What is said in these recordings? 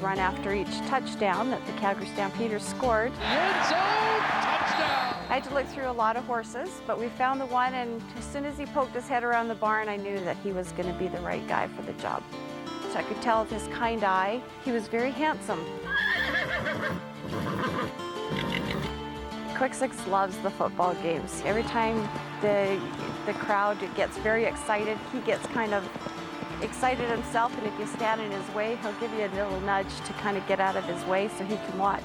run after each touchdown that the Calgary Stampeders scored. End zone, touchdown! I had to look through a lot of horses, but we found the one, and as soon as he poked his head around the barn, I knew that he was going to be the right guy for the job. So I could tell with his kind eye, he was very handsome. Quick Six loves the football games. Every time the crowd gets very excited, he gets kind of excited himself, and if you stand in his way, he'll give you a little nudge to kind of get out of his way so he can watch.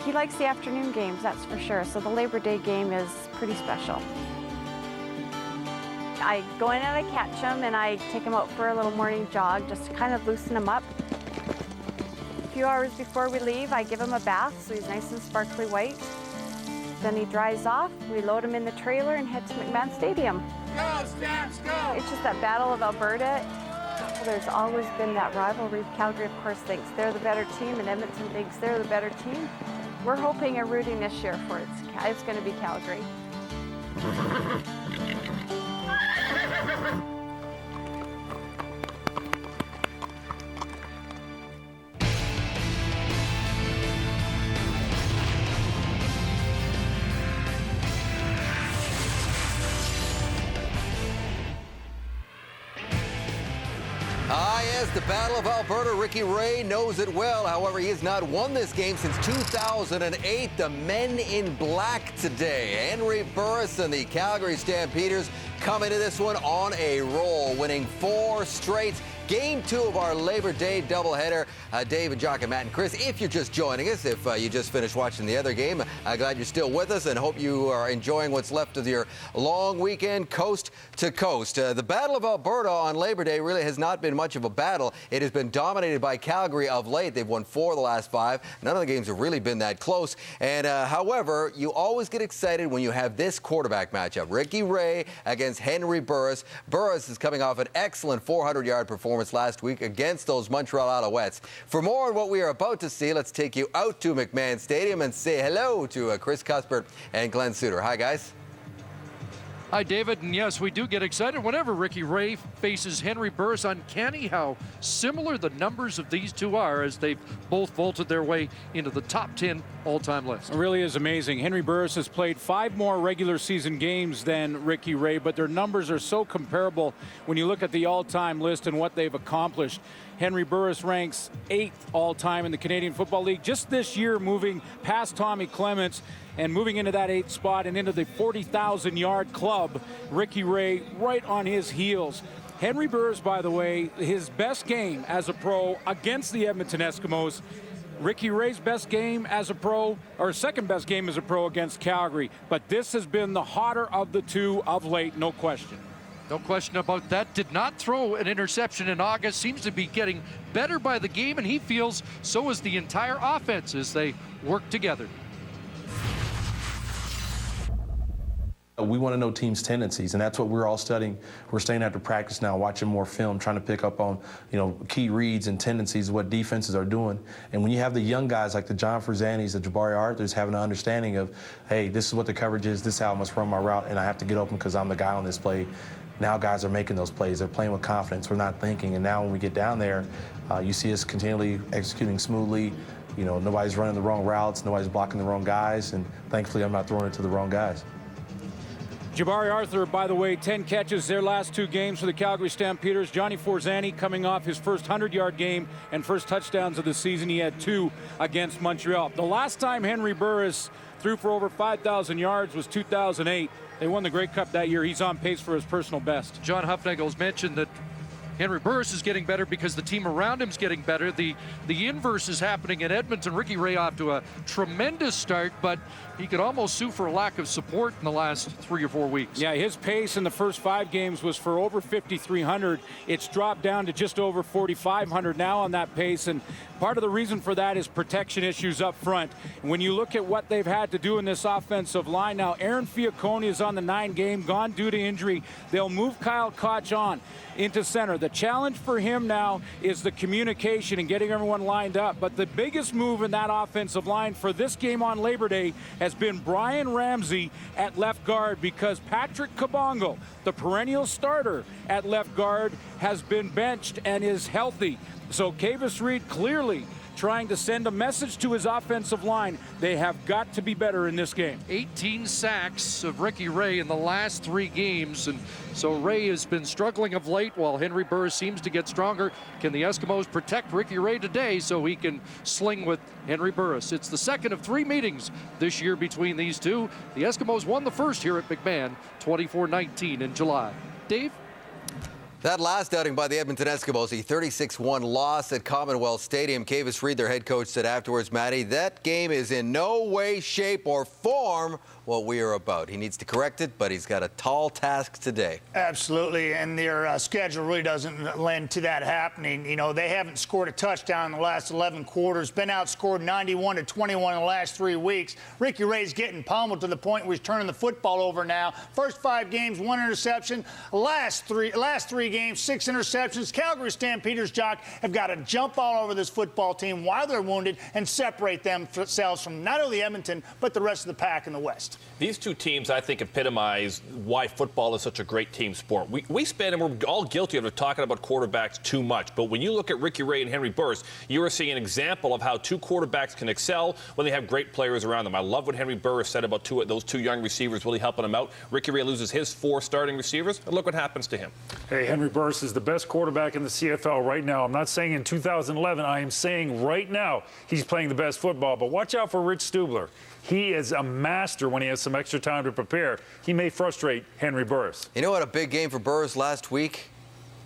He likes the afternoon games, that's for sure, so the Labor Day game is pretty special. I go in and I catch him, and I take him out for a little morning jog just to kind of loosen him up. A few hours before we leave, I give him a bath so he's nice and sparkly white. Then he dries off, we load him in the trailer and head to McMahon Stadium. Go, Stamps, go! It's just that Battle of Alberta. There's always been that rivalry. Calgary, of course, thinks they're the better team, and Edmonton thinks they're the better team. We're hoping and rooting this year for it's going to be Calgary. Yes, the Battle of Alberta. Ricky Ray knows it well. However, he has not won this game since 2008. The men in black today. Henry Burris and the Calgary Stampeders come into this one on a roll, winning 4 straight. Game 2 of our Labor Day doubleheader. Dave and Jock and Matt and Chris, if you're just joining us, if you just finished watching the other game, glad you're still with us and hope you are enjoying what's left of your long weekend coast to coast. The Battle of Alberta on Labor Day really has not been much of a battle. It has been dominated by Calgary of late. They've won 4 of the last 5. None of the games have really been that close. And however, you always get excited when you have this quarterback matchup. Ricky Ray against Henry Burris. Burris is coming off an excellent 400-yard performance last week against those Montreal Alouettes. For more on what we are about to see, let's take you out to McMahon Stadium and say hello to Chris Cuthbert and Glenn Suter. Hi, guys. Hi, David. And yes, we do get excited whenever Ricky Ray faces Henry Burris. Uncanny how similar the numbers of these two are as they've both vaulted their way into the top 10 all-time list. It really is amazing. Henry Burris has played 5 more regular season games than Ricky Ray, but their numbers are so comparable when you look at the all-time list and what they've accomplished. Henry Burris ranks 8th all-time in the Canadian Football League. Just this year, moving past Tommy Clements and moving into that 8th spot and into the 40,000-yard club. Ricky Ray right on his heels. Henry Burris, by the way, his best game as a pro against the Edmonton Eskimos. Ricky Ray's best game as a pro, or second best game as a pro against Calgary. But this has been the hotter of the two of late, no question. No question about that. Did not throw an interception in August. Seems to be getting better by the game, and he feels so is the entire offense as they work together. We want to know teams' tendencies, and that's what we're all studying. We're staying after practice now, watching more film, trying to pick up on, key reads and tendencies of what defenses are doing. And when you have the young guys like the John Fruzzanis, the Jabari Arthurs, having an understanding of, hey, this is what the coverage is, this is how I must run my route, and I have to get open because I'm the guy on this play. Now guys are making those plays. They're playing with confidence. We're not thinking. And now when we get down there, you see us continually executing smoothly. Nobody's running the wrong routes. Nobody's blocking the wrong guys. And thankfully, I'm not throwing it to the wrong guys. Jabari Arthur, by the way, 10 catches their last 2 games for the Calgary Stampeders. Johnny Forzani coming off his first 100-yard game and first touchdowns of the season. He had 2 against Montreal. The last time Henry Burris threw for over 5,000 yards was 2008. They won the Grey Cup that year. He's on pace for his personal best. John Huffnagel's mentioned that Henry Burris is getting better because the team around him is getting better. The inverse is happening in Edmonton. Ricky Ray off to a tremendous start, but he could almost sue for a lack of support in the last 3 or 4 weeks. Yeah, his pace in the first 5 games was for over 5,300. It's dropped down to just over 4,500 now on that pace, and part of the reason for that is protection issues up front. And when you look at what they've had to do in this offensive line now, Aaron Fiacone is on the 9 game, gone due to injury. They'll move Kyle Koch on into center. The challenge for him now is the communication and getting everyone lined up. But the biggest move in that offensive line for this game on Labor Day has been Brian Ramsey at left guard, because Patrick Kabongo, the perennial starter at left guard, has been benched and is healthy. So Kavis Reed clearly trying to send a message to his offensive line. They have got to be better in this game. 18 sacks of Ricky Ray in the last 3 games, and so Ray has been struggling of late while Henry Burris seems to get stronger. Can the Eskimos protect Ricky Ray today so he can sling with Henry Burris? It's the second of 3 meetings this year between these two. The Eskimos won the first here at McMahon, 24-19 in July. Dave? That last outing by the Edmonton Eskimos, a 36-1 loss at Commonwealth Stadium. Kavis Reed, their head coach, said afterwards, Matty, that game is in no way, shape, or form what we are about. He needs to correct it, but he's got a tall task today. Absolutely, and their schedule really doesn't lend to that happening. You know, they haven't scored a touchdown in the last 11 quarters, been outscored 91-21 in the last 3 weeks. Ricky Ray's getting pummeled to the point where he's turning the football over now. First 5 games, 1 interception. Last three games, 6 interceptions. Calgary Stampeders, Jock, have got to jump all over this football team while they're wounded and separate themselves from not only Edmonton, but the rest of the pack in the West. These two teams, I think, epitomize why football is such a great team sport. We spend, and we're all guilty of talking about quarterbacks too much, but when you look at Ricky Ray and Henry Burris, you are seeing an example of how 2 quarterbacks can excel when they have great players around them. I love what Henry Burris said about those 2 young receivers really helping him out. Ricky Ray loses his 4 starting receivers, and look what happens to him. Hey, Henry Burris is the best quarterback in the CFL right now. I'm not saying in 2011. I am saying right now he's playing the best football, but watch out for Rich Stubler. He is a master when he has some extra time to prepare. He may frustrate Henry Burris. You know what? A big game for Burris last week?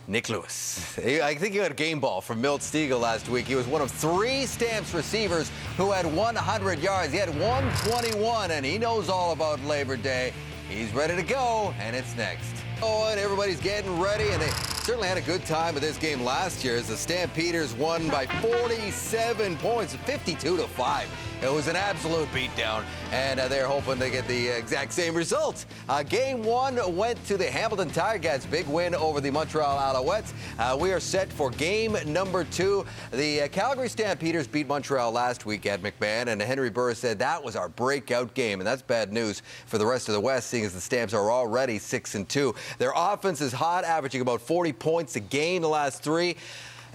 Nick Lewis. I think he got a game ball from Milt Stegall last week. He was one of 3 Stamps receivers who had 100 yards. He had 121, and he knows all about Labor Day. He's ready to go, and it's next. Oh, and everybody's getting ready, and they certainly had a good time at this game last year as the Stampeders won by 47 points, 52-5. It was an absolute beatdown, and they're hoping to get the exact same result. Game 1 went to the Hamilton Tiger-Cats' big win over the Montreal Alouettes. We are set for game number 2. The Calgary Stampeders beat Montreal last week at McMahon, and Henry Burris said that was our breakout game, and that's bad news for the rest of the West, seeing as the Stamps are already 6-2. Their offense is hot, averaging about 40 points a game the last 3.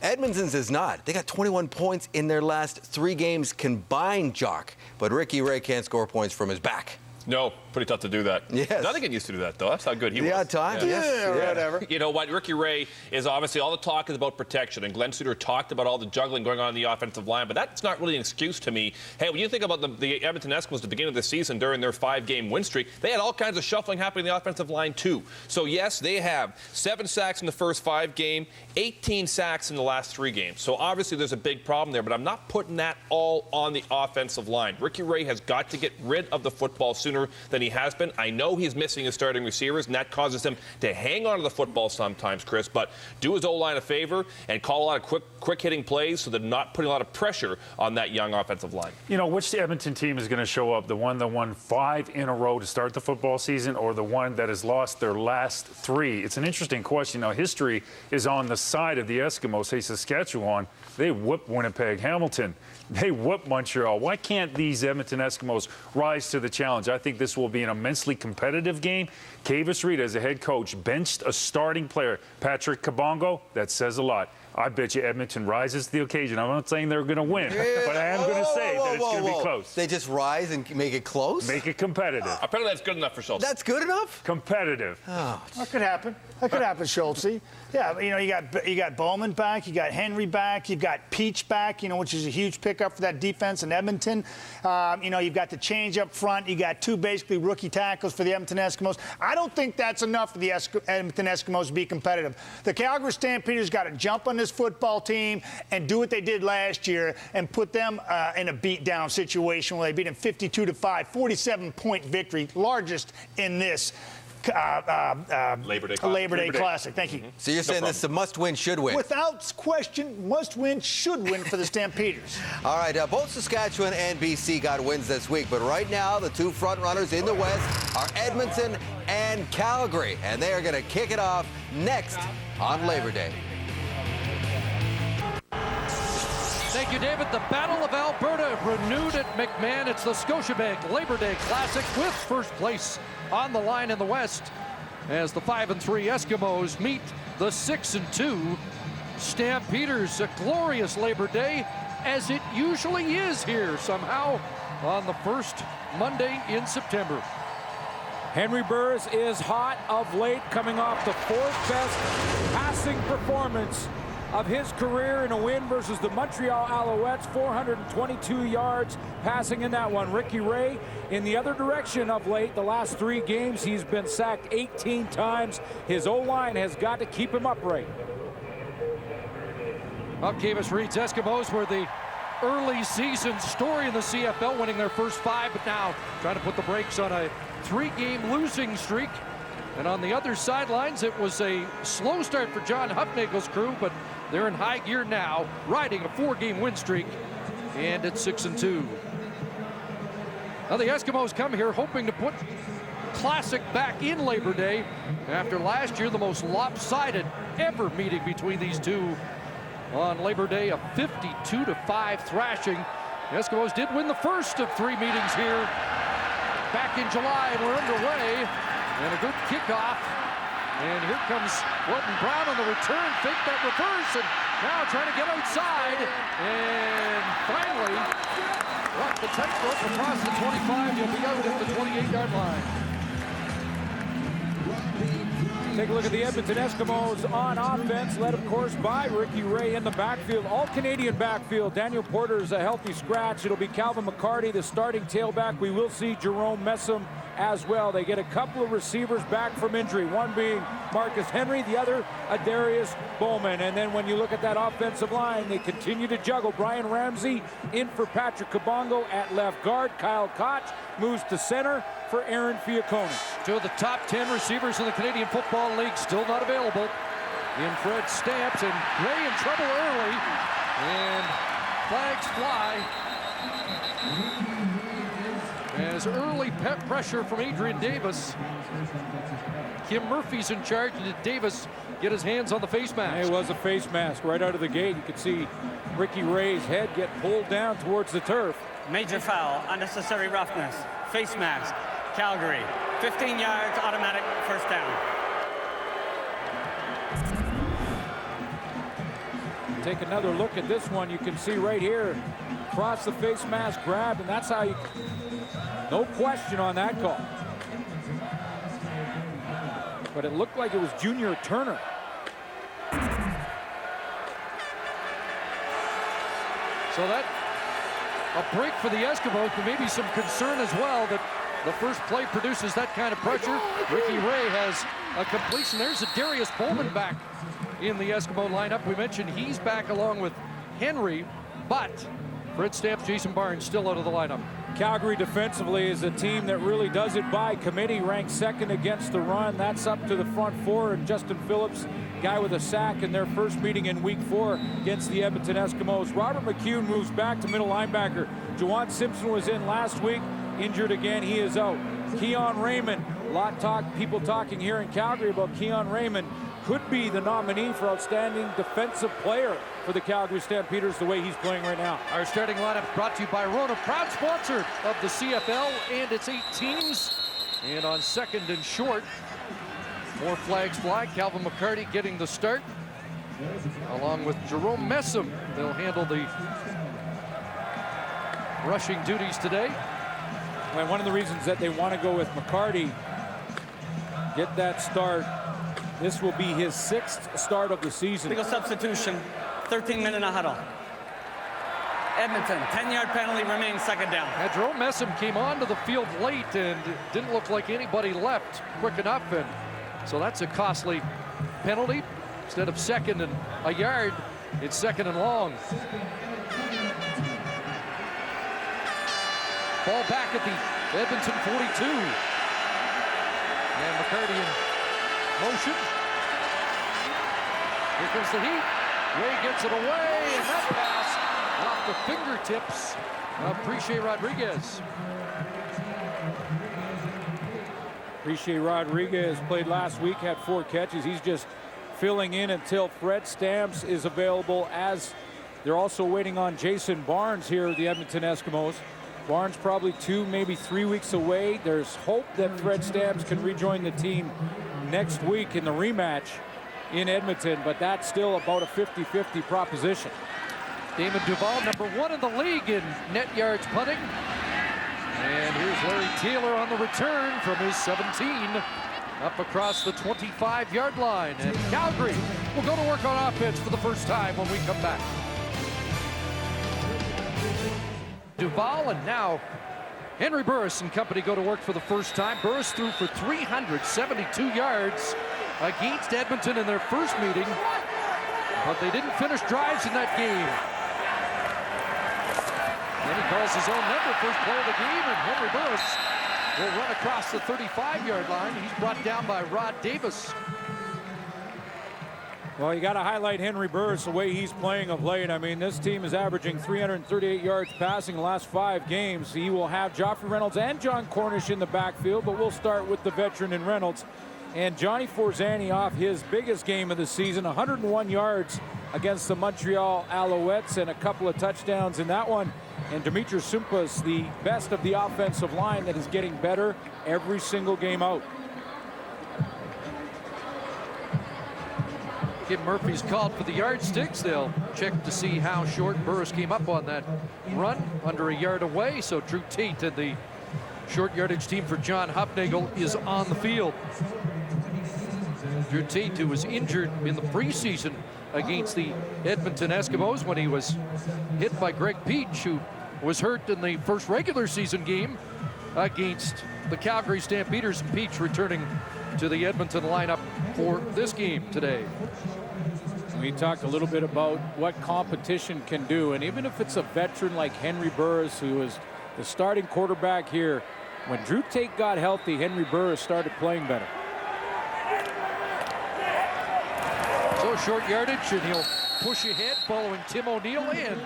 Edmonton's is not. They got 21 points in their last 3 games combined, Jock. But Ricky Ray can't score points from his back. No, pretty tough to do that. Yes. Nothing used to do that, though. That's how good he was. The odd time, yes. Whatever. You know what? Ricky Ray is obviously, all the talk is about protection, and Glenn Suter talked about all the juggling going on in the offensive line, but that's not really an excuse to me. Hey, when you think about the Edmonton Eskimos at the beginning of the season during their 5-game win streak, they had all kinds of shuffling happening in the offensive line, too. So, yes, they have 7 sacks in the first 5 games, 18 sacks in the last 3 games. So, obviously, there's a big problem there, but I'm not putting that all on the offensive line. Ricky Ray has got to get rid of the football sooner than he has been. I know he's missing his starting receivers, and that causes him to hang on to the football sometimes, Chris, but do his O-line a favor and call a lot of quick-hitting plays so they're not putting a lot of pressure on that young offensive line. You know, which Edmonton team is going to show up? The one that won 5 in a row to start the football season, or the one that has lost their last 3? It's an interesting question. Now, history is on the side of the Eskimos. Hey, Saskatchewan, they whooped Winnipeg. Hamilton, they whooped Montreal. Why can't these Edmonton Eskimos rise to the challenge? I think this will be an immensely competitive game. Kavis Reed, as a head coach, benched a starting player, Patrick Kabongo. That says a lot. I bet you Edmonton rises to the occasion. I'm not saying they're going to win, but I am going to say that it's going to be close. They just rise and make it close? Make it competitive. Apparently that's good enough for Schultz. That's good enough? Competitive. Oh, That could happen. That could happen, Schultz. Yeah, you know, you got Bowman back, you got Henry back, you've got Peach back, you know, which is a huge pickup for that defense in Edmonton. You know, you've got the change up front. You got 2 basically rookie tackles for the Edmonton Eskimos. I don't think that's enough for the Edmonton Eskimos to be competitive. The Calgary Stampeders got to jump on this football team and do what they did last year and put them in a beat-down situation where they beat them 52-5, 47-point victory, largest in this Labor Day Classic. Thank you. So you're saying this is a must-win, should-win? Without question, must-win, should-win for the Stampeders. All right, both Saskatchewan and BC got wins this week, but right now the 2 front-runners in the West are Edmonton and Calgary, and they are going to kick it off next on Labor Day. Thank you, David. The Battle of Alberta renewed at McMahon. It's the Scotiabank Labor Day Classic with first place on the line in the West as the 5-3 Eskimos meet the 6-2 Stampeders. A glorious Labor Day, as it usually is here somehow on the first Monday in September. Henry Burris is hot of late, coming off the fourth best passing performance of his career in a win versus the Montreal Alouettes. 422 yards passing in that one. Ricky Ray in the other direction of late. The last 3 games he's been sacked 18 times. His O-line has got to keep him upright. Upcavis Reed's Eskimos were the early season story in the CFL, winning their first 5, but now trying to put the brakes on a 3-game losing streak. And on the other sidelines, it was a slow start for John Hufnagel's crew, but they're in high gear now, riding a 4-game win streak, and it's 6-2. Now the Eskimos come here hoping to put Classic back in Labor Day after last year, the most lopsided ever meeting between these two on Labor Day, a 52-5 thrashing. The Eskimos did win the first of 3 meetings here back in July, and we're underway. And a good kickoff. And here comes Wilton Brown on the return. Fake that reverse, and now trying to get outside. And finally, got the tightrope across the 25. He'll be out at the 28-yard line. Take a look at the Edmonton Eskimos on offense, led of course by Ricky Ray in the backfield. All-Canadian backfield. Daniel Porter's a healthy scratch. It'll be Calvin McCarty, the starting tailback. We will see Jerome Messam as well. They get a couple of receivers back from injury, one being Marcus Henry, the other Adarius Bowman. And then when you look at that offensive line, they continue to juggle. Brian Ramsey in for Patrick Kabongo at left guard. Kyle Koch moves to center for Aaron Fiacone. 2 of the top 10 receivers in the Canadian Football League still not available. In Fred Stamps, and Ray in trouble early, and flags fly. As early pressure from Adrian Davis. Kim Murphy's in charge. Did Davis get his hands on the face mask? It was a face mask right out of the gate. You could see Ricky Ray's head get pulled down towards the turf. Major foul, unnecessary roughness, face mask, Calgary. 15 yards, automatic first down. Take another look at this one. You can see right here, across the face mask grab, and that's how you... No question on that call. But it looked like it was Junior Turner. So that, a break for the Eskimos, but maybe some concern as well that the first play produces that kind of pressure. Ricky Ray has a completion. There's a Darius Bowman back in the Eskimo lineup. We mentioned he's back along with Henry, but Fred Stamps, Jason Barnes still out of the lineup. Calgary defensively is a team that really does it by committee, ranked 2nd against the run. That's up to the front 4, and Justin Phillips, guy with a sack in their first meeting in week 4 against the Edmonton Eskimos. Robert McCune moves back to middle linebacker. Juwan Simpson was in last week, injured again. He is out. Keon Raymond, people talking here in Calgary about Keon Raymond could be the nominee for outstanding defensive player for the Calgary Stampeders the way he's playing right now. Our starting lineup brought to you by Rona, proud sponsor of the CFL and its 8 teams. And on 2nd and short, more flags fly. Calvin McCarty getting the start, along with Jerome Messam. They'll handle the rushing duties today. And one of the reasons that they want to go with McCarty, get that start. This will be his 6th start of the season. Legal substitution, 13-minute in a huddle. Edmonton, 10-yard penalty, remains 2nd down. Yeah, Jerome Messam came onto the field late and didn't look like anybody left quick enough, and so that's a costly penalty. Instead of 2nd and a yard, it's 2nd and long. Ball back at the Edmonton 42. And McCarty in motion. Here comes the heat. Ray gets it away, and that pass off the fingertips of Priche Rodriguez. Priche Rodriguez played last week, had 4 catches. He's just filling in until Fred Stamps is available as They're also waiting on Jason Barnes here, the Edmonton Eskimos. Barnes probably 2, maybe 3 weeks away. There's hope that Fred Stamps can rejoin the team next week in the rematch in Edmonton, but that's still about a 50-50 proposition. Damon Duval, number 1 in the league in net yards punting. And here's Larry Taylor on the return from his 17 up across the 25-yard line. And Calgary will go to work on offense for the first time when we come back. Duval, and now Henry Burris and company go to work for the first time. Burris threw for 372 yards against Edmonton in their first meeting, but they didn't finish drives in that game. Then he calls his own number, first play of the game, and Henry Burris will run across the 35-yard line. He's brought down by Rod Davis. Well, you got to highlight Henry Burris, the way he's playing of late. I mean, this team is averaging 338 yards passing the last 5 games. He will have Joffrey Reynolds and John Cornish in the backfield, but we'll start with the veteran in Reynolds. And Johnny Forzani off his biggest game of the season, 101 yards against the Montreal Alouettes and a couple of touchdowns in that one. And Dimitri Sumpas, the best of the offensive line that is getting better every single game out. Kim Murphy's called for the yardsticks. They'll check to see how short Burris came up on that run, under a yard away. So Drew Tate and the short yardage team for John Hufnagel is on the field. Drew Tate, who was injured in the preseason against the Edmonton Eskimos when he was hit by Greg Peach, who was hurt in the first regular season game against the Calgary Stampeders. And Peach returning to the Edmonton lineup for this game today. We talked a little bit about what competition can do, and even if it's a veteran like Henry Burris, who is the starting quarterback here, when Drew Tate got healthy, Henry Burris started playing better. So short yardage, and he'll push ahead following Tim O'Neill and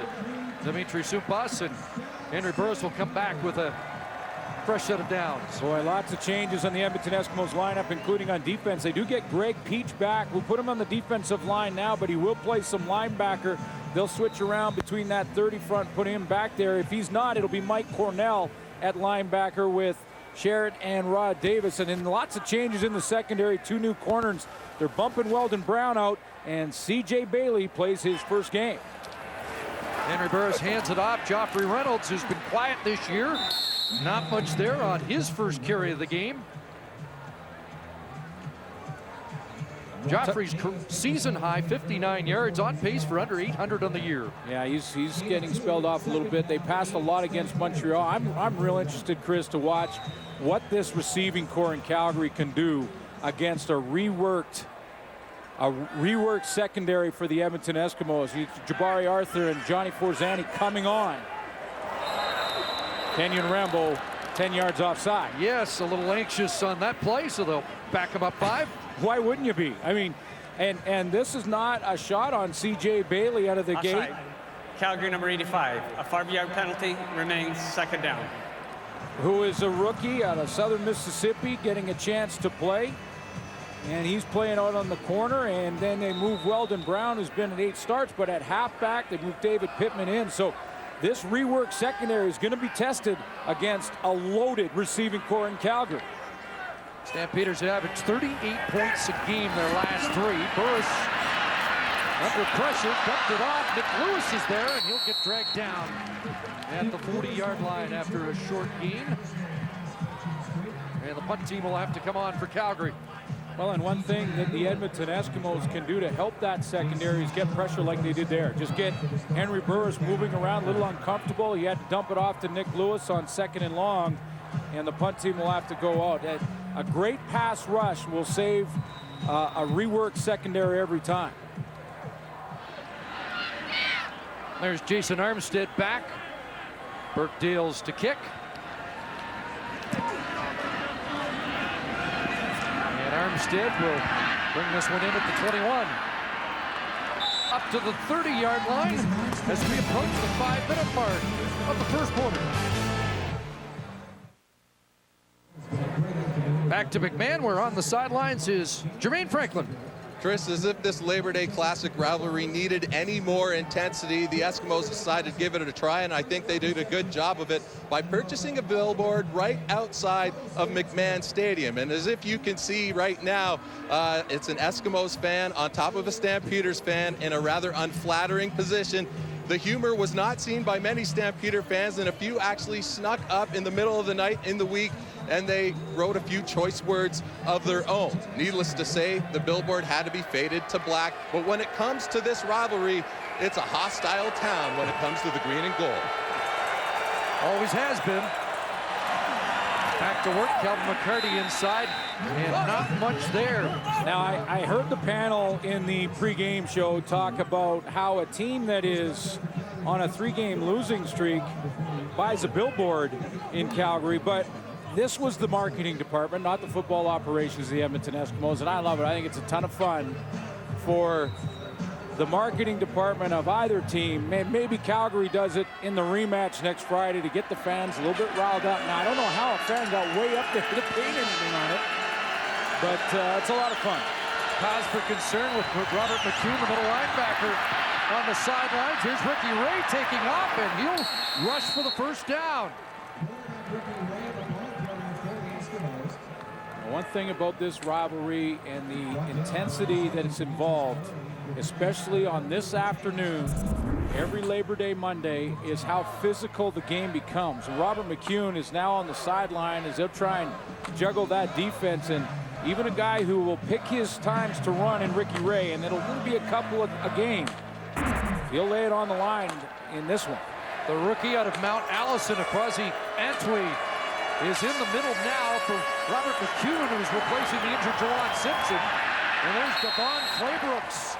Dimitri Sumpas, and Henry Burris will come back with a fresh set of downs. Boy, lots of changes on the Edmonton Eskimos lineup, including on defense. They do get Greg Peach back. We'll put him on the defensive line now, but he will play some linebacker. They'll switch around between that 30 front, put him back there. If he's not, it'll be Mike Cornell at linebacker with Sherritt and Rod Davis. And then lots of changes in the secondary. 2 new corners. They're bumping Weldon Brown out, and C.J. Bailey plays his first game. Henry Burris hands it off. Joffrey Reynolds, who's been quiet this year. Not much there on his first carry of the game. Joffrey's season high 59 yards, on pace for under 800 on the year. Yeah, he's getting spelled off a little bit. They passed a lot against Montreal. I'm real interested, Chris, to watch what this receiving core in Calgary can do against a reworked secondary for the Edmonton Eskimos. Jabari Arthur and Johnny Forzani coming on. Kenyon Rambo 10 yards offside. Yes, a little anxious on that play, so they'll back him up 5. Why wouldn't you be? I mean, and this is not a shot on C.J. Bailey out of the gate. Calgary number 85. A 5-yard penalty, remains second down. Who is a rookie out of Southern Mississippi, getting a chance to play. And he's playing out on the corner, and then they move Weldon Brown, who's been at 8 starts, but at halfback, they move David Pittman in. So this reworked secondary is going to be tested against a loaded receiving core in Calgary. Stampeders averaged 38 points a game their last 3. Burris under pressure, dumped it off. Nick Lewis is there, and he'll get dragged down at the 40-yard line after a short gain. And the punt team will have to come on for Calgary. Well, and one thing that the Edmonton Eskimos can do to help that secondary is get pressure like they did there. Just get Henry Burris moving around, a little uncomfortable. He had to dump it off to Nick Lewis on 2nd and long, and the punt team will have to go out. A great pass rush will save a reworked secondary every time. There's Jason Armstead back. Burke Dales to kick. Armstead will bring this one in at the 21. Up to the 30-yard line as we approach the 5-minute mark of the first quarter. Back to McMahon, where on the sidelines is Jermaine Franklin. Chris, as if this Labor Day Classic rivalry needed any more intensity, the Eskimos decided to give it a try, and I think they did a good job of it by purchasing a billboard right outside of McMahon Stadium. And as if you can see right now, it's an Eskimos fan on top of a Stampeders fan in a rather unflattering position. The humor was not seen by many Stampeder fans, and a few actually snuck up in the middle of the night in the week, and they wrote a few choice words of their own. Needless to say, the billboard had to be faded to black, but when it comes to this rivalry, it's a hostile town when it comes to the green and gold. Always has been. Back to work, Calvin McCarty inside, and not much there. Now, I heard the panel in the pregame show talk about how a team that is on a 3-game losing streak buys a billboard in Calgary, but this was the marketing department, not the football operations of the Edmonton Eskimos, and I love it. I think it's a ton of fun for the marketing department of either team. Maybe Calgary does it in the rematch next Friday to get the fans a little bit riled up. Now, I don't know how a fan got way up there to paint anything on it, but it's a lot of fun. Cause for concern with Robert McCune, the middle linebacker, on the sidelines. Here's Ricky Ray taking off, and he'll rush for the first down. One thing about this rivalry and the intensity that is involved, especially on this afternoon, every Labor Day Monday, is how physical the game becomes. Robert McCune is now on the sideline as they'll try and juggle that defense, and even a guy who will pick his times to run in Ricky Ray, and it'll be a couple a game. He'll lay it on the line in this one. The rookie out of Mount Allison, Akwasi Antwi, is in the middle now for Robert McCune, who's replacing the injured Jawan Simpson. And there's Devon Claybrooks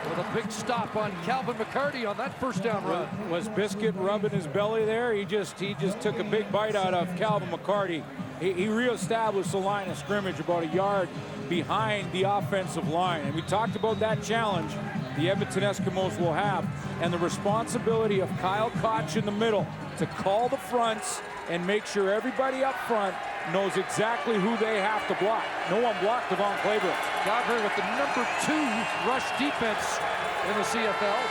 with a big stop on Calvin McCarty on that first down run. Was Biscuit rubbing his belly there? He just took a big bite out of Calvin McCarty. He reestablished the line of scrimmage about a yard behind the offensive line. And we talked about that challenge the Edmonton Eskimos will have, and the responsibility of Kyle Koch in the middle to call the fronts and make sure everybody up front knows exactly who they have to block. No one blocked Devon Claybrooks. Calgary with the number 2 rush defense in the CFL.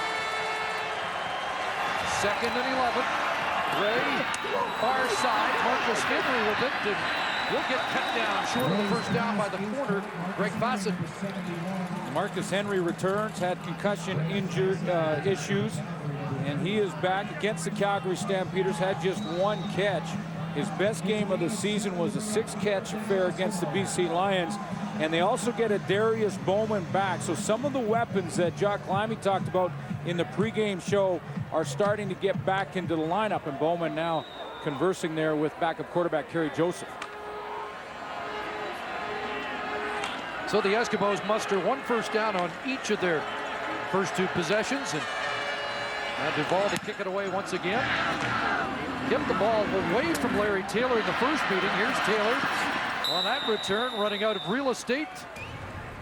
2nd and 11. Ray, far side. Marcus Henry with it. And he'll get cut down short of the first down by the corner, Greg Bassett. Marcus Henry returns, had concussion issues, and he is back against the Calgary Stampeders. Had just 1 catch. His best game of the season was a 6-catch affair against the BC Lions, and they also get a Darius Bowman back. So some of the weapons that Jock Climby talked about in the pregame show are starting to get back into the lineup, and Bowman now conversing there with backup quarterback Kerry Joseph. So the Eskimos muster 1 first down on each of their first 2 possessions, and now Duvall to kick it away once again. Kept the ball away from Larry Taylor in the first meeting. Here's Taylor on that return, running out of real estate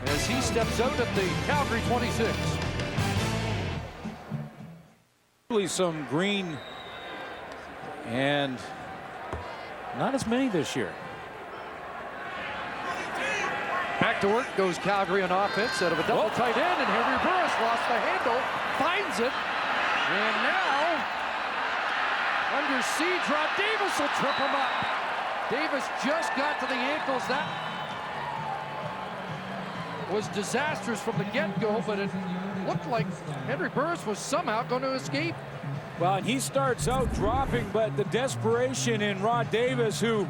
as he steps out at the Calgary 26. Some green, and not as many this year. Back to work goes Calgary on offense out of a double tight end, and Henry Burris lost the handle, finds it, and now under siege, Rod Davis will trip him up. Davis just got to the ankles. That was disastrous from the get-go, but it looked like Henry Burris was somehow going to escape. Well, and he starts out dropping, but the desperation in Rod Davis, who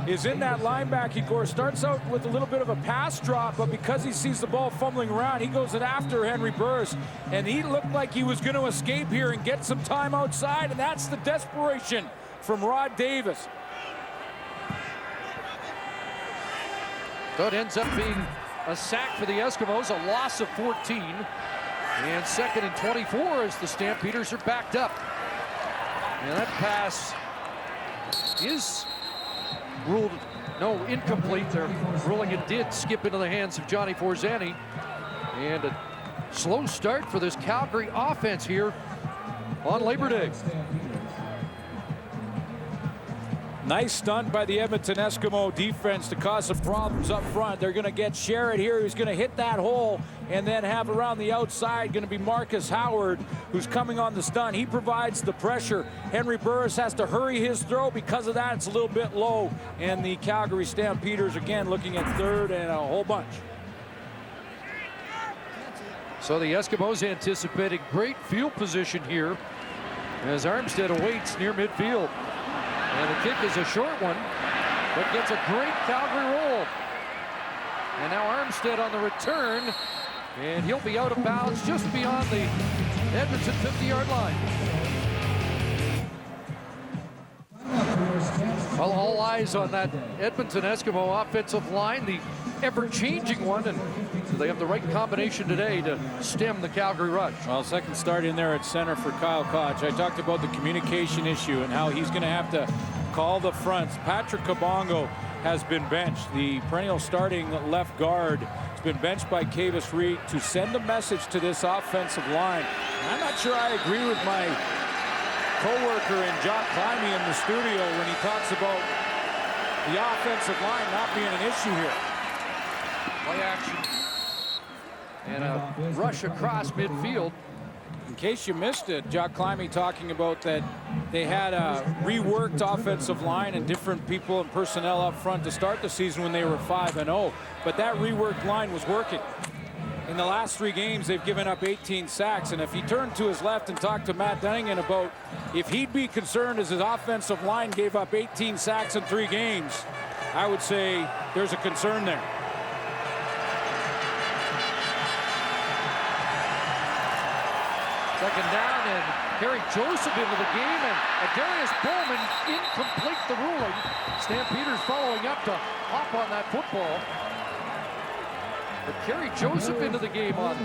is in that linebacking core, starts out with a little bit of a pass drop, but because he sees the ball fumbling around, he goes after Henry Burris, and he looked like he was going to escape here and get some time outside, and that's the desperation from Rod Davis. So it ends up being a sack for the Eskimos, a loss of 14, and 2nd and 24 as the Stampeders are backed up. And that pass is ruled incomplete. They're ruling it did skip into the hands of Johnny Forzani. And a slow start for this Calgary offense here on Labor Day. Nice stunt by the Edmonton Eskimo defense to cause some problems up front. They're going to get Sherrod here, who's going to hit that hole, and then have around the outside going to be Marcus Howard, who's coming on the stunt. He provides the pressure. Henry Burris has to hurry his throw. Because of that, it's a little bit low. And the Calgary Stampeders, again, looking at third and a whole bunch. So the Eskimos anticipating great field position here as Armstead awaits near midfield. And the kick is a short one, but gets a great Calgary roll. And now Armstead on the return, and he'll be out of bounds just beyond the Edmonton 50-yard line. Well, all eyes on that Edmonton Eskimo offensive line, the ever-changing one, and so they have the right combination today to stem the Calgary rush. Well, second start in there at center for Kyle Koch. I talked about the communication issue and how he's going to have to call the fronts. Patrick Kabongo has been benched. The perennial starting left guard has been benched by Kavis Reed to send a message to this offensive line. And I'm not sure I agree with my co-worker in Jock Climby in the studio when he talks about the offensive line not being an issue here. Play action. And a rush across midfield. In case you missed it, Jock Climby talking about that they had a reworked offensive line and different people and personnel up front to start the season when they were 5-0. But that reworked line was working. In the last 3 games, they've given up 18 sacks. And if he turned to his left and talked to Matt Dunnigan about if he'd be concerned as his offensive line gave up 18 sacks in 3 games, I would say there's a concern there. Second down, and Kerry Joseph into the game, and Darius Bowman incomplete the ruling. Stampeders following up to hop on that football. But Kerry Joseph into the game on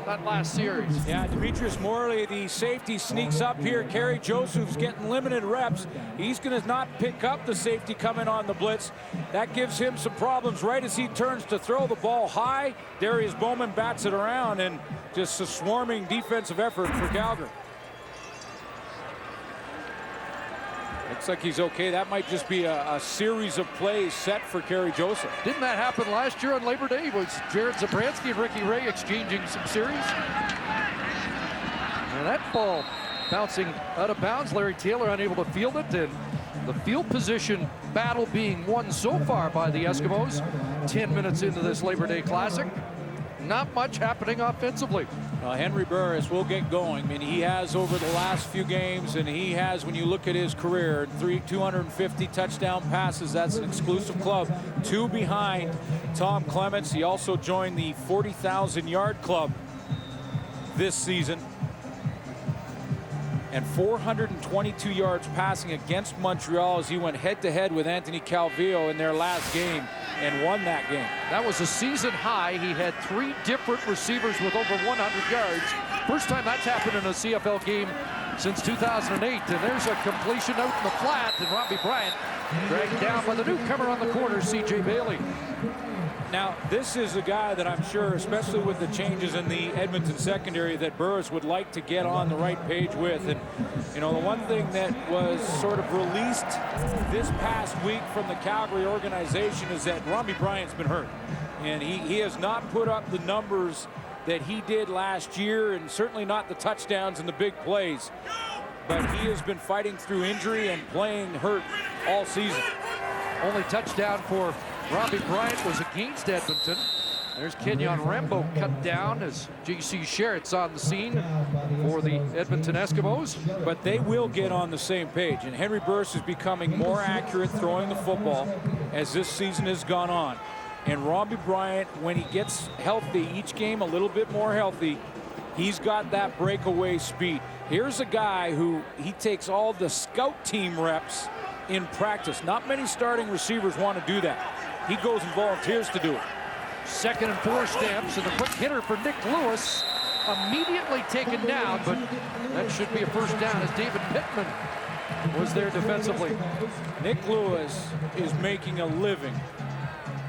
that last series. Yeah, Demetrius Morley, the safety, sneaks up here. Kerry Joseph's getting limited reps. He's going to not pick up the safety coming on the blitz. That gives him some problems right as he turns to throw the ball high. Darius Bowman bats it around, and just a swarming defensive effort for Calgary. Looks like he's okay. That might just be a series of plays set for Kerry Joseph. Didn't that happen last year on Labor Day? Was Jared Zabransky and Ricky Ray exchanging some series? And that ball bouncing out of bounds. Larry Taylor unable to field it, and the field position battle being won so far by the Eskimos. 10 minutes into this Labor Day Classic. Not much happening offensively. Henry Burris will get going. I mean, he has over the last few games, and he has, when you look at his career, 250 touchdown passes. That's an exclusive club. 2 behind Tom Clements. He also joined the 40,000-yard club this season. And 422 yards passing against Montreal as he went head-to-head with Anthony Calvillo in their last game and won that game. That was a season high. He had 3 different receivers with over 100 yards. First time that's happened in a CFL game since 2008. And there's a completion out in the flat, and Robbie Bryant dragged down by the newcomer on the corner, C.J. Bailey. Now, this is a guy that I'm sure, especially with the changes in the Edmonton secondary, that Burris would like to get on the right page with. And, you know, the one thing that was sort of released this past week from the Calgary organization is that Robbie Bryant's been hurt. And he has not put up the numbers that he did last year, and certainly not the touchdowns and the big plays. But he has been fighting through injury and playing hurt all season. Only touchdown for Robbie Bryant was against Edmonton. There's Kenyon Rambo cut down as J.C. Sherritt's on the scene for the Edmonton Eskimos. But they will get on the same page. And Henry Burris is becoming more accurate throwing the football as this season has gone on. And Robbie Bryant, when he gets healthy, each game a little bit more healthy, he's got that breakaway speed. Here's a guy who he takes all the scout team reps in practice. Not many starting receivers want to do that. He goes and volunteers to do it. 2nd and 4 stamps, and the quick hitter for Nick Lewis immediately taken down, but that should be a first down as David Pittman was there defensively. Nick Lewis is making a living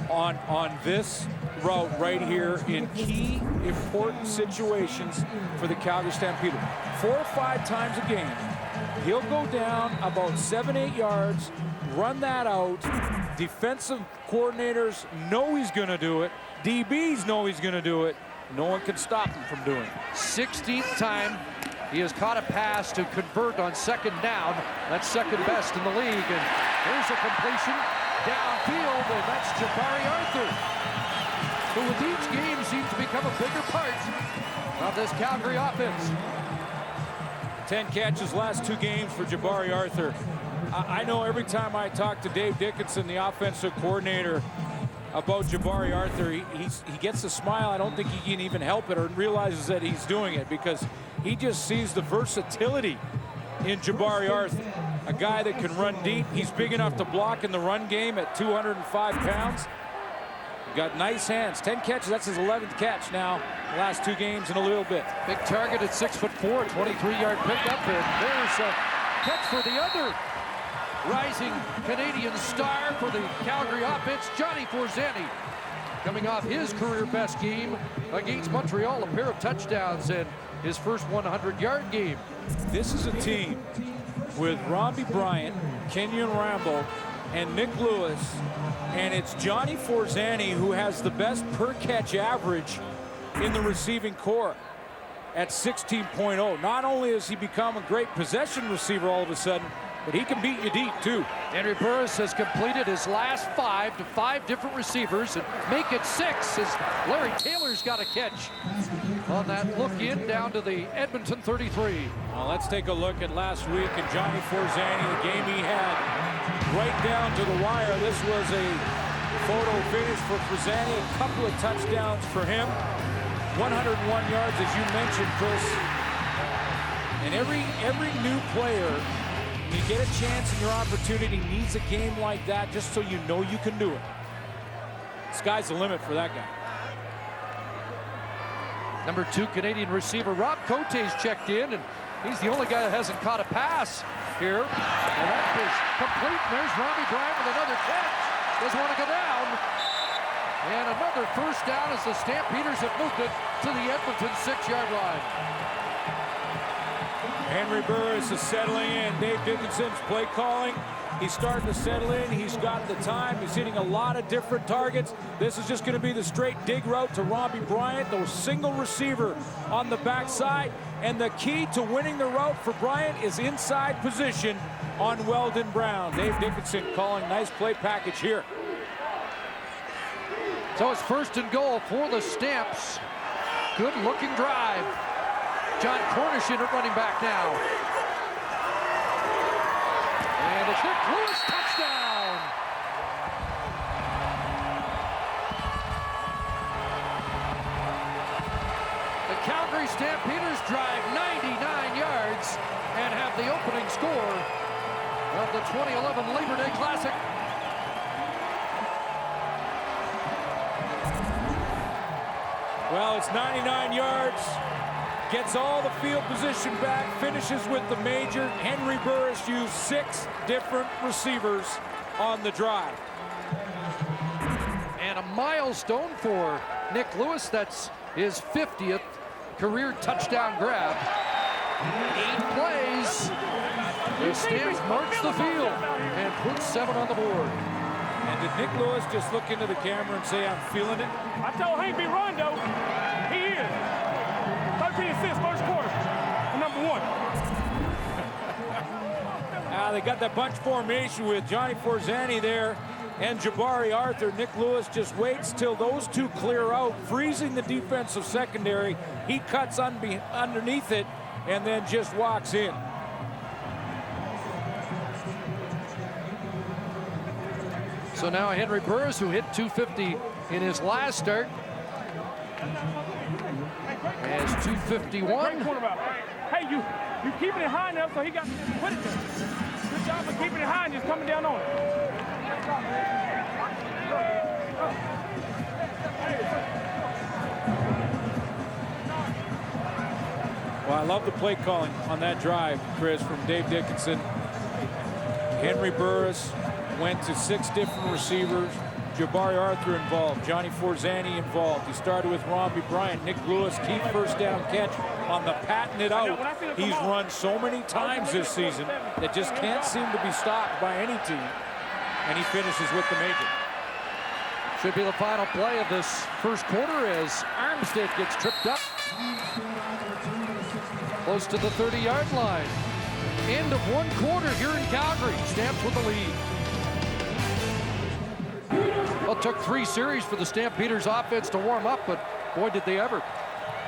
on this route right here in key important situations for the Calgary Stampeders. 4 or 5 times a game, He'll go down about 7-8 yards, run that out. Defensive coordinators know he's going to do it. DBs know he's going to do it. No one can stop him from doing it. 16th time he has caught a pass to convert on second down. That's second best in the league. And here's a completion downfield, and that's Jabari Arthur, who with each game seems to become a bigger part of this Calgary offense. 10 catches last 2 games for Jabari Arthur. I know every time I talk to Dave Dickinson, the offensive coordinator, about Jabari Arthur, he gets a smile. I don't think he can even help it or realizes that he's doing it, because he just sees the versatility in Jabari Arthur. A guy that can run deep. He's big enough to block in the run game at 205 pounds. Got nice hands. 10 catches. That's his 11th catch now. The last 2 games in a little bit. Big target at 6'4", 23-yard pickup, and there's a catch for the other rising Canadian star for the Calgary offense, Johnny Forzani, coming off his career best game against Montreal, a pair of touchdowns and his first 100-yard game. This is a team with Robbie Bryant, Kenyon Rambo, and Nick Lewis, and it's Johnny Forzani who has the best per-catch average in the receiving corps at 16.0. Not only has he become a great possession receiver all of a sudden, but he can beat you deep, too. Henry Burris has completed his last 5 to 5 different receivers and make it 6 as Larry Taylor's got a catch on that look in down to the Edmonton 33. Well, let's take a look at last week and Johnny Forzani, the game he had right down to the wire. This was a photo finish for Forzani, a couple of touchdowns for him. 101 yards, as you mentioned, Chris. And every new player, you get a chance and your opportunity, needs a game like that just so you know you can do it. Sky's the limit for that guy. Number 2 Canadian receiver Rob Cote's checked in, and he's the only guy that hasn't caught a pass here. And that is complete. There's Robbie Bryant with another catch. Doesn't want to go down. And another first down as the Stampeders have moved it to the Edmonton 6-yard line. Henry Burris is settling in. Dave Dickinson's play calling. He's starting to settle in. He's got the time. He's hitting a lot of different targets. This is just going to be the straight dig route to Robbie Bryant, the single receiver on the backside. And the key to winning the route for Bryant is inside position on Weldon Brown. Dave Dickinson calling nice play package here. So it's 1st and goal for the Stamps. Good looking drive. John Cornish in at running back now. And it's Nick Lewis, touchdown! The Calgary Stampeders drive 99 yards and have the opening score of the 2011 Labor Day Classic. Well, it's 99 yards. Gets all the field position back, finishes with the major. Henry Burris used 6 different receivers on the drive. And a milestone for Nick Lewis. That's his 50th career touchdown grab. 8 plays. The Stamps march the field and put 7 on the board. And did Nick Lewis just look into the camera and say, I'm feeling it? I told Hank be run, though. He is. 13-6 first quarter. Number 1. They got that bunch formation with Johnny Forzani there and Jabari Arthur. Nick Lewis just waits till those 2 clear out, freezing the defensive secondary. He cuts underneath it and then just walks in. So now Henry Burris, who hit 250 in his last start, has 251. Hey, you keeping it high enough so he got to put it there. Good job of keeping it high and just coming down on it. Well, I love the play calling on that drive, Chris, from Dave Dickinson. Henry Burris went to 6 different receivers. Jabari Arthur involved, Johnny Forzani involved. He started with Romby Bryant, Nick Lewis, key first down catch on the patent it out. He's run so many times this season that just can't seem to be stopped by any team. And he finishes with the major. Should be the final play of this first quarter as Armstead gets tripped up. Close to the 30-yard line. End of one quarter here in Calgary. Stamps with the lead. Well, it took 3 series for the Stampeders offense to warm up, but boy, did they ever.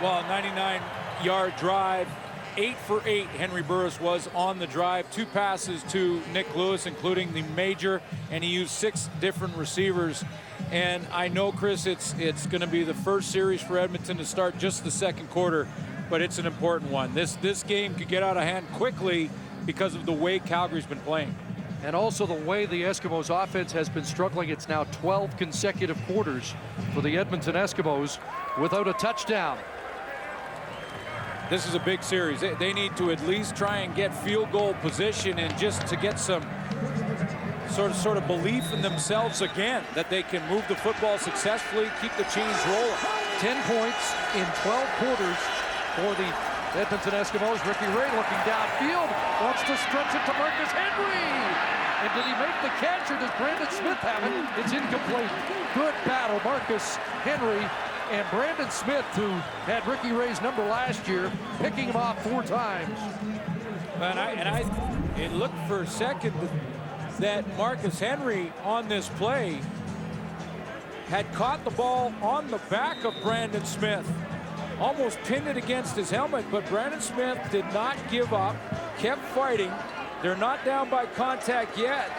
Well, 99-yard drive, 8 for 8. Henry Burris was on the drive. 2 passes to Nick Lewis, including the major, and he used 6 different receivers. And I know, Chris, it's going to be the first series for Edmonton to start just the second quarter, but it's an important one. This game could get out of hand quickly because of the way Calgary's been playing. And also the way the Eskimos offense has been struggling. It's now 12 consecutive quarters for the Edmonton Eskimos without a touchdown. This is a big series. They need to at least try and get field goal position and just to get some sort of belief in themselves again, that they can move the football successfully, keep the chains rolling. 10 points in 12 quarters for the Edmonton Eskimos. Ricky Ray looking downfield, wants to stretch it to Marcus Henry. And did he make the catch, or does Brandon Smith have it? It's incomplete. Good battle, Marcus Henry and Brandon Smith, who had Ricky Ray's number last year, picking him off 4 times. And it looked for a second that Marcus Henry on this play had caught the ball on the back of Brandon Smith, almost pinned it against his helmet, but Brandon Smith did not give up, kept fighting. They're not down by contact yet.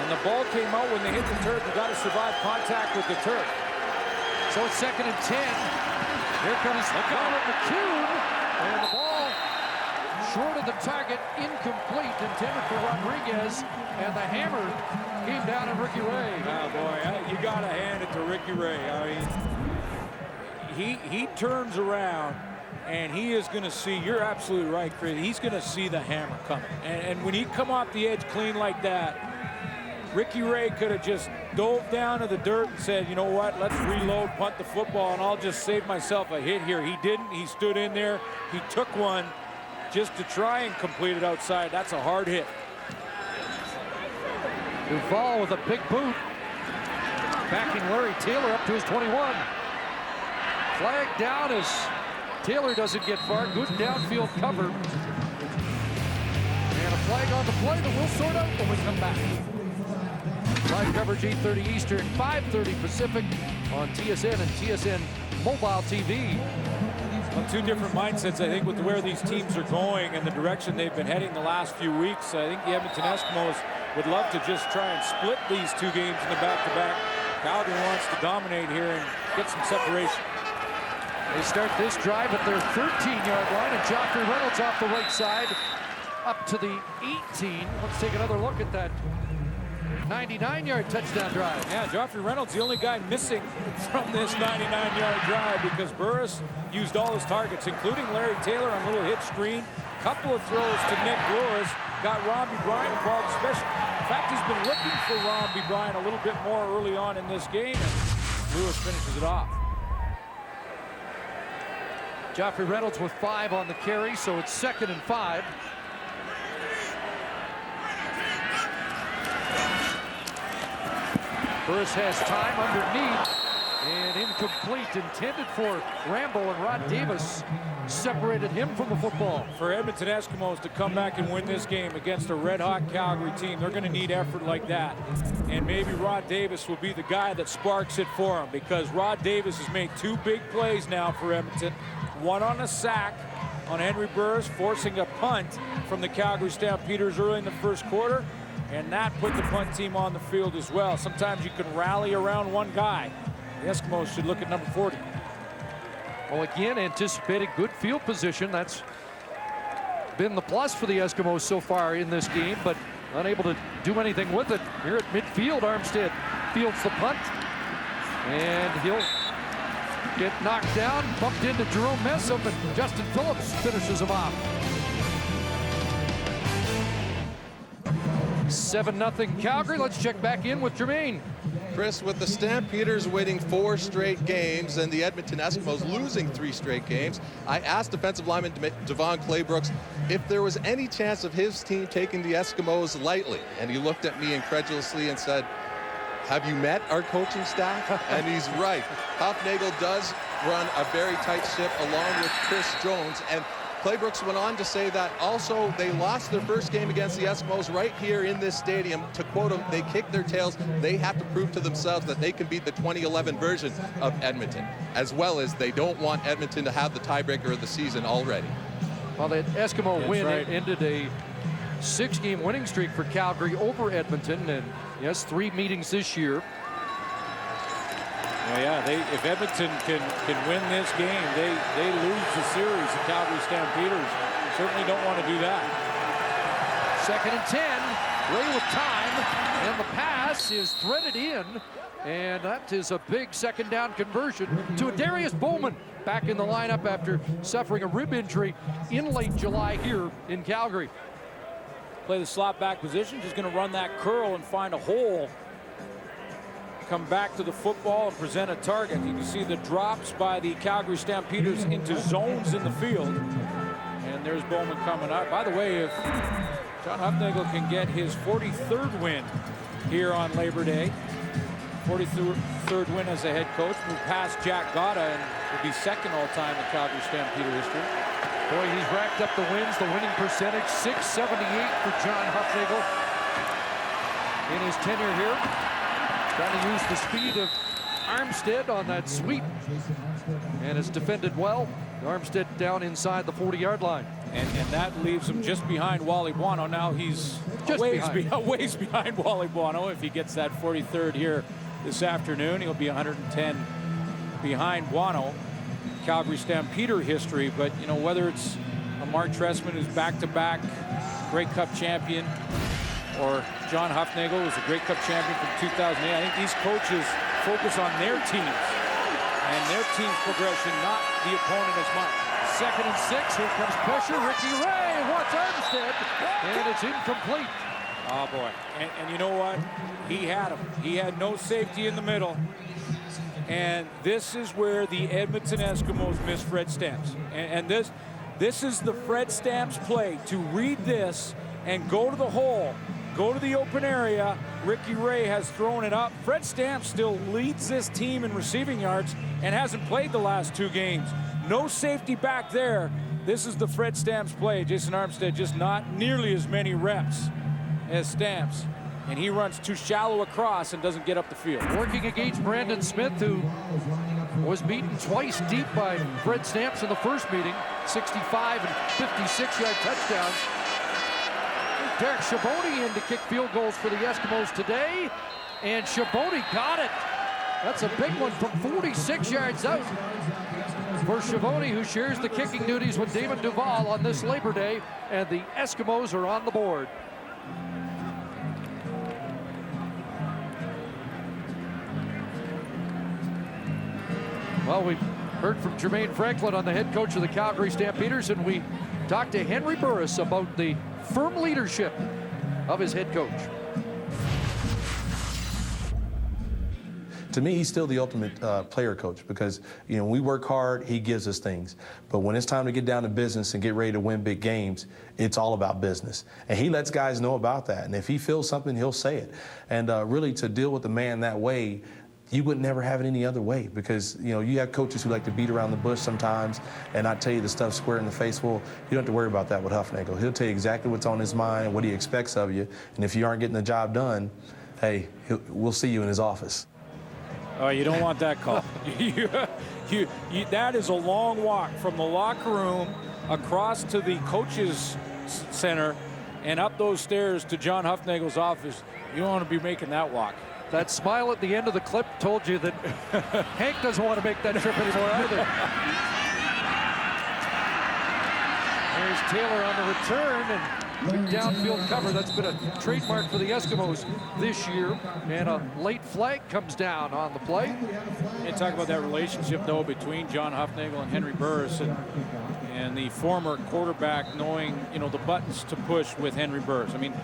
And the ball came out when they hit the turf. You got to survive contact with the turf. So it's 2nd and 10. Here comes Connor McCune, and the ball short of the target, incomplete, intended for Rodriguez, and the hammer came down on Ricky Ray. Oh boy, you got to hand it to Ricky Ray. I mean, he turns around, and he is going to see, you're absolutely right, Chris, he's going to see the hammer coming. And when he come off the edge clean like that, Ricky Ray could have just dove down to the dirt and said, you know what, let's reload, punt the football, and I'll just save myself a hit here. He didn't. He stood in there. He took one just to try and complete it outside. That's a hard hit. Duval with a big boot. Backing Larry Taylor up to his 21. Flag down as Taylor doesn't get far. Good downfield cover. And a flag on the play that we'll sort out when we come back. Live coverage 8:30 Eastern, 5:30 Pacific on TSN and TSN Mobile TV. Well, 2 different mindsets, I think, with where these teams are going and the direction they've been heading the last few weeks. I think the Edmonton Eskimos would love to just try and split these 2 games in the back-to-back. Calgary wants to dominate here and get some separation. They start this drive at their 13-yard line, and Joffrey Reynolds off the right side up to the 18. Let's take another look at that 99-yard touchdown drive. Yeah, Joffrey Reynolds, the only guy missing from this 99-yard drive, because Burris used all his targets, including Larry Taylor on a little hit screen. Couple of throws to Nick Lewis. Got Romby Bryant involved, especially. In fact, he's been looking for Romby Bryant a little bit more early on in this game, and Lewis finishes it off. Joffrey Reynolds with 5 on the carry, so it's 2nd and 5. Burris has time underneath, and incomplete, intended for Rambo, and Rod Davis separated him from the football. For Edmonton Eskimos to come back and win this game against a red-hot Calgary team, they're going to need effort like that. And maybe Rod Davis will be the guy that sparks it for him, because Rod Davis has made 2 big plays now for Edmonton. One on a sack on Henry Burris, forcing a punt from the Calgary Stampeders early in the first quarter. And that put the punt team on the field as well. Sometimes you can rally around one guy. The Eskimos should look at number 40. Well, again, anticipated good field position. That's been the plus for the Eskimos so far in this game, but unable to do anything with it. Here at midfield, Armstead fields the punt, and he'll get knocked down, bumped into Jerome Messam, and Justin Phillips finishes him off. 7-0 Calgary. Let's check back in with Jermaine. Chris, with the Stampeders winning 4 straight games and the Edmonton Eskimos losing 3 straight games, I asked defensive lineman Devon Claybrooks if there was any chance of his team taking the Eskimos lightly. And he looked at me incredulously and said, "Have you met our coaching staff?" And he's right. Hufnagel does run a very tight ship along with Chris Jones. And Claybrooks went on to say that also they lost their first game against the Eskimos right here in this stadium. To quote him, they kicked their tails. They have to prove to themselves that they can beat the 2011 version of Edmonton, as well as they don't want Edmonton to have the tiebreaker of the season already. Well, the Eskimo win right. ended a 6-game winning streak for Calgary over Edmonton, and yes, 3 meetings this year. Yeah, if Edmonton can win this game, they lose the series. The Calgary Stampeders certainly don't want to do that. 2nd and 10, Ray with time, and the pass is threaded in, and that is a big 2nd down conversion to Darius Bowman, back in the lineup after suffering a rib injury in late July here in Calgary. Play the slot back position, just going to run that curl and find a hole. Come back to the football and present a target. You can see the drops by the Calgary Stampeders into zones in the field. And there's Bowman coming up. By the way, if John Hufnagel can get his 43rd win here on Labor Day, 43rd win as a head coach, move past Jack Gotta and will be 2nd all-time in Calgary Stampeder history. Boy, he's racked up the wins, the winning percentage, .678 for John Hufnagel in his tenure here. Trying to use the speed of Armstead on that sweep. And it's defended well. Armstead down inside the 40-yard line. And that leaves him just behind Wally Buono. Now he's just a ways behind Wally Buono. If he gets that 43rd here this afternoon, he'll be 110 behind Buono. Calgary Stampeder history, but you know, whether it's a Mark Trestman who's back-to-back Grey Cup champion, or John Hufnagel, who's a Grey Cup champion from 2008. I think these coaches focus on their teams and their team's progression, not the opponent as much. 2nd and 6, here comes pressure. Ricky Ray wants Armstead, and it's incomplete. Oh boy, and you know what? He had him. He had no safety in the middle. And this is where the Edmonton Eskimos miss Fred Stamps. And this is the Fred Stamps play, to read this and go to the hole. Go to the open area. Ricky Ray has thrown it up. Fred Stamps still leads this team in receiving yards and hasn't played the last 2 games. No safety back there. This is the Fred Stamps play. Jason Armstead just not nearly as many reps as Stamps. And he runs too shallow across and doesn't get up the field. Working against Brandon Smith, who was beaten twice deep by Fred Stamps in the first meeting. 65 and 56-yard touchdowns. Derek Chabot in to kick field goals for the Eskimos today, and Chabot got it. That's a big one from 46 yards out for Chabot, who shares the kicking duties with Damon Duval on this Labor Day, and the Eskimos are on the board. Well, we heard from Jermaine Franklin on the head coach of the Calgary Stampeders, and we talked to Henry Burris about the firm leadership of his head coach. To me, he's still the ultimate player coach, because, you know, we work hard, he gives us things. But when it's time to get down to business and get ready to win big games, it's all about business. And he lets guys know about that. And if he feels something, he'll say it. And really, to deal with the man that way, you would never have it any other way, because, you know, you have coaches who like to beat around the bush sometimes and not tell you the stuff square in the face. Well, you don't have to worry about that with Hufnagel. He'll tell you exactly what's on his mind, what he expects of you. And if you aren't getting the job done, hey, we'll see you in his office. Oh, you don't want that call. That is a long walk from the locker room across to the coaches center and up those stairs to John Hufnagel's office. You don't want to be making that walk. That smile at the end of the clip told you that Hank doesn't want to make that trip anymore either. There's Taylor on the return, and downfield cover. That's been a trademark for the Eskimos this year. And a late flag comes down on the play. And talk about that relationship, though, between John Hufnagel and Henry Burris, and the former quarterback knowing, you know, the buttons to push with Henry Burris. I mean,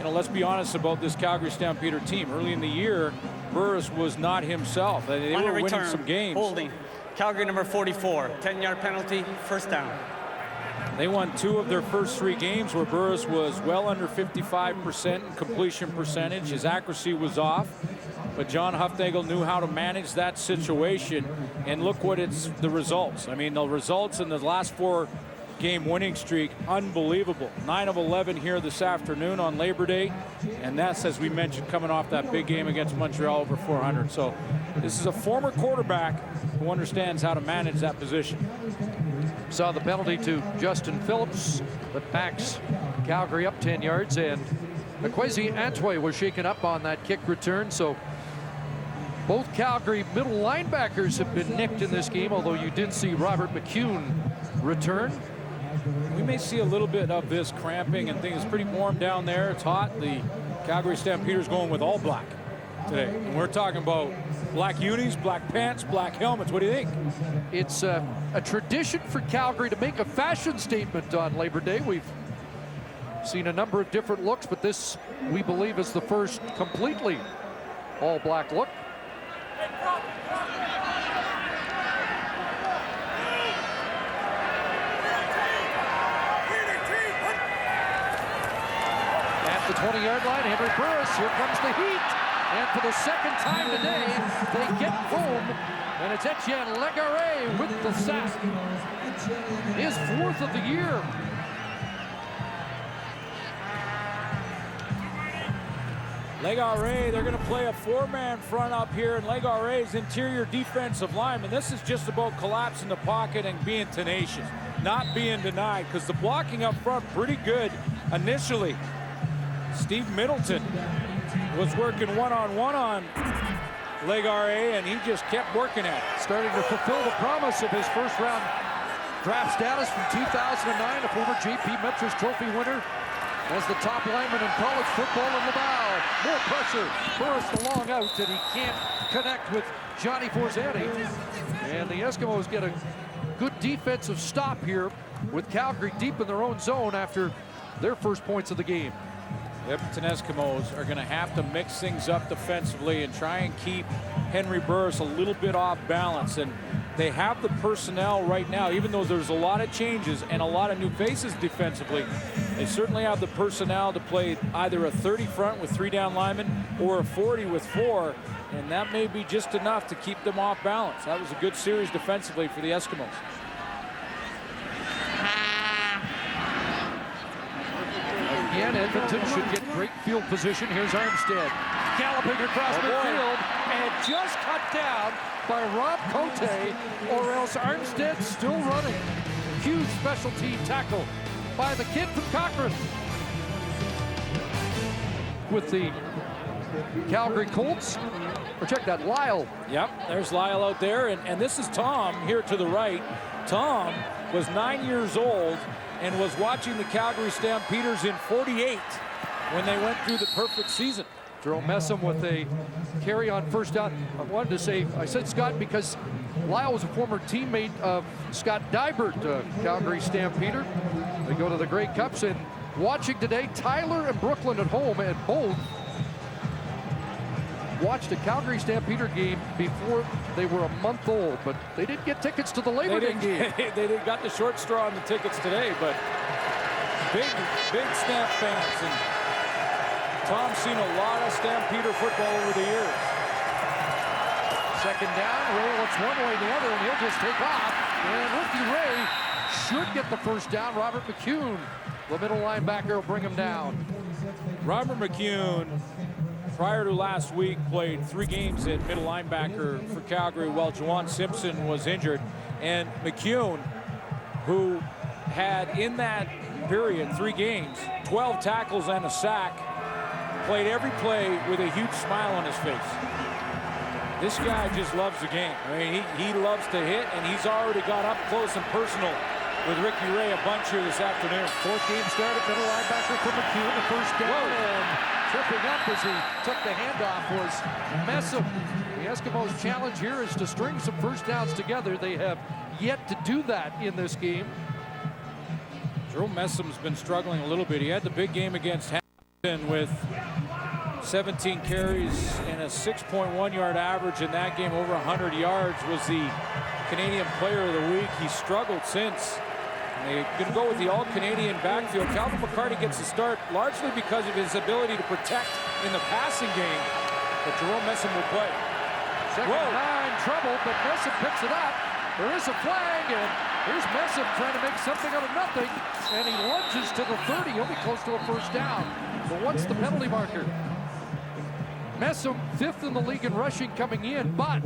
let's be honest about this Calgary Stampeder team. Early in the year, Burris was not himself. They were winning some games. Holding. Calgary number 44, 10-yard penalty, first down. They won 2 of their first 3 games where Burris was well under 55% in completion percentage. His accuracy was off, but John Hufnagel knew how to manage that situation. And look what the results. I mean, the results in the last 4-game winning streak, unbelievable. 9 of 11 here this afternoon on Labor Day. And that's, as we mentioned, coming off that big game against Montreal over 400. So this is a former quarterback who understands how to manage that position. Saw the penalty to Justin Phillips that backs Calgary up 10 yards, and Kwesi Antwi was shaken up on that kick return. So both Calgary middle linebackers have been nicked in this game, although you did see Robert McCune return. We may see a little bit of this cramping and things. It's pretty warm down there. It's hot. The Calgary Stampeders going with all black today. And we're talking about black unis, black pants, black helmets. What do you think? It's a tradition for Calgary to make a fashion statement on Labor Day. We've seen a number of different looks, but this, we believe, is the first completely all-black look. At the 20-yard line, Henry Burris, here comes the heat. And for the second time today, they get home, and it's Etienne Legaré with the sack. His 4th of the year. Legaré, they're going to play a 4-man front up here, and Legaré's interior defensive lineman. This is just about collapsing the pocket and being tenacious, not being denied, because the blocking up front pretty good initially. Steve Middleton was working one-on-one on Legaré, and he just kept working at it. Starting to fulfill the promise of his first-round draft status from 2009, a former J.P. Metzger's Trophy winner, as the top lineman in college football in Laval. More pressure. Burris the long out, and he can't connect with Johnny Forzani. And the Eskimos get a good defensive stop here with Calgary deep in their own zone after their first points of the game. The Edmonton Eskimos are going to have to mix things up defensively and try and keep Henry Burris a little bit off balance. And they have the personnel right now, even though there's a lot of changes and a lot of new faces defensively. They certainly have the personnel to play either a 30 front with 3 down linemen or a 40 with 4. And that may be just enough to keep them off balance. That was a good series defensively for the Eskimos. Again, Edmonton should get great field position. Here's Armstead galloping across midfield and just cut down by Rob Cote, or else Armstead still running. Huge special team tackle by the kid from Cochrane. With the Calgary Colts, or check that, Lyle. Yep, there's Lyle out there, and this is Tom here to the right. Tom was 9 years old and was watching the Calgary Stampeders in '48 when they went through the perfect season. Jerome Messam with a carry on first down. I wanted to say, I said Scott because Lyle was a former teammate of Scott Dybert, Calgary Stampeder. They go to the Grey Cups, and watching today, Tyler and Brooklyn at home, and both watched a Calgary Stampeder game before they were a month old, but they didn't get tickets to the Labor Day game. They got the short straw on the tickets today, but big Stamp fans. And Tom's seen a lot of Stampeder football over the years. Second down, Ray looks one way or the other, and he'll just take off. And Ricky Ray should get the first down. Robert McCune, the middle linebacker, will bring him down. Robert McCune, prior to last week, played 3 games at middle linebacker for Calgary while Juwan Simpson was injured. And McCune, who had in that period 3 games, 12 tackles and a sack, played every play with a huge smile on his face. This guy just loves the game. I mean, he loves to hit, and he's already got up close and personal with Ricky Ray a bunch here this afternoon. 4th game start at middle linebacker for McCune. The first down, and tripping up as he took the handoff was Messam. The Eskimos' challenge here is to string some first downs together. They have yet to do that in this game. Jerome Messam's been struggling a little bit. He had the big game against With 17 carries and a 6.1-yard average in that game, over 100 yards, was the Canadian Player of the Week. He struggled since. And they're going to go with the all-Canadian backfield. Calvin McCarty gets the start largely because of his ability to protect in the passing game. But Jerome Messam will play. Second and 9, trouble, but Messam picks it up. There is a flag, and here's Messam trying to make something out of nothing, and he lunges to the 30. He'll be close to a first down. But what's the penalty marker? Messam, 5th in the league in rushing coming in, but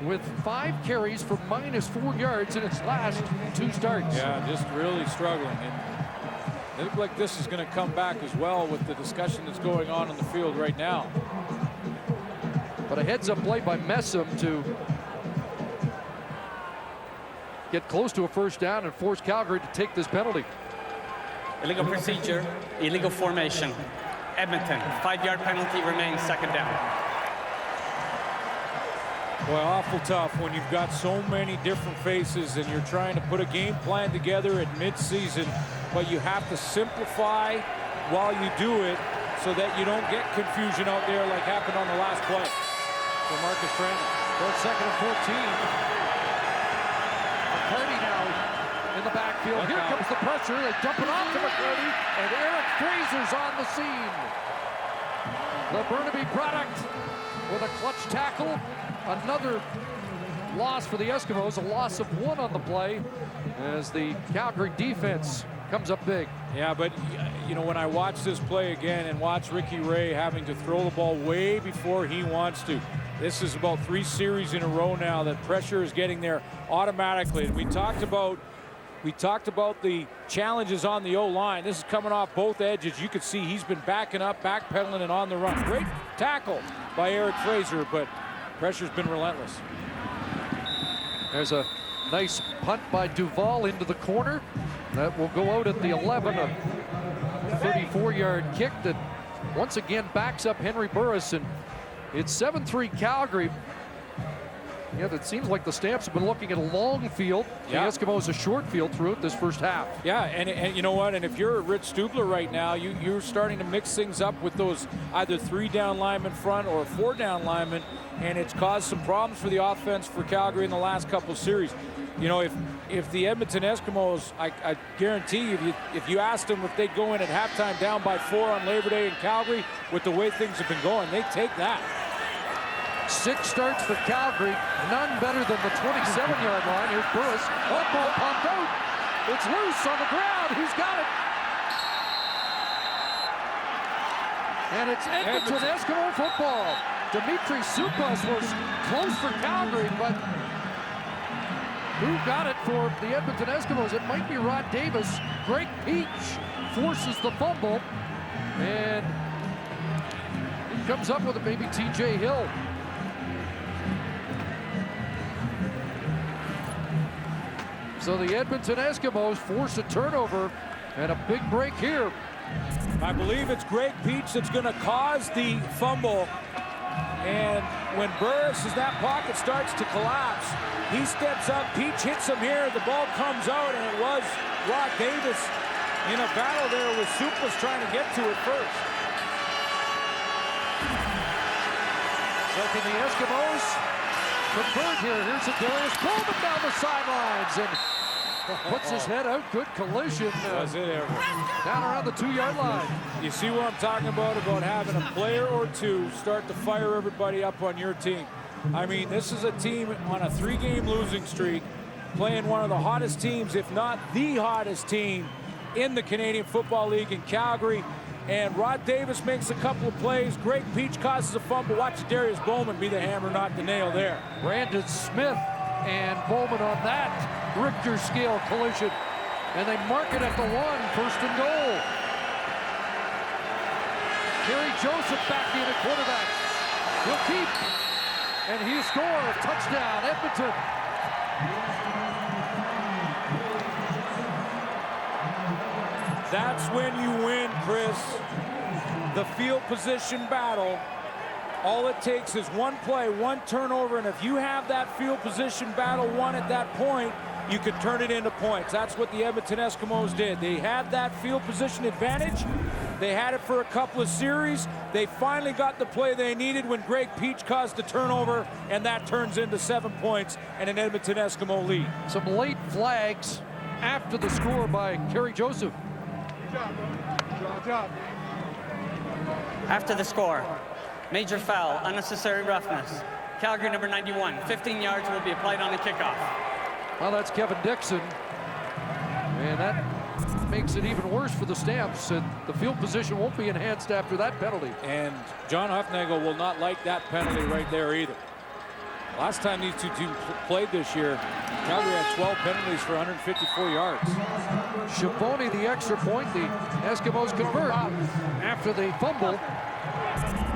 with 5 carries for -4 yards in its last 2 starts. Yeah, just really struggling. And it looks like this is going to come back as well with the discussion that's going on the field right now. But a heads-up play by Messam to get close to a first down and force Calgary to take this penalty. Illegal procedure, illegal formation. Edmonton, 5-yard penalty, remains second down. Boy, awful tough when you've got so many different faces and you're trying to put a game plan together at mid-season, but you have to simplify while you do it so that you don't get confusion out there like happened on the last play for Marcus Brandon. Fourth, second and 14. McCarty now in the backfield. Here comes the pressure. They dump it off to McCarty, and Eric Fraser's on the scene. The Burnaby product with a clutch tackle. Another loss for the Eskimos, a loss of 1 on the play as the Calgary defense comes up big. Yeah, but you know, when I watch this play again and watch Ricky Ray having to throw the ball way before he wants to, this is about 3 series in a row now that pressure is getting there automatically. And we talked about the challenges on the O-line. This is coming off both edges. You can see he's been backing up, backpedaling, and on the run. Great tackle by Eric Fraser, but pressure's been relentless. There's a nice punt by Duval into the corner. That will go out at the 11, a 34-yard kick that once again backs up Henry Burris, and it's 7-3 Calgary. Yeah, that seems like the Stamps have been looking at a long field. Yeah. The Eskimos a short field throughout this first half. Yeah, and you know what? And if you're Rich Stugler right now, you're starting to mix things up with those either 3-down linemen front or 4-down linemen, and it's caused some problems for the offense for Calgary in the last couple of series. You know, if the Edmonton Eskimos, I guarantee you, if you asked them if they'd go in at halftime down by 4 on Labor Day in Calgary, with the way things have been going, they'd take that. 6 starts for Calgary, none better than the 27-yard line. Here's Burris. Oh, ball popped out. It's loose on the ground. Who's got it? And it's Edmonton Eskimo football. Dimitri Supas was close for Calgary, but who got it for the Edmonton Eskimos? It might be Rod Davis. Greg Peach forces the fumble, and he comes up with it, maybe T.J. Hill. So the Edmonton Eskimos force a turnover and a big break here. I believe it's Greg Peach that's going to cause the fumble. And when Burris, as that pocket starts to collapse, he steps up, Peach hits him here, the ball comes out, and it was Rod Davis in a battle there with Supas trying to get to it first. So can the Eskimos convert here? Here's a Darius Coleman down the sidelines and puts his head out. Good collision. Was it ever? Down around the 2-yard line. You see what I'm talking about having a player or two start to fire everybody up on your team. I mean, this is a team on a 3-game losing streak, playing one of the hottest teams, if not the hottest team in the Canadian Football League in Calgary. And Rod Davis makes a couple of plays. Greg Peach causes a fumble. Watch Darius Bowman be the hammer, not the nail there. Brandon Smith and Bowman on that Richter scale collision. And they mark it at the 1, 1st and goal. Gary Joseph back in at quarterback. He'll keep. And he scores. Touchdown, Edmonton. That's when you win, Chris. The field position battle. All it takes is one play, one turnover, and if you have that field position battle won at that point, you can turn it into points. That's what the Edmonton Eskimos did. They had that field position advantage, They had it for a couple of series. They finally got the play they needed when Greg Peach caused the turnover, and that turns into 7 points and an Edmonton Eskimo lead. Some late flags after the score by Kerry Joseph. Good job. After the score, major foul, unnecessary roughness. Calgary number 91, 15 yards will be applied on the kickoff. Well, that's Kevin Dixon. And that makes it even worse for the Stamps. And the field position won't be enhanced after that penalty. And John Huffnagel will not like that penalty right there either. Last time these two teams played this year, Calgary had 12 penalties for 154 yards. Schiavone, the extra point, the Eskimos convert after the fumble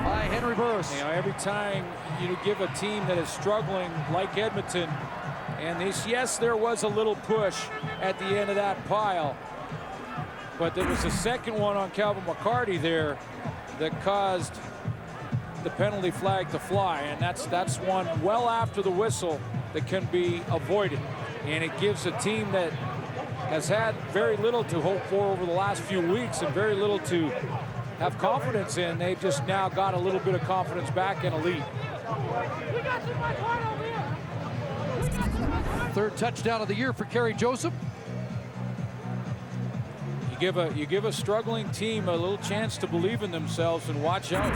by Henry Burris. You know, every time you give a team that is struggling like Edmonton, and this, yes, there was a little push at the end of that pile, but there was a second one on Calvin McCarty there that caused the penalty flag to fly, and that's one well after the whistle that can be avoided, and it gives a team that has had very little to hope for over the last few weeks and very little to have confidence in. They've just now got a little bit of confidence back and a lead. Third touchdown of the year for Kerry Joseph. You give a struggling team a little chance to believe in themselves and watch out.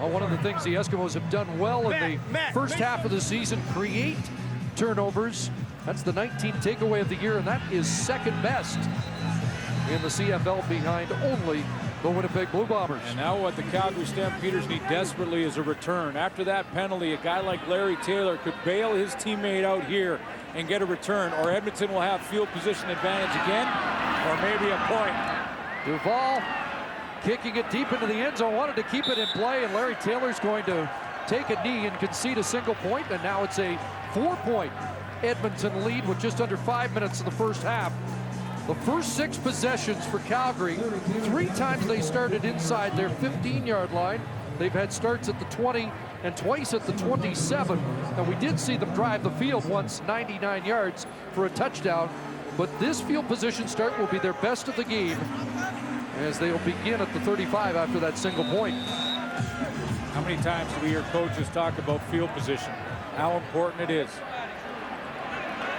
Well, one of the things the Eskimos have done well in the first half of the season, create turnovers. That's the 19th takeaway of the year, and that is second best in the CFL behind only the Winnipeg Blue Bombers. And now what the Calgary Stampeders need desperately is a return. After that penalty, a guy like Larry Taylor could bail his teammate out here and get a return, or Edmonton will have field position advantage again, or maybe a point. Duval kicking it deep into the end zone, wanted to keep it in play, and Larry Taylor's going to take a knee and concede a single point, and now it's a 4-point Edmonton lead with just under 5 minutes of the first half. The first 6 possessions for Calgary, 3 times they started inside their 15-yard line. They've had starts at the 20 and twice at the 27. And we did see them drive the field once, 99 yards for a touchdown. But this field position start will be their best of the game as they'll begin at the 35 after that single point. How many times do we hear coaches talk about field position? How important it is.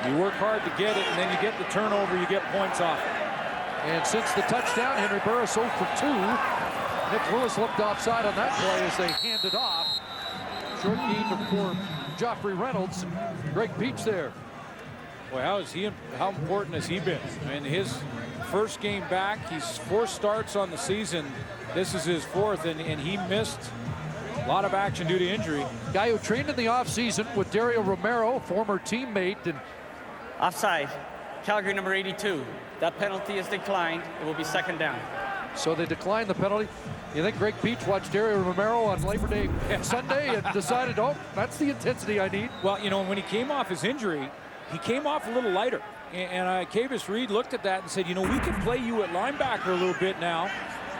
You work hard to get it, and then you get the turnover, you get points off it. And since the touchdown, Henry Burris 0 for 2. Nick Lewis looked offside on that play as they handed off. Short gain for Joffrey Reynolds. Greg Peach there. Well, how important has he been? I mean, his first game back, he's 4 starts on the season. This is his 4th, and he missed a lot of action due to injury. Guy who trained in the offseason with Dario Romero, former teammate. And offside, Calgary number 82. That penalty is declined. It will be second down. So they declined the penalty. You think Greg Peach watched Dario Romero on Labor Day Sunday and decided, oh, that's the intensity I need? Well, you know, when he came off his injury, he came off a little lighter. And Cavis Reed looked at that and said, you know, we can play you at linebacker a little bit now.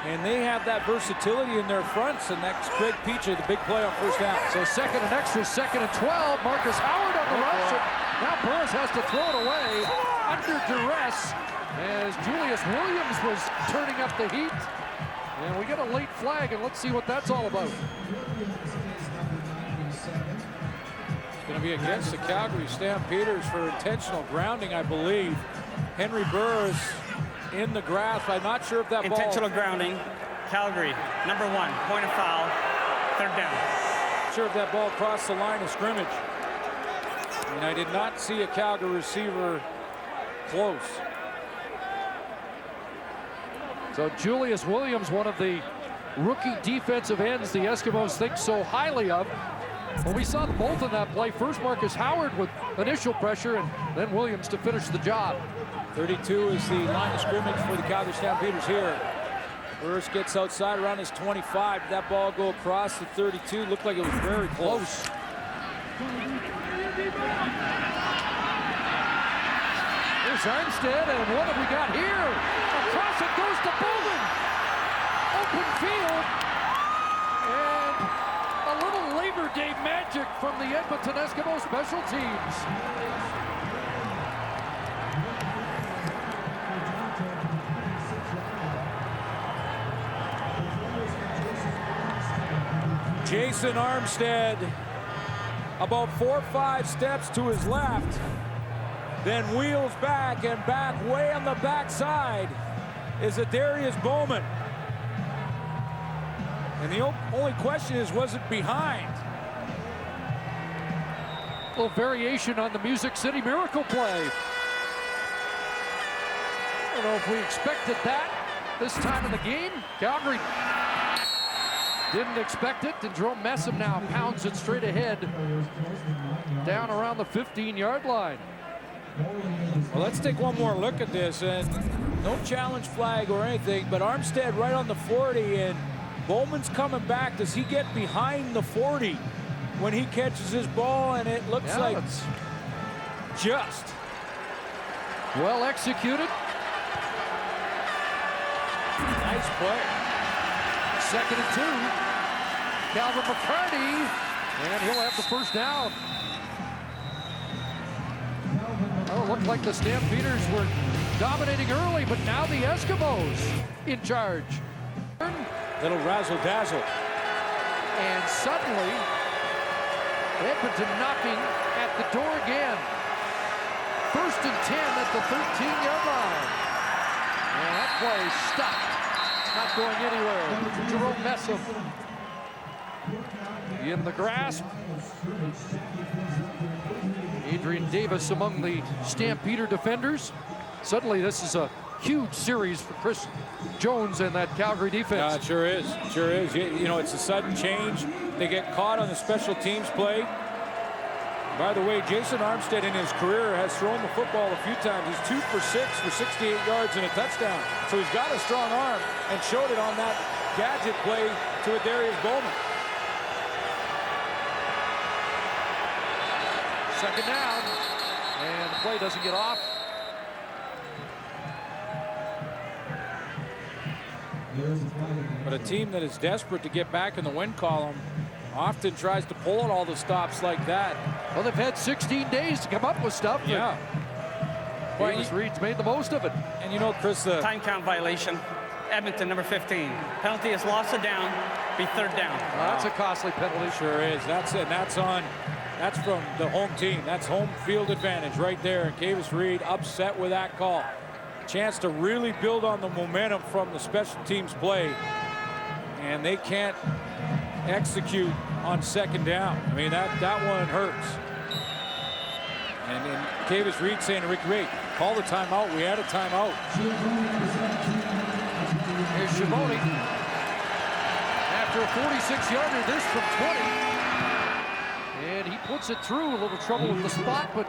And they have that versatility in their fronts, and that's Greg Peach, the big play on first down. So second and extra, 2nd and 12. Marcus Howard on the rush. Now Burris has to throw it away under duress as Julius Williams was turning up the heat. And we get a late flag, and let's see what that's all about. It's going to be against the Calgary Stampeders for intentional grounding, I believe. Henry Burris in the grasp. I'm not sure if that intentional grounding. Calgary, number 1, point of foul, 3rd down. Not sure if that ball crossed the line of scrimmage. And I did not see a Calgary receiver close. So Julius Williams, one of the rookie defensive ends the Eskimos think so highly of. Well, we saw them both in that play. First Marcus Howard with initial pressure, and then Williams to finish the job. 32 is the line of scrimmage for the Calgary Stampeders here. Burris gets outside around his 25. Did that ball go across the 32? Looked like it was very close. Here's Armstead, and what have we got here? Across it goes to Bowman. Open field. And a little Labor Day magic from the Edmonton Eskimos special teams. Jason Armstead about 4 or 5 steps to his left, then wheels back, and back way on the backside is Darius Bowman. And the only question is, was it behind? A little variation on the Music City Miracle play. I don't know if we expected that this time of the game. Calgary didn't expect it, and Jerome Messam now pounds it straight ahead down around the 15-yard line. Well, let's take one more look at this, and no challenge flag or anything, but Armstead right on the 40, and Bowman's coming back. Does he get behind the 40 when he catches his ball? And it looks like it's just well executed. Nice play. 2nd and 2. Calvin McCarty, and he'll have the first down. Oh, it looked like the Stampeders were dominating early, but now the Eskimos in charge. Little razzle-dazzle. And suddenly, Edmonton knocking at the door again. 1st and 10 at the 13-yard line. And that play stopped. Not going anywhere. Jerome Messam in the grasp. Adrian Davis among the Stampeder defenders. Suddenly, this is a huge series for Chris Jones and that Calgary defense. Yeah, it sure is. Sure is. You know, it's a sudden change. They get caught on the special teams play. By the way, Jason Armstead in his career has thrown the football a few times. He's 2 for 6 for 68 yards and a touchdown. So he's got a strong arm and showed it on that gadget play to Darius Bowman. 2nd down, and the play doesn't get off. But a team that is desperate to get back in the win column often tries to pull out all the stops like that. Well, they've had 16 days to come up with stuff. Yeah. Davis Reed's made the most of it. And you know, Chris, time count violation. Edmonton, number 15. Penalty is loss of down, be 3rd down. That's a costly penalty. Sure is. That's it. That's from the home team. That's home field advantage right there. And Davis Reed upset with that call. Chance to really build on the momentum from the special teams play. And they can't execute on 2nd down. I mean, that one hurts. And Davis Reed saying to Ricky Ray, call the timeout. We had a timeout. Here's Shimoni. After a 46-yarder, this from 20. And he puts it through. A little trouble with the spot, but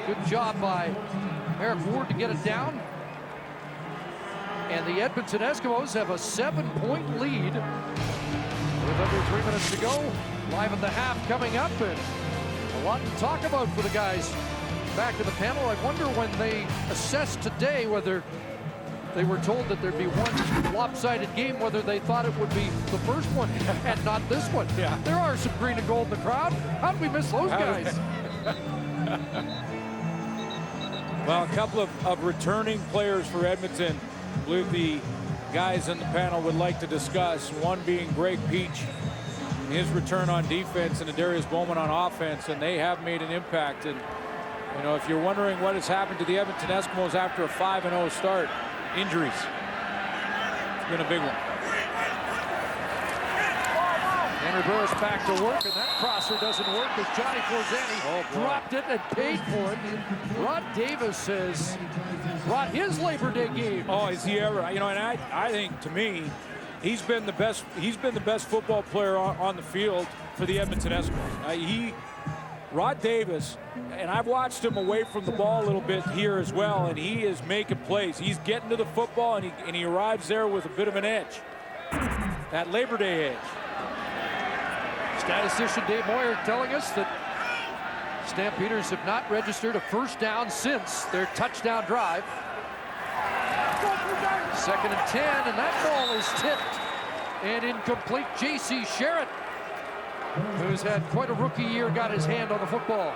good job by Eric Ward to get it down. And the Edmonton Eskimos have a 7-point lead with under 3 minutes to go. Live at the half coming up, and a lot to talk about for the guys back in the panel. I wonder when they assessed today whether they were told that there'd be one lopsided game, whether they thought it would be the first one and not this one. Yeah. There are some green and gold in the crowd. How did we miss those guys? Well, a couple of returning players for Edmonton, I believe the guys in the panel would like to discuss. One being Greg Peach, his return on defense, and Darius Bowman on offense, and they have made an impact. And you know, if you're wondering what has happened to the Edmonton Eskimos after a 5-0 start, injuries. It's been a big one. Henry Burris back to work, and that crosser doesn't work as Johnny Forzani dropped it and paid for it. Rod Davis has brought his Labor Day game. Oh, is he ever? You know, and I think, to me, he's been the best. He's been the best football player on the field for the Edmonton Eskimos. Rod Davis, and I've watched him away from the ball a little bit here as well, and he is making plays. He's getting to the football, and he arrives there with a bit of an edge. That Labor Day edge. Statistician Dave Moyer telling us that Stampeders have not registered a first down since their touchdown drive. 2nd and 10, and that ball is tipped and incomplete. J.C. Sherritt, who's had quite a rookie year, got his hand on the football.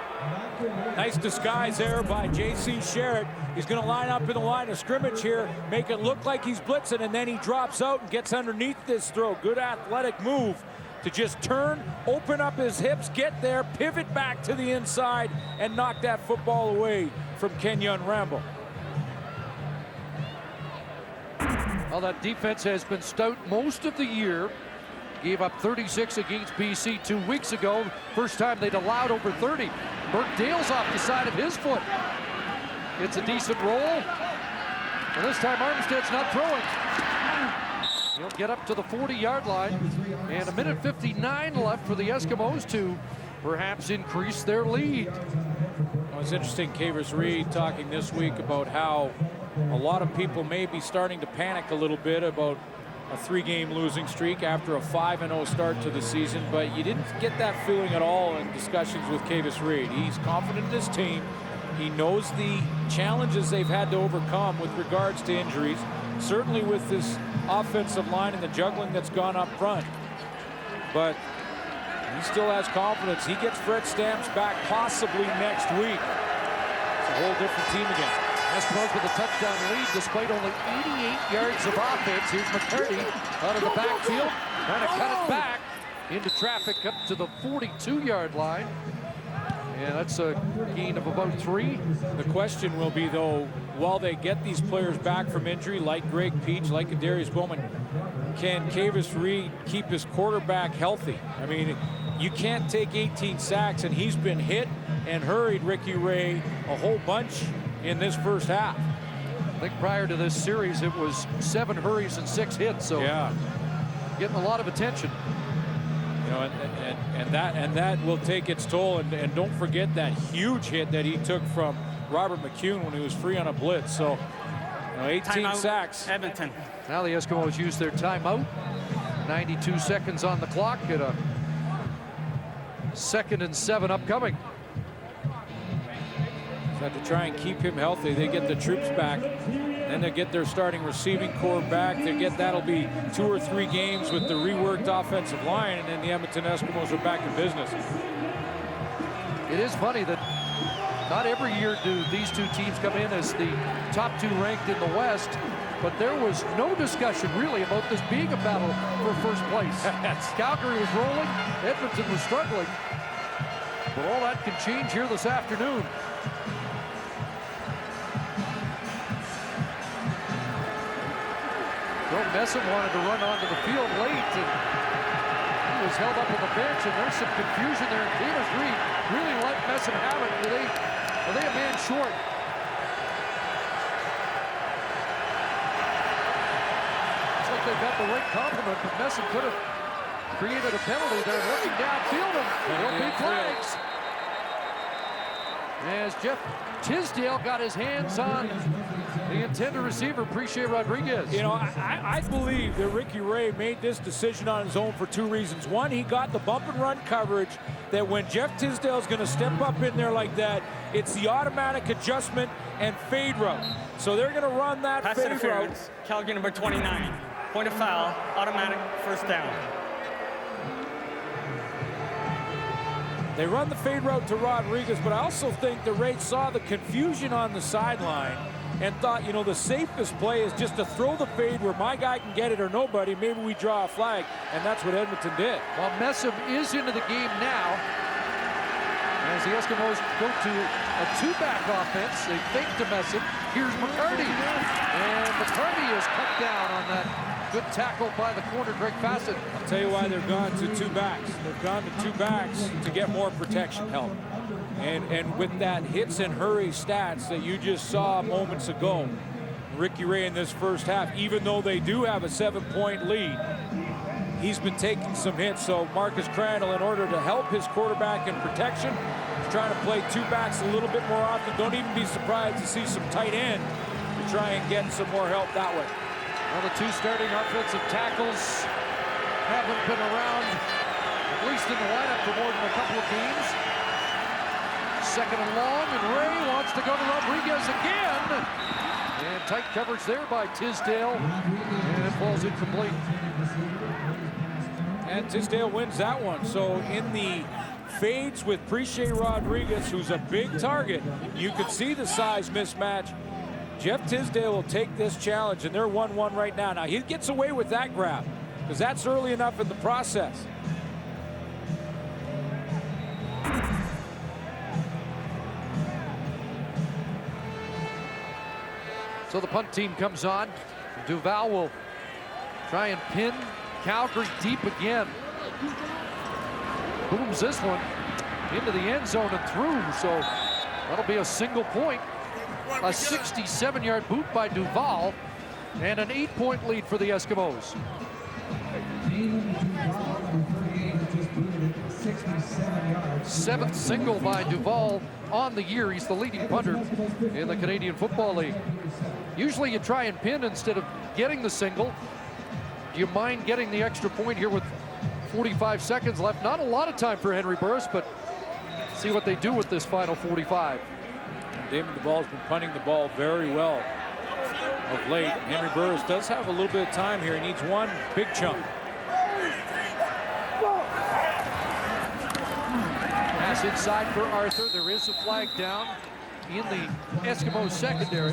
Nice disguise there by J.C. Sherritt. He's going to line up in the line of scrimmage here, make it look like he's blitzing, and then he drops out and gets underneath this throw. Good athletic move to just turn, open up his hips, get there, pivot back to the inside, and knock that football away from Kenyon Rambo. Well, that defense has been stout most of the year. Gave up 36 against BC 2 weeks ago. First time they'd allowed over 30. Burke Dale's off the side of his foot. It's a decent roll. And this time Armstead's not throwing. He'll get up to the 40-yard line. And 1:59 left for the Eskimos to perhaps increase their lead. Well, it's interesting, Cavers Reed talking this week about how a lot of people may be starting to panic a little bit about a 3-game losing streak after a 5-0 start to the season, but you didn't get that feeling at all in discussions with Cavers Reed. He's confident in his team. He knows the challenges they've had to overcome with regards to injuries, certainly with this offensive line and the juggling that's gone up front. But he still has confidence. He gets Fred Stamps back possibly next week. It's a whole different team again. Eskimos with a touchdown lead despite only 88 yards of offense. Here's McCarty out of the backfield, trying to cut it back into traffic up to the 42-yard line. And that's a gain of about 3. The question will be, though, while they get these players back from injury, like Greg Peach, like Adarius Bowman, can Cavers Reed keep his quarterback healthy? I mean, you can't take 18 sacks, and he's been hit and hurried, Ricky Ray, a whole bunch in this first half. I think prior to this series, it was 7 hurries and 6 hits, so yeah, getting a lot of attention. You know, and that will take its toll. And don't forget that huge hit that he took from Robert McCune when he was free on a blitz. So, you know, 18 timeout, sacks. Edmonton. Now the Eskimos use their timeout. 92 seconds on the clock at a 2nd and 7 upcoming. Have to try and keep him healthy. They get the troops back, then they get their starting receiving core back. That'll be 2 or 3 games with the reworked offensive line, and then the Edmonton Eskimos are back in business. It is funny that not every year do these two teams come in as the top 2 ranked in the West, but there was no discussion really about this being a battle for first place. Calgary was rolling, Edmonton was struggling, but all that can change here this afternoon. Messam wanted to run onto the field late, and he was held up on the bench, and there's some confusion there. Cavers Reed really let Messam have it. Are they a man short? Looks like they've got the right complement, but Messam could have created a penalty there. Looking downfield, and there'll be flags. As Jeff Tisdale got his hands on the intended receiver, Preche Rodriguez. You know, I believe that Ricky Ray made this decision on his own for 2 reasons. One, he got the bump and run coverage that when Jeff Tisdale's going to step up in there like that, it's the automatic adjustment and fade route. So they're going to run that pass fade interference. route. Calgary number 29. Point of foul, automatic first down. They run the fade route to Rodriguez, but I also think that Ray saw the confusion on the sideline and thought, you know, the safest play is just to throw the fade where my guy can get it or nobody. Maybe we draw a flag, and that's what Edmonton did. Well, Messam is into the game now as the Eskimos go to a 2-back offense. They fake to Messam. Here's McCarty, and McCarty is cut down on that good tackle by the corner, Greg Fassett. I'll tell you why they've gone to 2 backs. They've gone to 2 backs to get more protection help. And with that hits and hurry stats that you just saw moments ago, Ricky Ray in this first half, even though they do have a 7-point lead, he's been taking some hits. So Marcus Crandall, in order to help his quarterback in protection, is trying to play 2 backs a little bit more often. Don't even be surprised to see some tight end to try and get some more help that way. Well, the 2 starting offensive tackles haven't been around, at least in the lineup, for more than a couple of games. 2nd and long, and Ray wants to go to Rodriguez again. And tight coverage there by Tisdale, and it falls incomplete. And Tisdale wins that one. So in the fades with Preche Rodriguez, who's a big target, you could see the size mismatch. Jeff Tisdale will take this challenge, and they're 1-1 right now. Now, he gets away with that grab because that's early enough in the process. So the punt team comes on. Duval will try and pin Calgary deep again. Booms this one into the end zone and through, so that'll be a single point. A 67-yard boot by Duval, and an 8-point lead for the Eskimos. Seventh single by Duval on the year. He's the leading punter in the Canadian Football League. Usually you try and pin instead of getting the single. Do you mind getting the extra point here with 45 seconds left? Not a lot of time for Henry Burris, but see what they do with this final 45. Damon Duval's been punting the ball very well of late. Henry Burris does have a little bit of time here. He needs one big chunk. Pass inside for Arthur. There is a flag down in the Eskimos secondary.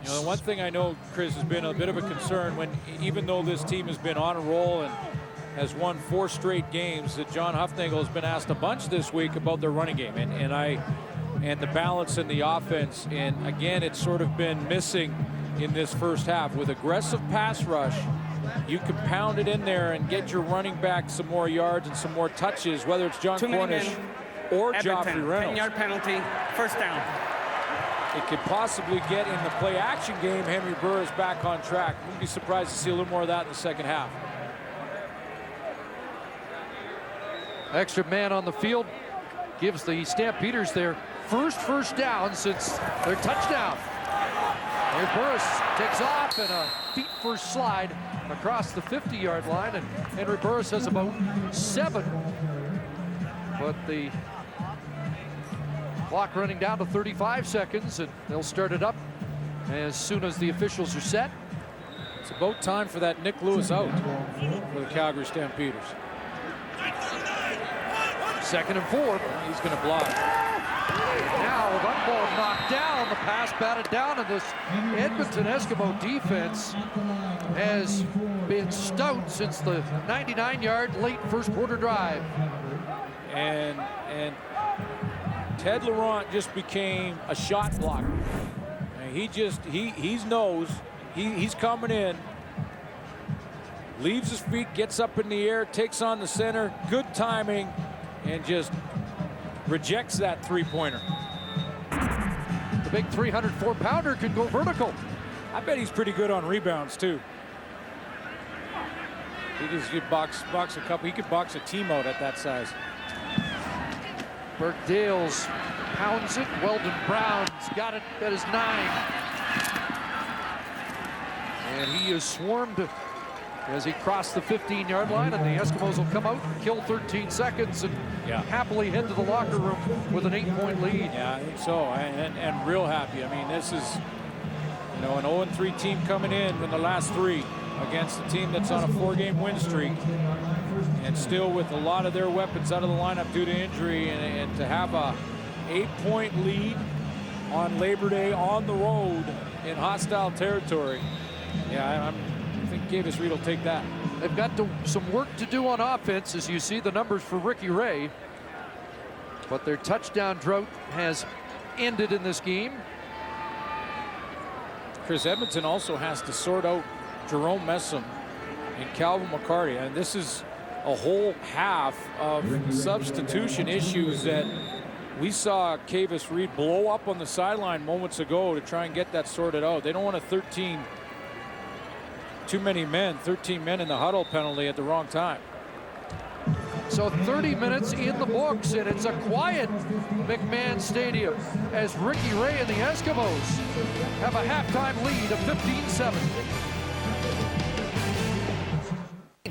You know, the one thing I know, Chris, has been a bit of a concern when, even though this team has been on a roll and has won 4 straight games, that John Hufnagel has been asked a bunch this week about their running game and the balance in the offense. And again, it's sort of been missing in this first half. With aggressive pass rush, you can pound it in there and get your running back some more yards and some more touches, whether it's John Cornish or Edmonton, Joffrey Reynolds. 10-yard penalty, first down. It could possibly get in the play action game Henry Burris back on track. Wouldn't be surprised to see a little more of that in the second half. Extra man on the field gives the Stampeders their first down since their touchdown. Here Burris takes off and a feet first slide across the 50-yard line, and Henry Burris has about 7. But the clock running down to 35 seconds, and they'll start it up as soon as the officials are set. It's about time for that Nick Lewis out for the Calgary Stampeders. 2nd and 4. He's going to block. Now with that ball knocked down, the pass batted down, and this Edmonton Eskimo defense has been stout since the 99-yard late first quarter drive. And Ted Laurent just became a shot blocker. And he knows he's coming in, leaves his feet, gets up in the air, takes on the center, good timing, and just rejects that 3-pointer. The big 304-pounder can go vertical. I bet he's pretty good on rebounds too. He could box a couple. He could box a team out at that size. Burke Dales pounds it. Weldon Brown's got it at his 9. And he is swarmed as he crossed the 15-yard line, and the Eskimos will come out, kill 13 seconds, and happily head to the locker room with an 8-point lead. Yeah, I think so, and real happy. I mean, this is, you know, an 0-3 team coming in the last 3 against a team that's on a 4-game win streak, and still with a lot of their weapons out of the lineup due to injury, and to have a 8-point lead on Labor Day on the road in hostile territory. Yeah, I think Kavis Reed will take that. They've got some work to do on offense, as you see the numbers for Ricky Ray. But their touchdown drought has ended in this game. Chris, Edmonton also has to sort out Jerome Messam and Calvin McCarty. And this is a whole half of substitution issues that we saw Kavis Reed blow up on the sideline moments ago to try and get that sorted out. They don't want a 13 men in the huddle penalty at the wrong time. So 30 minutes in the books, and it's a quiet McMahon Stadium as Ricky Ray and the Eskimos have a halftime lead of 15-7.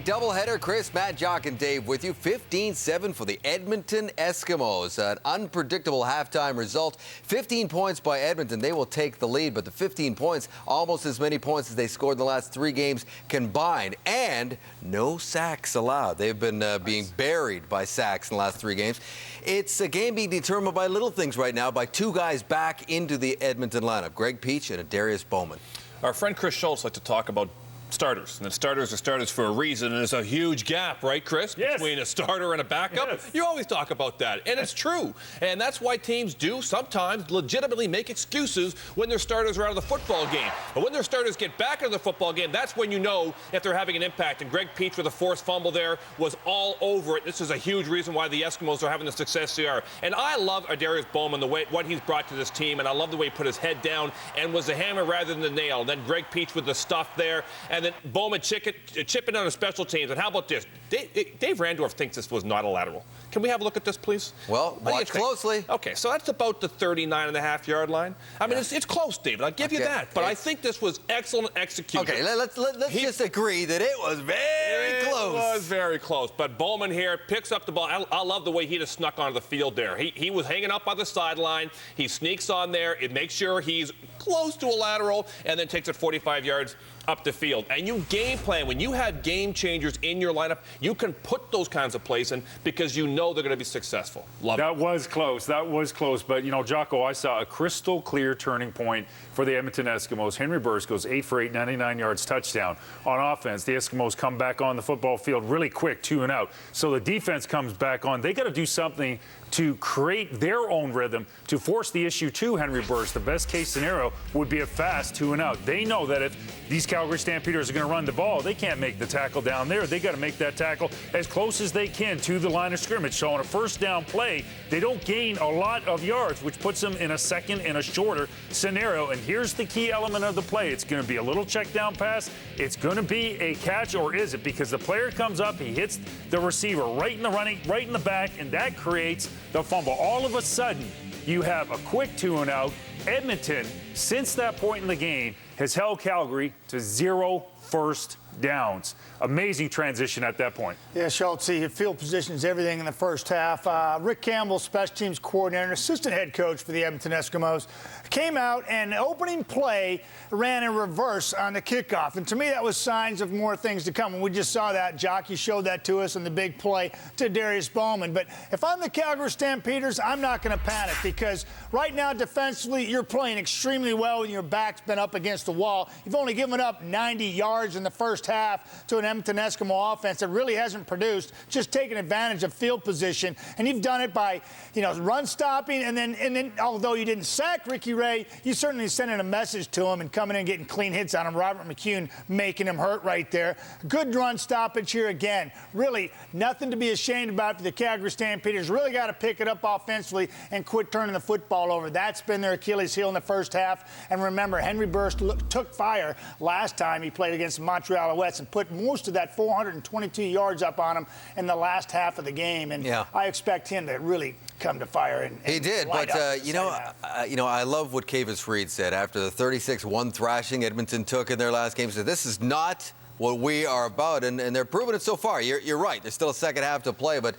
Doubleheader, Chris, Matt, Jock, and Dave with you. 15-7 for the Edmonton Eskimos. An unpredictable halftime result. 15 points by Edmonton. They will take the lead, but the 15 points, almost as many points as they scored in the last 3 games combined, and no sacks allowed. They've been being buried by sacks in the last 3 games. It's a game being determined by little things right now, by 2 guys back into the Edmonton lineup, Greg Peach and Darius Bowman. Our friend Chris Schultz liked to talk about starters. And the starters are starters for a reason, and there's a huge gap, right, Chris? Yes. Between a starter and a backup. Yes. You always talk about that, and it's true. And that's why teams do sometimes legitimately make excuses when their starters are out of the football game. But when their starters get back into the football game, that's when you know if they're having an impact. And Greg Peach with a forced fumble there was all over it. This is a huge reason why the Eskimos are having the success they are. And I love Adarius Bowman, what he's brought to this team, and I love the way he put his head down and was the hammer rather than the nail. And then Greg Peach with the stuff there, and then Bowman chipping on the special teams. And how about this? Dave Randorf thinks this was not a lateral. Can we have a look at this, please? Well, watch closely. Okay, so that's about the 39.5-yard line. I mean, it's close, David. I'll give you that. But I think this was excellent execution. Okay, let's just agree that it was very close. It was very close. But Bowman here picks up the ball. I love the way he just snuck onto the field there. He was hanging up by the sideline. He sneaks on there. It makes sure he's close to a lateral and then takes it 45 yards up the field. And you game plan. When you have game changers in your lineup, you can put those kinds of plays in because you know they're going to be successful. Love it. That was close. That was close. But, you know, Jocko, I saw a crystal clear turning point for the Edmonton Eskimos. Henry Burris goes 8 for 8, 99 yards, touchdown. On offense, the Eskimos come back on the football field really quick, 2 and out. So the defense comes back on. They got to do something to create their own rhythm to force the issue to Henry Burris. The best case scenario would be a fast 2 and out. They know that if these Calgary Stampeders are going to run the ball, they can't make the tackle down there. They got to make that tackle as close as they can to the line of scrimmage. So on a first down play, they don't gain a lot of yards, which puts them in a second and a shorter scenario. And here's the key element of the play. It's going to be a little check down pass. It's going to be a catch, or is it? Because the player comes up, he hits the receiver right in the running, right in the back, and that creates the fumble. All of a sudden, you have a quick 2 and out. Edmonton, since that point in the game, has held Calgary to 0 first downs. Amazing transition at that point. Yeah, Schultz, field position is everything in the first half. Rick Campbell, special teams coordinator, assistant head coach for the Edmonton Eskimos, came out and the opening play ran in reverse on the kickoff. And to me, that was signs of more things to come. And we just saw that. Jockey showed that to us in the big play to Darius Bowman. But if I'm the Calgary Stampeders, I'm not going to panic because right now, defensively, you're playing extremely well and your back's been up against the wall. You've only given up 90 yards in the first half to an Edmonton Eskimo offense that really hasn't produced, just taking advantage of field position. And you've done it by, run stopping. And then although you didn't sack Ricky Ray, you certainly sending a message to him and coming in and getting clean hits on him. Robert McCune making him hurt right there. Good run stoppage here again. Really nothing to be ashamed about for the Calgary Stampeders. Really got to pick it up offensively and quit turning the football over. That's been their Achilles heel in the first half. And remember, Henry Burris took fire last time he played against the Montreal Alouettes and put most of that 422 yards up on him in the last half of the game. And I expect him to really come to fire. And he did, but I love what Kavis Reed said after the 36-1 thrashing Edmonton took in their last game. He said, this is not what we are about, and they're proving it so far. You're right. There's still a second half to play, but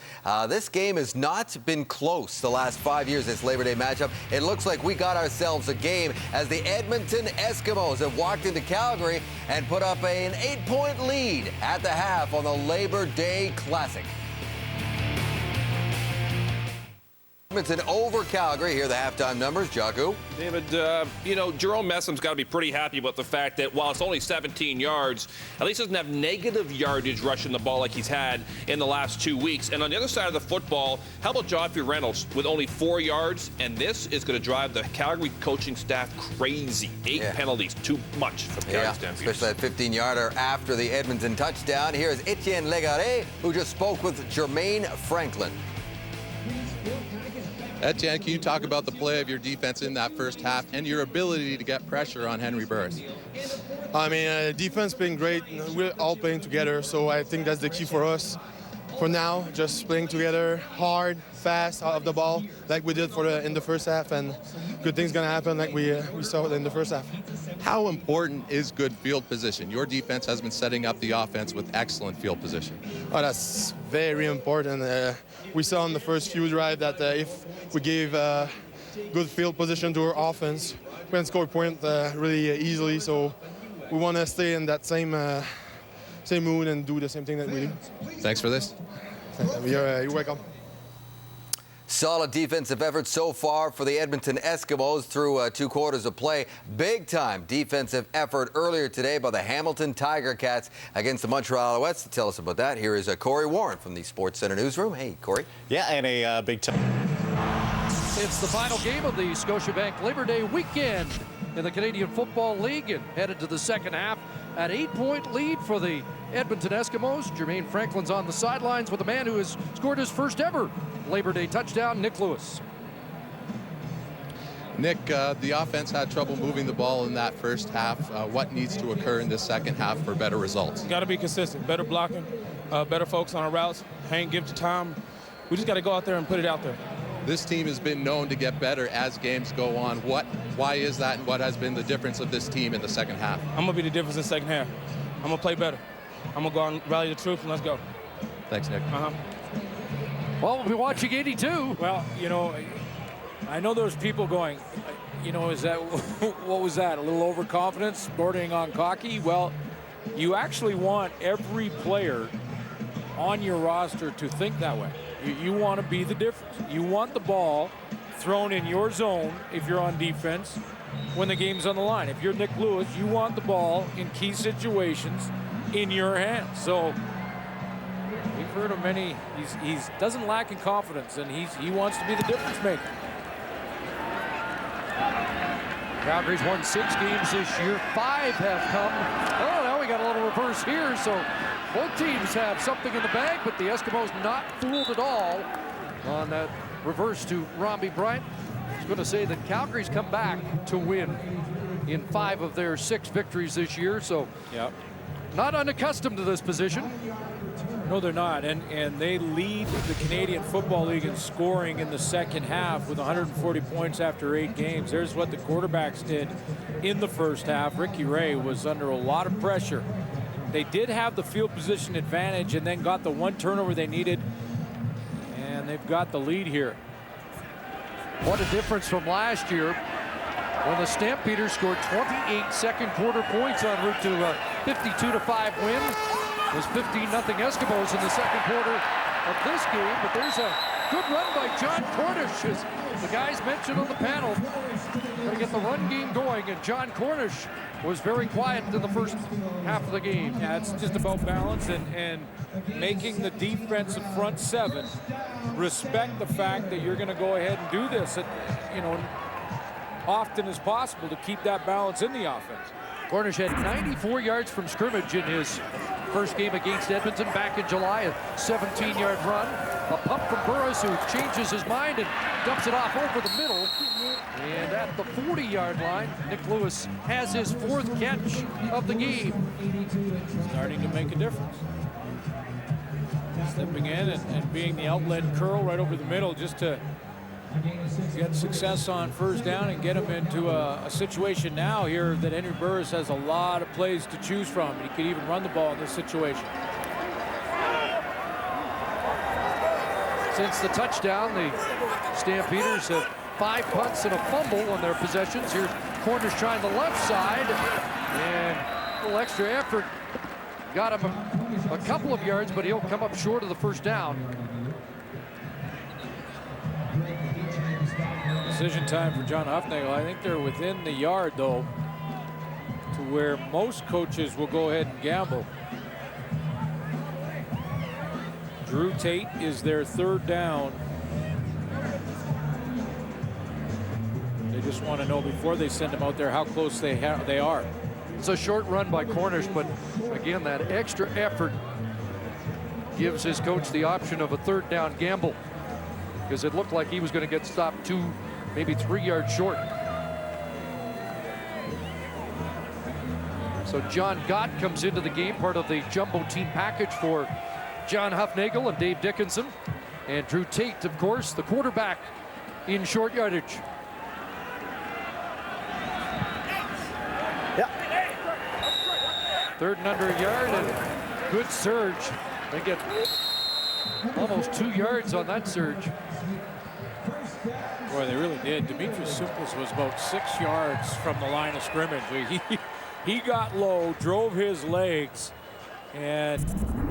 this game has not been close the last 5 years, this Labor Day matchup. It looks like we got ourselves a game as the Edmonton Eskimos have walked into Calgary and put up an 8-point lead at the half on the Labor Day Classic. Edmonton over Calgary. Here are the halftime numbers. Jaku. David, Jerome Messam's got to be pretty happy about the fact that while it's only 17 yards, at least doesn't have negative yardage rushing the ball like he's had in the last 2 weeks. And on the other side of the football, how about Joffrey Reynolds with only 4 yards? And this is going to drive the Calgary coaching staff crazy. 8 penalties, too much for the Calgary Stampeders. Especially that 15-yarder after the Edmonton touchdown. Here is Etienne Legaré, who just spoke with Jermaine Franklin. Etienne, can you talk about the play of your defense in that first half and your ability to get pressure on Henry Burris? I mean, defense been great. We're all playing together, so I think that's the key for us. For now, just playing together hard, fast, out of the ball, like we did in the first half, and good things gonna happen like we saw in the first half. How important is good field position? Your defense has been setting up the offense with excellent field position. Oh, that's very important. We saw in the first few drives that if we gave good field position to our offense, we can score point really easily. So we want to stay in that same mood and do the same thing that we do. Thanks for this. You're welcome. Solid defensive effort so far for the Edmonton Eskimos through 2 quarters of play. Big time defensive effort earlier today by the Hamilton Tiger Cats against the Montreal Alouettes. To tell us about that, here is Corey Warren from the Sports Center newsroom. Hey, Corey. Yeah, and a big time. It's the final game of the Scotiabank Labor Day weekend in the Canadian Football League, and headed to the second half. An 8-point lead for the Edmonton Eskimos. Jermaine Franklin's on the sidelines with a man who has scored his first ever Labor Day touchdown, Nick Lewis. Nick, the offense had trouble moving the ball in that first half. What needs to occur in the second half for better results? Got to be consistent, better blocking, better focus on our routes, hang, give to time. We just got to go out there and put it out there. This team has been known to get better as games go on. Why is that, and what has been the difference of this team in the second half? I'm going to be the difference in the second half. I'm going to play better. I'm going to go out and rally the troops, and let's go. Thanks, Nick. Well, we'll be watching 82. Well, you know, I know there's people going, you know, is that, what was that, a little overconfidence, bordering on cocky? Well, you actually want every player on your roster to think that way. You want to be the difference. You want the ball thrown in your zone if you're on defense when the game's on the line. If you're Nick Lewis, you want the ball in key situations in your hands. So we've heard of many. He doesn't lack in confidence, and he wants to be the difference maker. Calgary's won 6 games this year. 5 have come. Oh, now we got a little reverse here. So both teams have something in the bag, but the Eskimos not fooled at all on that reverse to Romby Bryant. I was going to say that Calgary's come back to win in 5 of their 6 victories this year. So not unaccustomed to this position. No, they're not, and they lead the Canadian Football League in scoring in the second half with 140 points after 8 games. There's what the quarterbacks did in the first half. Ricky Ray was under a lot of pressure. They did have the field position advantage and then got the 1 turnover they needed, and they've got the lead here. What a difference from last year when the Stampeders scored 28 second quarter points en route to a 52-5 win. It was 15-0 Eskimos in the second quarter of this game, but there's a good run by John Cornish, as the guys mentioned on the panel. Got to get the run game going, and John Cornish was very quiet in the first half of the game. Yeah, it's just about balance and making the defensive front 7 respect the fact that you're going to go ahead and do this, often as possible to keep that balance in the offense. Cornish had 94 yards from scrimmage in his first game against Edmonton back in July, a 17-yard run. A pump from Burris, who changes his mind and dumps it off over the middle. And at the 40-yard line, Nick Lewis has his 4th catch of the game. Starting to make a difference. Stepping in and being the outlet curl right over the middle just to get success on first down and get him into a situation now here that Henry Burris has a lot of plays to choose from. He could even run the ball in this situation. Since the touchdown, the Stampeders have 5 punts and a fumble on their possessions. Here's Cornish trying the left side, and a little extra effort got him a couple of yards, but he'll come up short of the first down. Decision time for John Huffnagel. I think they're within the yard, though, to where most coaches will go ahead and gamble. Drew Tate is their 3rd down. They just want to know before they send him out there how close they are. It's a short run by Cornish, but again, that extra effort gives his coach the option of a 3rd down gamble, because it looked like he was going to get stopped 2, maybe 3 yards short. So John Gott comes into the game, part of the jumbo team package for John Huffnagel and Dave Dickinson. And Drew Tate, of course, the quarterback in short yardage. Third and under a yard, and good surge. They get almost 2 yards on that surge. Boy, they really did. Demetrius Simples was about 6 yards from the line of scrimmage. He got low, drove his legs, and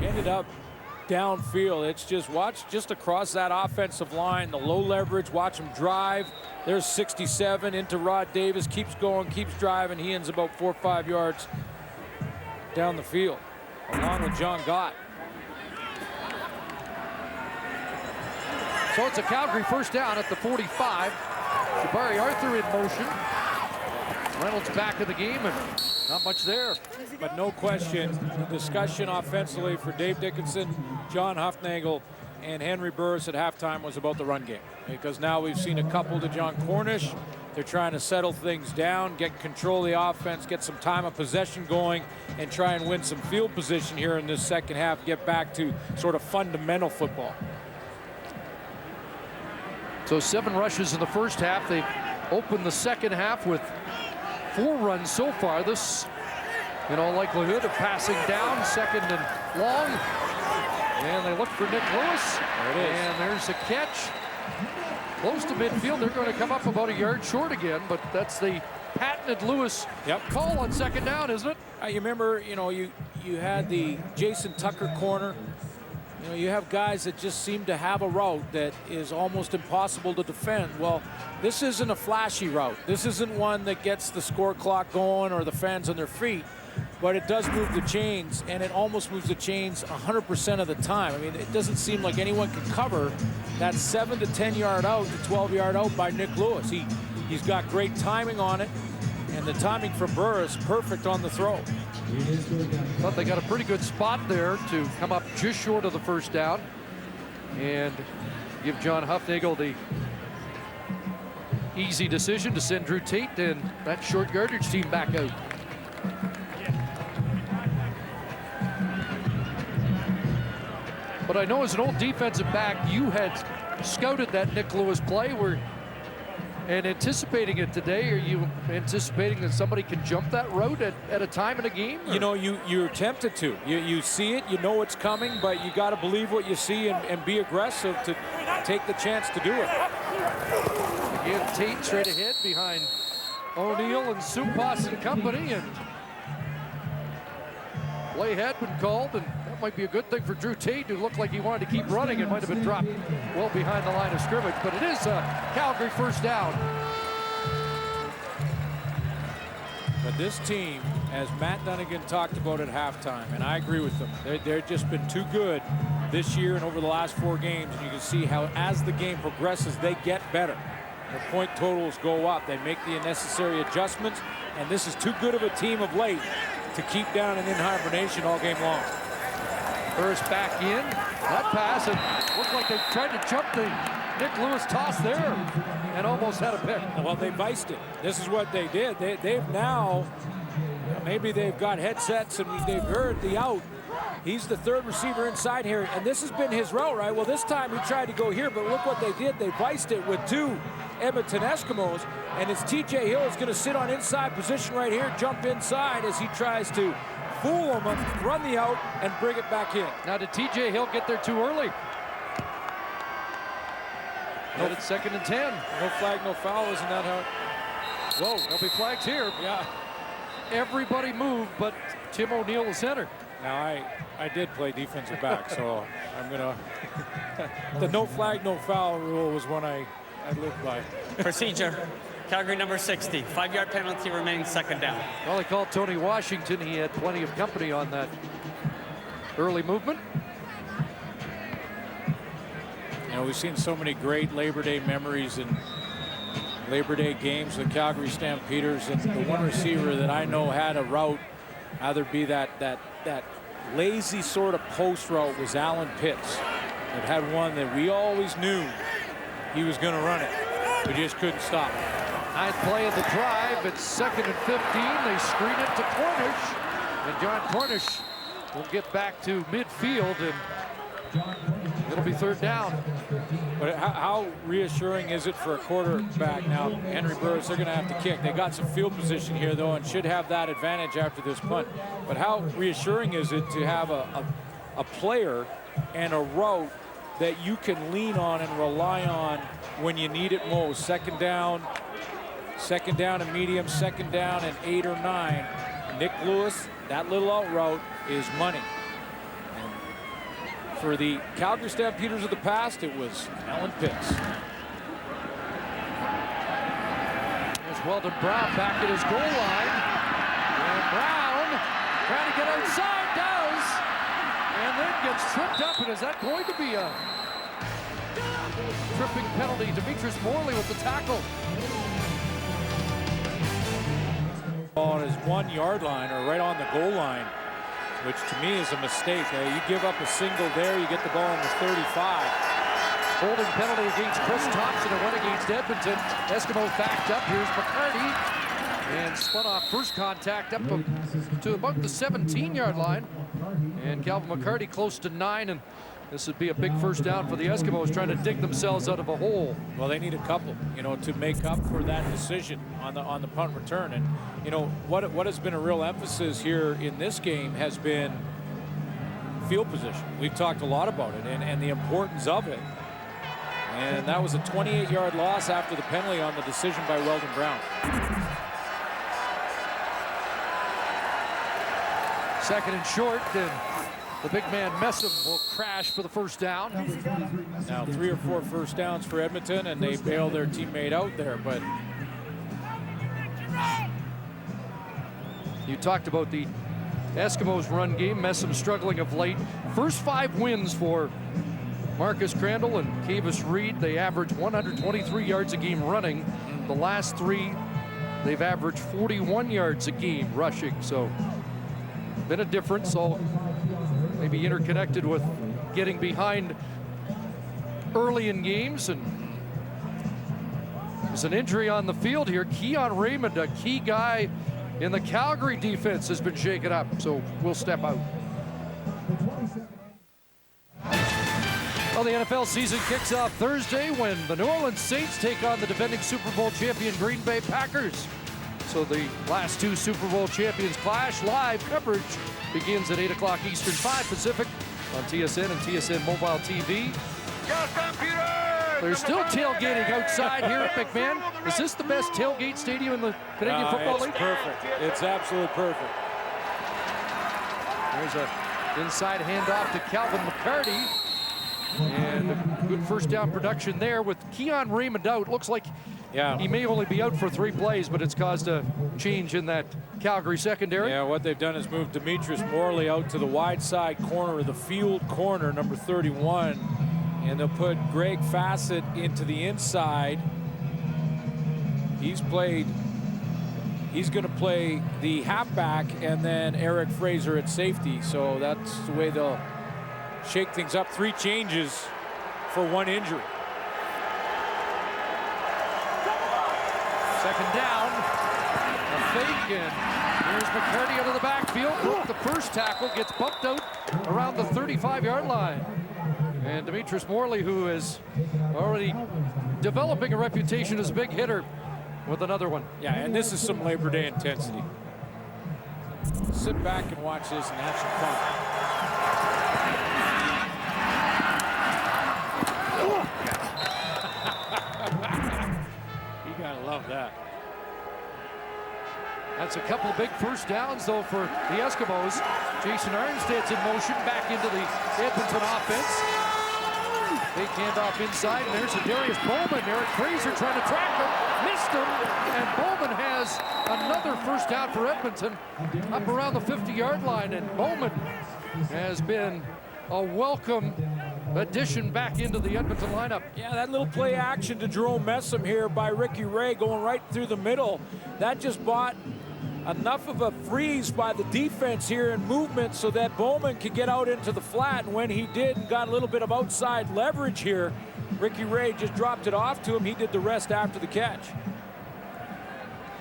ended up downfield. It's just watch just across that offensive line, the low leverage, watch him drive. There's 67 into Rod Davis, keeps going, keeps driving. He ends about 4 or 5 yards down the field, along with John Gott. So it's a Calgary first down at the 45. Jabari Arthur in motion. Reynolds back in the game, and not much there. But no question, the discussion offensively for Dave Dickinson, John Hufnagel, and Henry Burris at halftime was about the run game. Because now we've seen a couple to John Cornish. They're trying to settle things down, get control of the offense, get some time of possession going, and try and win some field position here in this second half, get back to sort of fundamental football. So 7 rushes in the first half. They've opened the second half with 4 runs so far. This, in all likelihood, of passing down, 2nd and long. And they look for Nick Lewis. There it is. And there's a catch. Close to midfield. They're going to come up about a yard short again, but that's the patented Lewis call on 2nd down, isn't it? You remember, you had the Jason Tucker corner. You have guys that just seem to have a route that is almost impossible to defend. Well, this isn't a flashy route. This isn't one that gets the score clock going or the fans on their feet, but it does move the chains, and it almost moves the chains 100% of the time. I mean, it doesn't seem like anyone can cover that 7 to 10 yard out to 12 yard out by Nick Lewis. He's got great timing on it, and the timing from Burris perfect on the throw. Thought they got a pretty good spot there to come up just short of the first down and give John Hufnagel the easy decision to send Drew Tate and that short yardage team back out. But I know as an old defensive back, you had scouted that Nick Lewis play and anticipating it today. Are you anticipating that somebody can jump that route at a time in a game? Or? You're tempted to. You see it, you know it's coming, but you got to believe what you see and be aggressive to take the chance to do it. Again, Tate straight ahead behind O'Neill and Supas and company, and play had been called, and that might be a good thing for Drew Tate, who looked like he wanted to keep running and might have been dropped well behind the line of scrimmage, but it is a Calgary first down. But this team, as Matt Dunnigan talked about at halftime, and I agree with them, they've just been too good this year and over the last 4 games, and you can see how as the game progresses, they get better. Their point totals go up. They make the necessary adjustments, and this is too good of a team of late to keep down and in hibernation all game long. Burris back in. That pass, and looked like they tried to jump the Nick Lewis toss there and almost had a pick. Well, they viced it. This is what they did. They've now, maybe they've got headsets and they've heard the out. He's the 3rd receiver inside here, and this has been his route, right? Well, this time he tried to go here, but look what they did. They viced it with 2 Edmonton Eskimos, and it's TJ Hill is going to sit on inside position right here, jump inside as he tries to fool him, run the out, and bring it back in. Now, did TJ Hill get there too early? No, it's 2nd and 10. No flag, no foul. Isn't that how? Whoa, there'll be flags here. Yeah. Everybody moved, but Tim O'Neill, the center. Now, I did play defensive back, so I'm going to... The no flag, no foul rule was one I lived by. Procedure. Calgary number 60. 5-yard penalty remains, 2nd down. Well, they called Tony Washington. He had plenty of company on that early movement. We've seen so many great Labor Day memories and Labor Day games with Calgary Stampeders, and the one receiver that I know had a route, either be that lazy sort of post route, was Alan Pitts. It had one that we always knew he was going to run it. We just couldn't stop it. 9th play of the drive. It's 2nd and 15. They screen it to Cornish, and John Cornish will get back to midfield, and it'll be 3rd down. But how reassuring is it for a quarterback now? Henry Burris, they're going to have to kick. They got some field position here, though, and should have that advantage after this punt. But how reassuring is it to have a player and a route that you can lean on and rely on when you need it most? 2nd down and medium, 2nd down and 8 or 9. Nick Lewis, that little out route is money. And For the Calgary Stampeders of the past, it was Alan Pitts. There's Weldon Brown back at his goal line. And Brown trying to get outside, does. And then gets tripped up. And is that going to be a tripping penalty? Demetrius Morley with the tackle. On his 1 yard line, or right on the goal line, which to me is a mistake. You give up a single there, you get the ball in the 35. Holding penalty against Chris Thompson, a run against Edmonton. Eskimos backed up. Here's McCarty. And spun off first contact up to about the 17-yard line. And Calvin McCarty close to 9. And this would be a big first down for the Eskimos, trying to dig themselves out of a hole. Well, they need a couple, to make up for that decision on the punt return. And what has been a real emphasis here in this game has been field position. We've talked a lot about it and the importance of it. And that was a 28-yard loss after the penalty on the decision by Weldon Brown. Second and short, and the big man Messam will crash for the first down. Now 3 or 4 first downs for Edmonton, and they bail their teammate out there. But you talked about the Eskimos run game. Messam struggling of late. First 5 wins for Marcus Crandall and Kavis Reed. They average 123 yards a game running. The last 3, they've averaged 41 yards a game rushing. So been a difference. All maybe interconnected with getting behind early in games. And there's an injury on the field here. Keon Raymond, a key guy in the Calgary defense, has been shaken up, so we'll step out. Well, the NFL season kicks off Thursday when the New Orleans Saints take on the defending Super Bowl champion Green Bay Packers. So the last 2 Super Bowl champions clash. Live coverage begins at 8 o'clock Eastern, 5 Pacific on TSN and TSN Mobile TV. There's still tailgating outside here at McMahon. Is this the best tailgate stadium in the Canadian Football League? It's perfect. It's absolutely perfect. There's an inside handoff to Calvin McCarty. And a good first down production there with Keon Raymond out. Looks like he may only be out for 3 plays, but it's caused a change in that Calgary secondary. Yeah, what they've done is move Demetrius Morley out to the wide side corner, the field corner, number 31. And they'll put Greg Fassett into the inside. He's going to play the halfback, and then Eric Fraser at safety. So that's the way they'll shake things up. 3 changes for 1 injury. Second down, a fake, and here's McCarty out of the backfield. Broke the first tackle, gets bumped out around the 35-yard line. And Demetrius Morley, who is already developing a reputation as a big hitter, with another one. Yeah, and this is some Labor Day intensity. Sit back and watch this and have some fun. You gotta love that. That's a couple of big first downs, though, for the Eskimos. Jason Armstead's in motion back into the Edmonton offense. Big handoff inside, and there's a Darius Bowman. Eric Fraser trying to track him, missed him, and Bowman has another first down for Edmonton up around the 50-yard line, and Bowman has been a welcome addition back into the Edmonton lineup. Yeah, that little play action to Jerome Messam here by Ricky Ray going right through the middle. That just bought enough of a freeze by the defense here in movement so that Bowman could get out into the flat. And when he did and got a little bit of outside leverage here, Ricky Ray just dropped it off to him. He did the rest after the catch.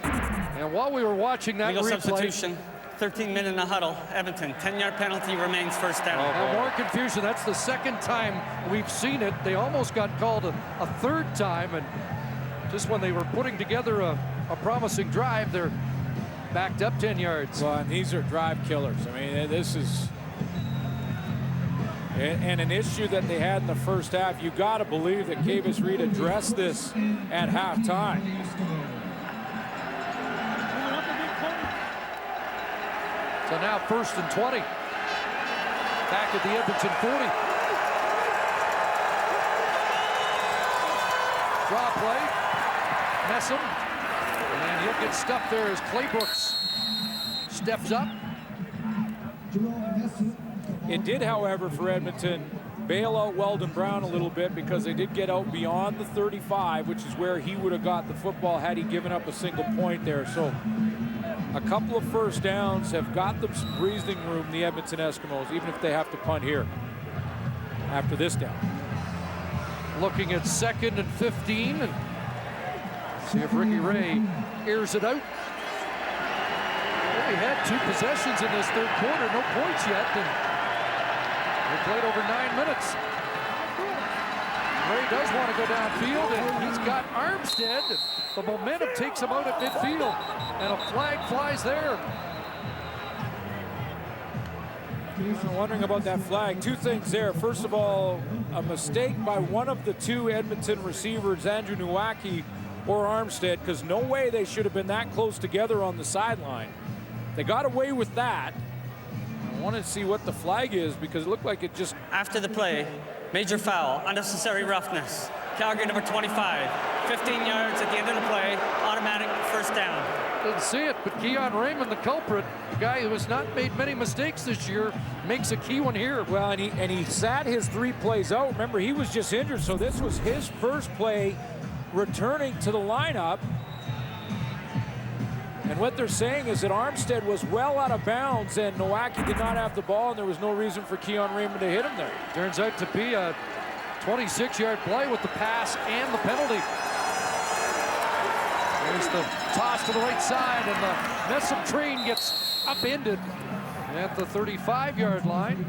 And while we were watching that legal replay, substitution, 13-minute in the huddle. Edmonton, 10-yard penalty remains first down. Now more confusion. That's the second time we've seen it. They almost got called a third time, and just when they were putting together a promising drive, they're backed up 10 yards. Well, and these are drive killers. I mean, this is and an issue that they had in the first half. You got to believe that Kavis Reed addressed this at halftime. So now 1st and 20. Back at the Edmonton 40. Draw play. Messam. And he'll get stuffed there as Claybrooks steps up. It did, however, for Edmonton bail out Weldon Brown a little bit because they did get out beyond the 35, which is where he would have got the football had he given up a single point there. So a couple of first downs have got them some breathing room, the Edmonton Eskimos, even if they have to punt here after this down. Looking at 2nd and 15. And see if Ricky Ray airs it out. Only had 2 possessions in this third quarter, no points yet. And they played over 9 minutes. Ray does want to go downfield, and he's got Armstead. The momentum takes him out at midfield, and a flag flies there. I'm wondering about that flag. 2 things there. First of all, a mistake by one of the 2 Edmonton receivers, Andrew Nowacki or Armstead, because no way they should have been that close together on the sideline. They got away with that. I want to see what the flag is because it looked like it just... After the play, major foul, unnecessary roughness. Calgary number 25, 15 yards at the end of the play, automatic first down. Didn't see it, but Keon Raymond, the culprit, the guy who has not made many mistakes this year, makes a key one here. Well, and he sat his 3 plays out. Remember, he was just injured, so this was his first play returning to the lineup. And what they're saying is that Armstead was well out of bounds and Nowacki did not have the ball, and there was no reason for Keon Raymond to hit him there. Turns out to be a 26-yard play with the pass and the penalty. There's the toss to the right side, and the Messam train gets upended at the 35-yard line.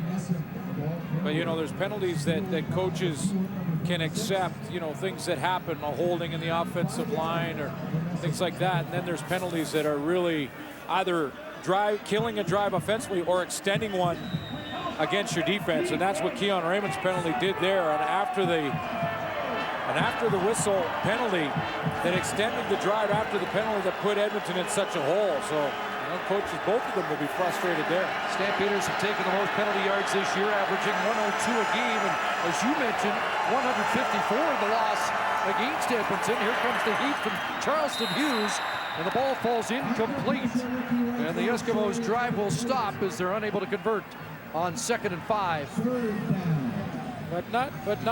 But, you know, there's penalties that coaches can accept, you know, things that happen, a holding in the offensive line or things like that. And then there's penalties that are really either killing a drive offensively or extending one against your defense. And that's what Keon Raymond's penalty did there. And after the whistle penalty that extended the drive after the penalty that put Edmonton in such a hole. So, you know, coaches, both of them will be frustrated there. Stampeders have taken the most penalty yards this year, averaging 102 a game. And as you mentioned, 154 in the loss against Edmonton. Here comes the heat from Charleston Hughes, and the ball falls incomplete. And the Eskimos' drive will stop as they're unable to convert on 2nd and 5. But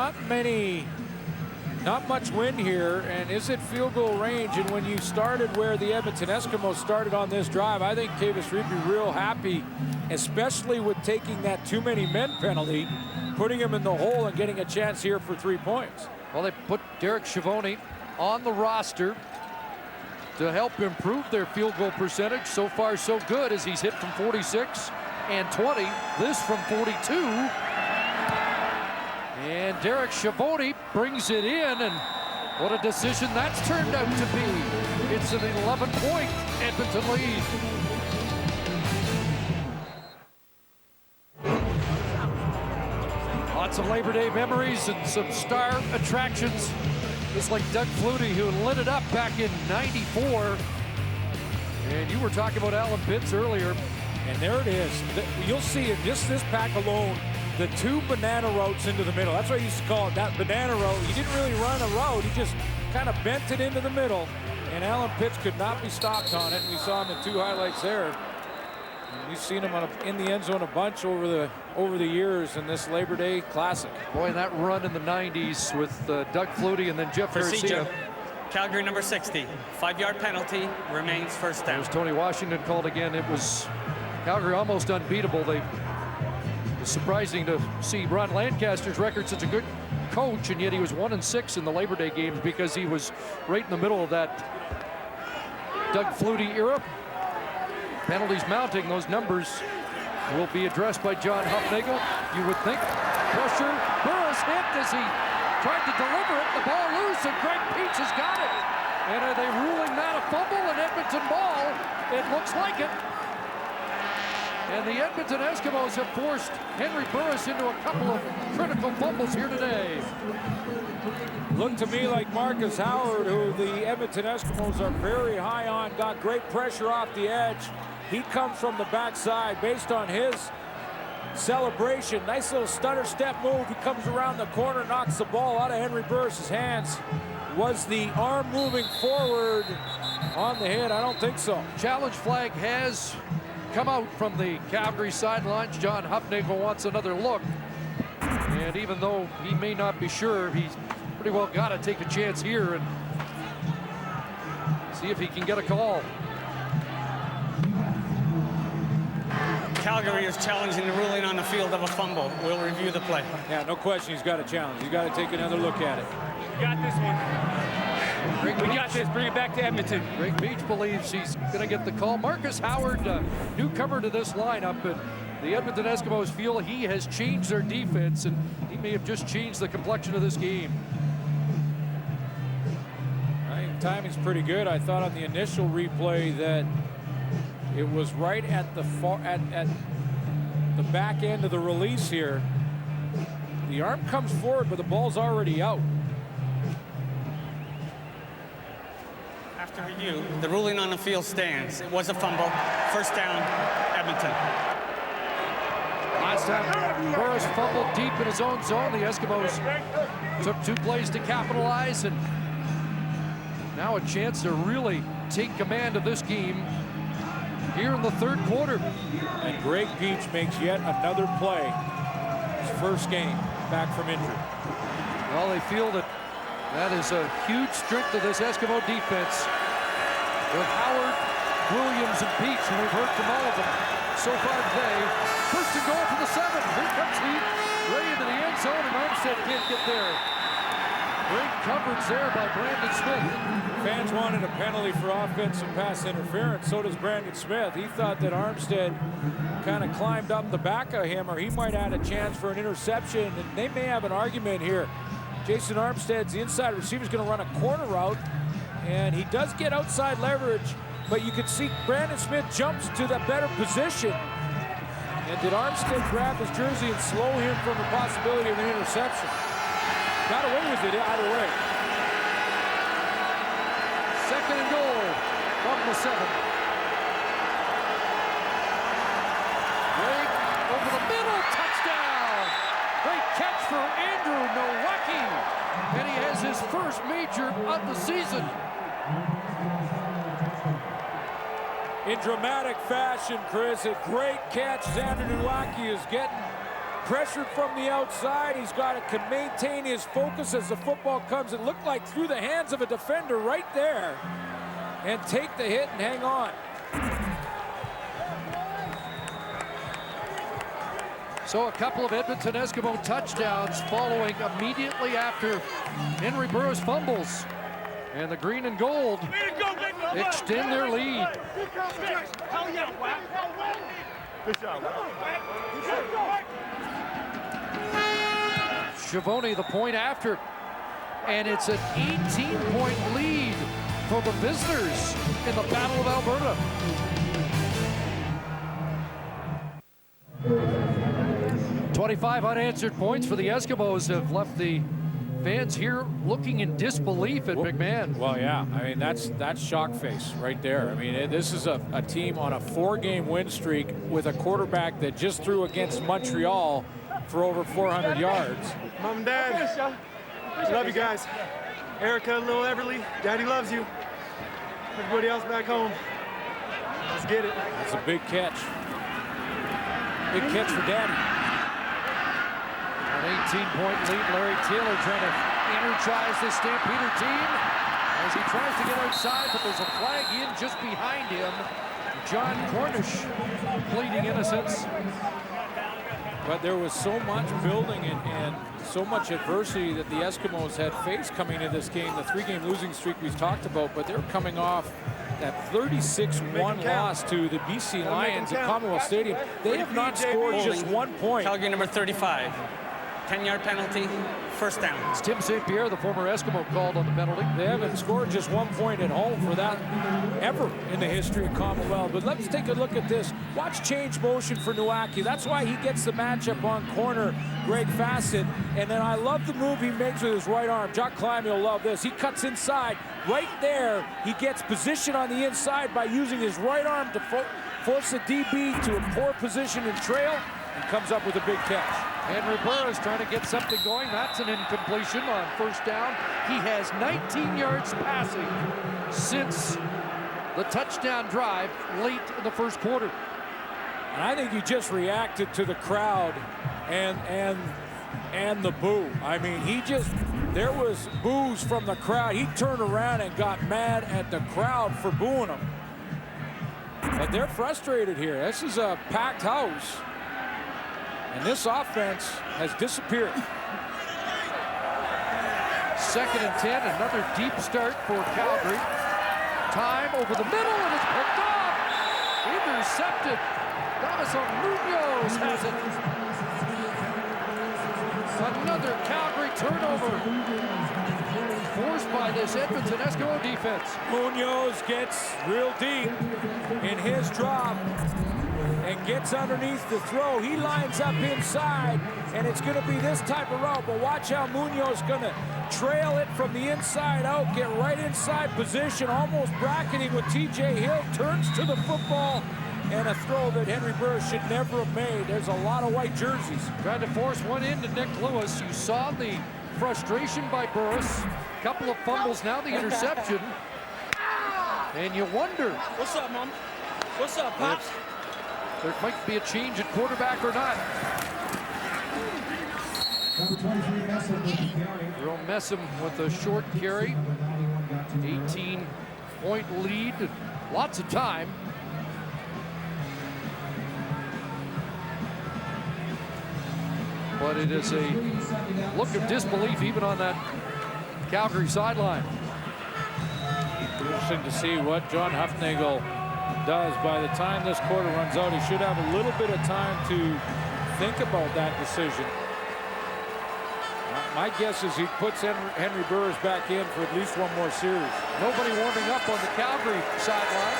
not much wind here, and is it field goal range? And when you started where the Edmonton Eskimos started on this drive, I think Kavis would be real happy, especially with taking that too many men penalty, putting him in the hole and getting a chance here for 3 points. Well, they put Derek Schiavone on the roster to help improve their field goal percentage. So far, so good, as he's hit from 46 and 20. This from 42. And Derek Schiavone brings it in, and what a decision that's turned out to be. It's an 11-point Edmonton lead. Lots of Labor Day memories and some star attractions. Just like Doug Flutie, who lit it up back in '94. And you were talking about Alan Pitts earlier. And there it is. You'll see in just this pack alone, the 2 banana routes into the middle. That's what I used to call it, that banana route. He didn't really run a route. He just kind of bent it into the middle. And Alan Pitts could not be stopped on it. And we saw him in 2 highlights there. And we've seen him in the end zone a bunch over the years in this Labor Day Classic. Boy, and that run in the 90s with Doug Flutie and then Jeff Garcia. Calgary number 60, 5-yard penalty, remains first down. There's Tony Washington called again. It was Calgary almost unbeatable. It's surprising to see Ron Lancaster's record, such a good coach, and yet he was 1-6 in the Labor Day games because he was right in the middle of that Doug Flutie era. Penalties mounting, those numbers will be addressed by John Hufnagel. You would think. Pressure, Burris hit as he tried to deliver it. The ball loose, and Greg Peach has got it. And are they ruling that a fumble, an Edmonton ball? It looks like it. And the Edmonton Eskimos have forced Henry Burris into a couple of critical fumbles here today. Looked to me like Marcus Howard, who the Edmonton Eskimos are very high on, got great pressure off the edge. He comes from the backside based on his celebration. Nice little stutter step move. He comes around the corner, knocks the ball out of Henry Burris's hands. Was the arm moving forward on the hit? I don't think so. Challenge flag has come out from the Calgary sidelines. John Hufnagel wants another look. And even though he may not be sure, he's pretty well got to take a chance here and see if he can get a call. Calgary is challenging the ruling on the field of a fumble. We'll review the play. Yeah, no question he's got a challenge. He's got to take another look at it. We got this one. We got this. Bring it back to Edmonton. Greg Beach believes he's going to get the call. Marcus Howard, newcomer to this lineup, and the Edmonton Eskimos feel he has changed their defense, and he may have just changed the complexion of this game. I think timing's pretty good. I thought on the initial replay that it was right at the at the back end of the release here. The arm comes forward, but the ball's already out. After review, the ruling on the field stands. It was a fumble. First down, Edmonton. Last time, Burris fumbled deep in his own zone. The Eskimos took 2 plays to capitalize, and now a chance to really take command of this game here in the third quarter. And Greg Beach makes yet another play. His first game back from injury. Well, they feel that that is a huge strength of this Eskimo defense. With Howard, Williams, and Beach, and we've heard from all of them so far today. First and goal for the 7. Here comes he, right into the end zone, and Armstead can't get there. Great coverage there by Brandon Smith. Fans wanted a penalty for offensive pass interference. So does Brandon Smith. He thought that Armstead kind of climbed up the back of him, or he might have had a chance for an interception, and they may have an argument here. Jason Armstead's the inside receiver, is going to run a corner route, and he does get outside leverage, but you can see Brandon Smith jumps to the better position. And did Armstead grab his jersey and slow him from the possibility of an interception? Got away with it either way. Second and goal from the 7. Greg over the middle, touchdown! Great catch for Andrew Nowacki, and he has his first major of the season. In dramatic fashion, Chris, a great catch. Xander Nowacki is getting pressured from the outside. He's got to maintain his focus as the football comes. It looked like through the hands of a defender right there, and take the hit and hang on. So a couple of Edmonton Eskimo touchdowns following immediately after Henry Burris fumbles. And the green and gold extend their lead. Schiavone the point after. And it's an 18-point lead for the visitors in the Battle of Alberta. "25 unanswered points for the Eskimos have left the fans here looking in disbelief at McMahon." Well, yeah, I mean, that's shock face right there. I mean, this is a team on a 4-game win streak with a quarterback that just threw against Montreal for over 400 yards. Mom and Dad, I love you guys. Erica, little Everly, Daddy loves you. Everybody else back home, let's get it. That's a big catch. Big catch for Daddy. An 18-point lead. Larry Taylor trying to energize this Stampeder team as he tries to get outside, but there's a flag in just behind him. John Cornish pleading innocence. But there was so much building and so much adversity that the Eskimos had faced coming into this game. The 3-game losing streak we've talked about, but they're coming off that 36-1 loss to the BC Lions at Commonwealth Stadium. They have not scored just 1 point. Calgary number 35. 10-yard penalty, first down. It's Tim St. Pierre, the former Eskimo, called on the penalty. They haven't scored just 1 point at home for that ever in the history of Commonwealth. But let's take a look at this. Watch change motion for Nowacki. That's why he gets the matchup on corner, Greg Fassett. And then I love the move he makes with his right arm. Jock Klein will love this. He cuts inside. Right there, he gets position on the inside by using his right arm to force the DB to a poor position and trail, and comes up with a big catch. Henry Burris trying to get something going. That's an incompletion on first down. He has 19 yards passing since the touchdown drive late in the first quarter. And I think he just reacted to the crowd and the boo. I mean, there was boos from the crowd. He turned around and got mad at the crowd for booing him. But they're frustrated here. This is a packed house. And this offense has disappeared. 2nd and 10, another deep start for Calgary. Time over the middle, and it's picked off. Intercepted. Davison Munoz has it. Another Calgary turnover. Forced by this Edmonton Eskimo defense. Munoz gets real deep in his drop and gets underneath the throw. He lines up inside, and it's going to be this type of route. But watch how Munoz is going to trail it from the inside out, get right inside position, almost bracketing with TJ Hill, turns to the football, and a throw that Henry Burris should never have made. There's a lot of white jerseys. Tried to force one into Nick Lewis. You saw the frustration by Burris. Couple of fumbles, now the interception. And you wonder. What's up, Mom? What's up, Pops? There might be a change at quarterback or not. Jerome Messam with a short carry. 18-point lead. Lots of time. But it is a look of disbelief even on that Calgary sideline. Interesting to see what John Hufnagel does. By the time this quarter runs out, he should have a little bit of time to think about that decision. My guess is he puts Henry Burris back in for at least one more series. Nobody warming up on the Calgary sideline.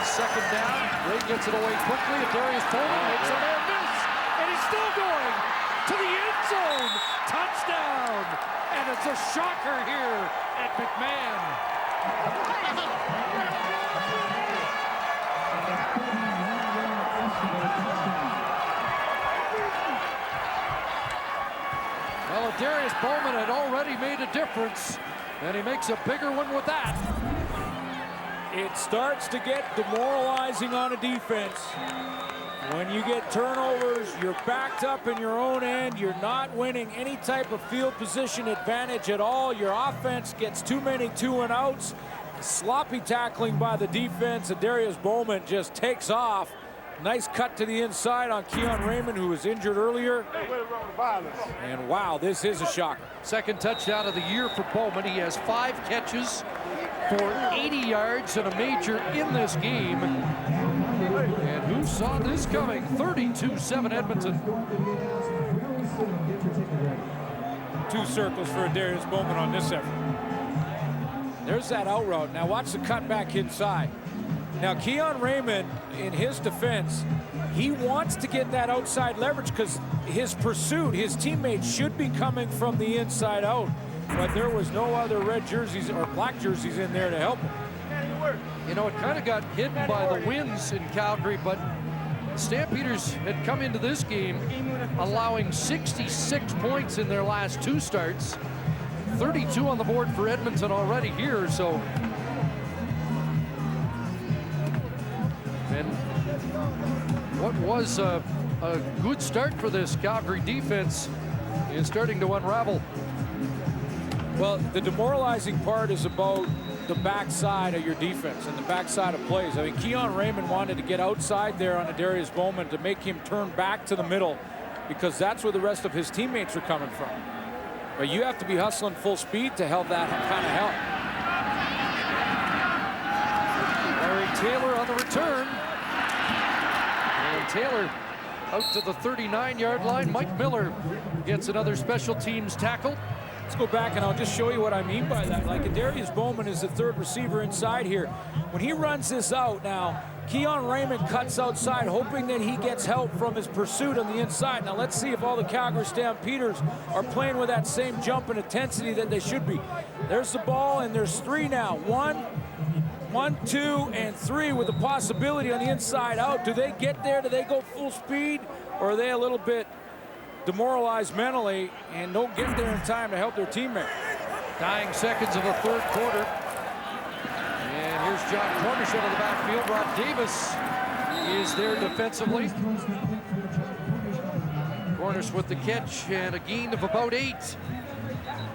2nd down. Ray gets it away quickly. Darius Bowman makes a man miss. And he's still going to the end zone. Touchdown. And it's a shocker here at McMahon. Well, Darius Bowman had already made a difference, and he makes a bigger one with that. It starts to get demoralizing on a defense. When you get turnovers, you're backed up in your own end. You're not winning any type of field position advantage at all. Your offense gets too many 2-and-outs. Sloppy tackling by the defense, and Darius Bowman just takes off. Nice cut to the inside on Keon Raymond, who was injured earlier. And wow, this is a shocker. 2nd touchdown of the year for Bowman. He has 5 catches for 80 yards and a major in this game. And who saw this coming? 32-7 Edmonton. 2 circles for Darius Bowman on this effort. There's that out route. Now watch the cut back inside. Now Keon Raymond, in his defense, he wants to get that outside leverage because his pursuit, his teammates should be coming from the inside out. But there was no other red jerseys or black jerseys in there to help him. You know, it kind of got hidden by the wins in Calgary, but the Stampeders had come into this game allowing 66 points in their last 2 starts. 32 on the board for Edmonton already here, so. And what was a good start for this Calgary defense is starting to unravel. Well, the demoralizing part is about the backside of your defense and the backside of plays. I mean, Keon Raymond wanted to get outside there on a Darius Bowman to make him turn back to the middle because that's where the rest of his teammates are coming from. But you have to be hustling full speed to help that kind of help. Larry Taylor on the return. And Taylor out to the 39-yard line. Mike Miller gets another special teams tackle. Let's go back and I'll just show you what I mean by that. Like Darius Bowman is the 3rd receiver inside here. When he runs this out now, Keon Raymond cuts outside, hoping that he gets help from his pursuit on the inside. Now let's see if all the Calgary Stampeders are playing with that same jump and intensity that they should be. There's the ball, and there's 3 now. 1, 2, and 3 with the possibility on the inside out. Do they get there? Do they go full speed? Or are they a little bit demoralized mentally and don't get there in time to help their teammate. Dying seconds of the third quarter. And here's John Cornish out of the backfield. Rod Davis is there defensively. Cornish with the catch and a gain of about 8.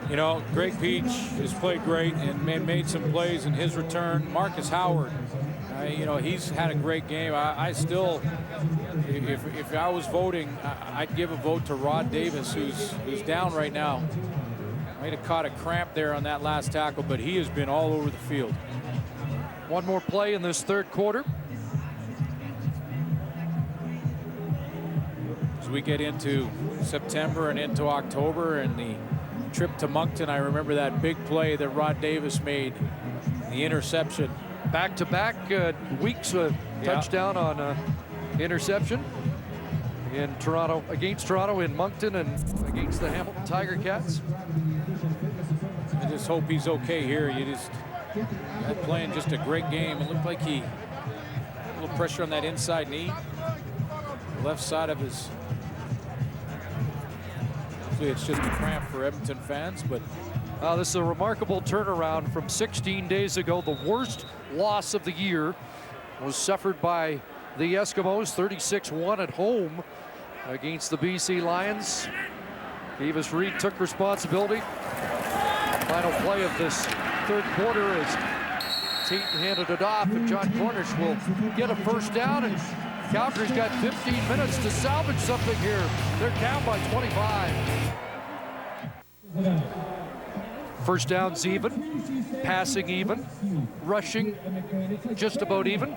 You know, Greg Peach has played great and made some plays in his return. Marcus Howard, you know, he's had a great game. I still, if I was voting, I'd give a vote to Rod Davis, who's down right now. Might have caught a cramp there on that last tackle, but he has been all over the field. One more play in this third quarter. As we get into September and into October and the trip to Moncton, I remember that big play that Rod Davis made, the interception. Back-to-back weeks, touchdown on interception in Toronto, against Toronto in Moncton and against the Hamilton Tiger Cats. I just hope he's okay here. You just playing just a great game. It looked like he a little pressure on that inside knee, left side of his. Hopefully it's just a cramp for Edmonton fans, but this is a remarkable turnaround from 16 days ago. The worst loss of the year was suffered by the Eskimos, 36-1 at home against the BC Lions. Davis Reed took responsibility. Final play of this third quarter as Tate handed it off, and John Cornish will get a first down, and Calgary's got 15 minutes to salvage something here. They're down by 25. First down's even, passing even, rushing just about even.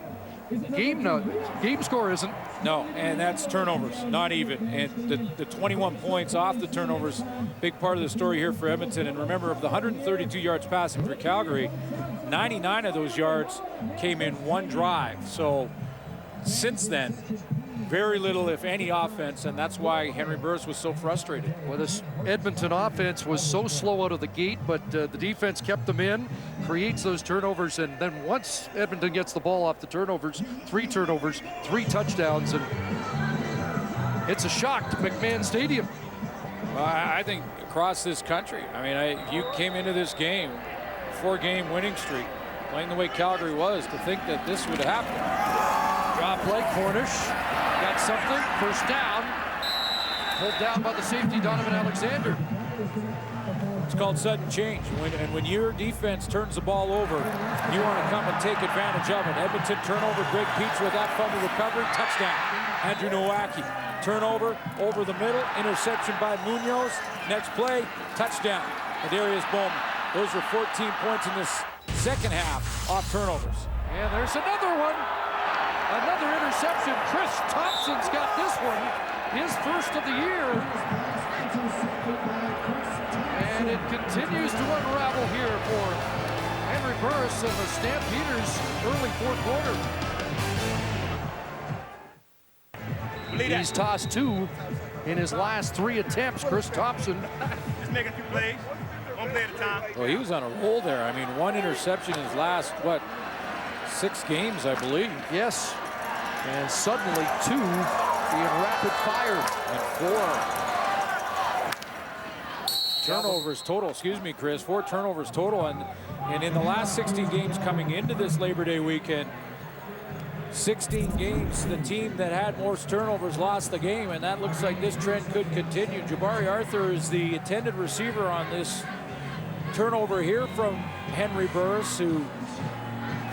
Game score isn't. No, and that's turnovers, not even. And the 21 points off the turnovers, big part of the story here for Edmonton. And remember, of the 132 yards passing for Calgary, 99 of those yards came in one drive. So since then, very little, if any, offense, and that's why Henry Burris was so frustrated. Well, this Edmonton offense was so slow out of the gate, but the defense kept them in, creates those turnovers, and then once Edmonton gets the ball off the turnovers, 3 turnovers, 3 touchdowns, and it's a shock to McMahon Stadium. I think across this country. I mean, you came into this game, 4-game winning streak, playing the way Calgary was, to think that this would happen. Draw play, Cornish. Got something, first down. Pulled down by the safety, Donovan Alexander. It's called sudden change. When your defense turns the ball over, you want to come and take advantage of it. Edmonton turnover, Greg Peach with that fumble recovery, touchdown. Andrew Nowacki, turnover over the middle, interception by Munoz. Next play, touchdown. Adarius Bowman. Those were 14 points in this second half off turnovers. And there's another one. Another interception. Chris Thompson's got this one, his first of the year. And it continues to unravel here for Henry Burris and the Stampeders early fourth quarter. He's tossed 2 in his last 3 attempts. Chris Thompson. Just making 2 plays, 1 play at a time. Oh, he was on a roll there. I mean, 1 interception in his last, 6 games, I believe. Yes, and suddenly 2 being rapid fire. And 4 turnovers total, excuse me, Chris, 4 turnovers total. And in the last 16 games coming into this Labor Day weekend, 16 games, the team that had more turnovers lost the game, and that looks like this trend could continue. Jabari Arthur is the intended receiver on this turnover here from Henry Burris, who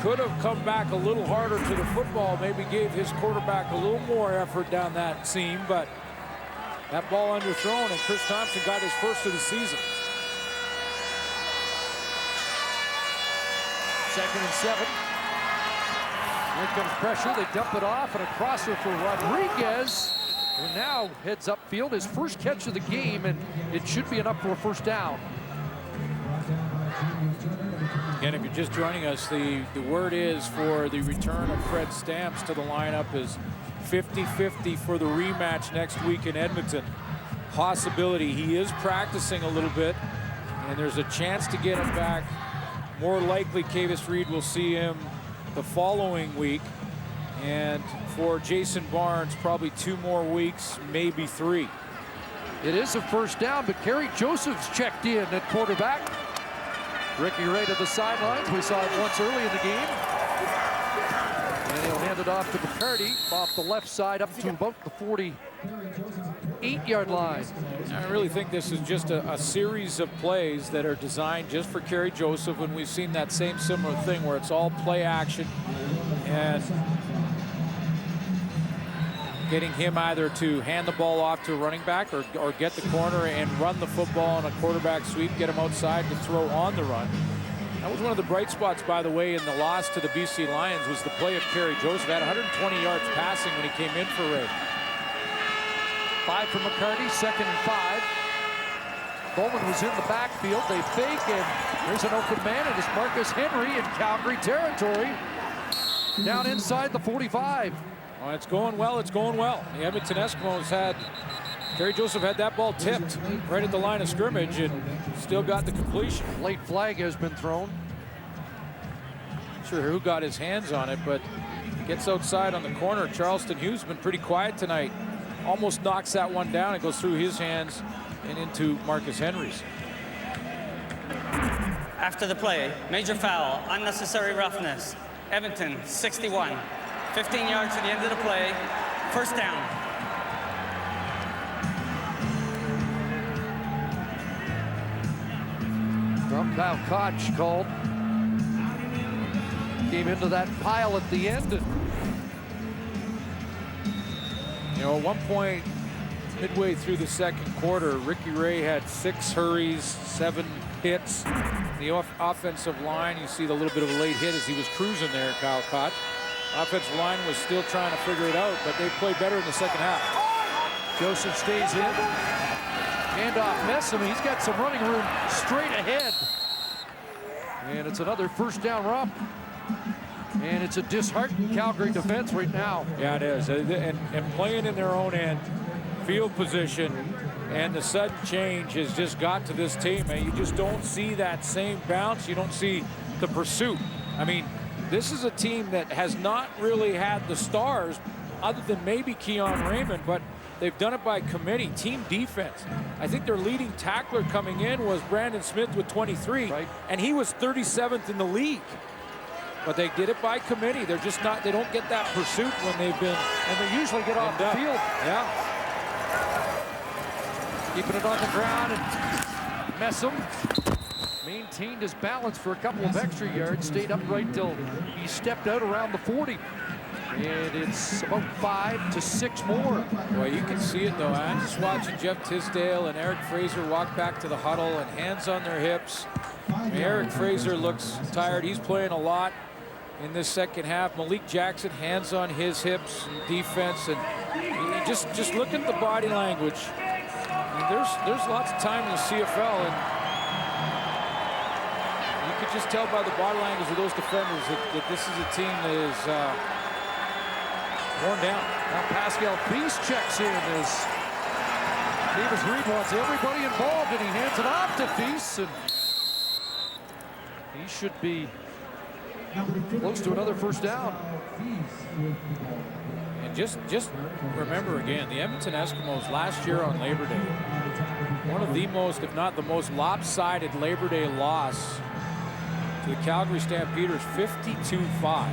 could have come back a little harder to the football, maybe gave his quarterback a little more effort down that seam, but that ball underthrown, and Chris Thompson got his first of the season. 2nd and 7. Here comes pressure. They dump it off, and a crosser for Rodriguez, who now heads upfield. His first catch of the game, and it should be enough for a first down. Again, if you're just joining us, the word is for the return of Fred Stamps to the lineup is 50-50 for the rematch next week in Edmonton. Possibility. He is practicing a little bit, and there's a chance to get him back. More likely, Kavis Reed will see him the following week. And for Jason Barnes, probably 2 more weeks, maybe 3. It is a first down, but Kerry Joseph's checked in at quarterback. Ricky Ray to the sidelines. We saw it once early in the game. And he'll hand it off to McCarty off the left side up to about the 48-yard line. I really think this is just a series of plays that are designed just for Kerry Joseph, and we've seen that same similar thing where it's all play action and getting him either to hand the ball off to a running back or get the corner and run the football on a quarterback sweep, get him outside to throw on the run. That was one of the bright spots, by the way, in the loss to the BC Lions, was the play of Kerry Joseph. Had 120 yards passing when he came in for Ray. 5 for McCarty, 2nd and 5. Bowman was in the backfield. They fake, and there's an open man, and it's Marcus Henry in Calgary territory. Down inside the 45. Well, it's going well. It's going well. The Edmonton Eskimos had Kerry Joseph had that ball tipped right at the line of scrimmage and still got the completion. Late flag has been thrown. Not sure who got his hands on it, but gets outside on the corner. Charleston Hughes been pretty quiet tonight. Almost knocks that one down. It goes through his hands and into Marcus Henry's. After the play, major foul, unnecessary roughness. Edmonton, 61. 15 yards to the end of the play. First down. Kyle Koch called. Came into that pile at the end. You know, at one point, midway through the second quarter, Ricky Ray had 6 hurries, 7 hits. The offensive line, you see the little bit of a late hit as he was cruising there, Kyle Koch. Offensive line was still trying to figure it out, but they played better in the second half. Joseph stays in. Handoff Messam. He's got some running room straight ahead. And it's another first down romp. And it's a disheartened Calgary defense right now. Yeah, it is. And playing in their own end, field position, and the sudden change has just got to this team. And you just don't see that same bounce. You don't see the pursuit. I mean, this is a team that has not really had the stars other than maybe Keon Raymond, but they've done it by committee, team defense. I think their leading tackler coming in was Brandon Smith with 23, right, and he was 37th in the league. But they did it by committee. They're just not, they don't get that pursuit when they've been. And they usually get off the field. Yeah. Keeping it on the ground, and Messam maintained his balance for a couple of extra yards, stayed upright till he stepped out around the 40. And it's about 5 to 6 more. Well, you can see it, though. I'm just watching Jeff Tisdale and Eric Fraser walk back to the huddle and hands on their hips. I mean, Eric Fraser looks tired. He's playing a lot in this second half. Malik Jackson, hands on his hips and defense. And just look at the body language. I mean, there's lots of time in the CFL, and you could just tell by the body language of those defenders that this is a team that is worn down. Now Pascal Feast checks in as Davis Reed wants everybody involved, and he hands it off to Feast, and he should be close to another first down. And just remember again, the Edmonton Eskimos last year on Labor Day, one of the most, if not the most lopsided Labor Day loss to the Calgary Stampeders, 52-5.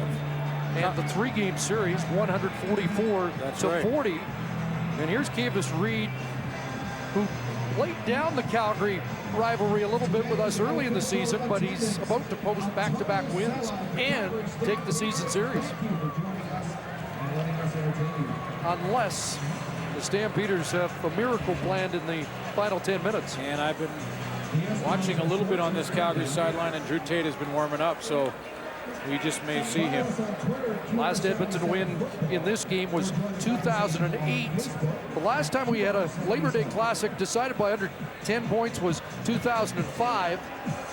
And the 3-game series, 144 to 40. And here's Davis Reed, who laid down the Calgary rivalry a little bit with us early in the season, but he's about to post back-to-back wins and take the season series. Unless the Stampeders have a miracle planned in the final 10 minutes. And I've been watching a little bit on this Calgary sideline, and Drew Tate has been warming up, so we just may see him. Last Edmonton win in this game was 2008. The last time we had a Labor Day Classic decided by under 10 points was 2005.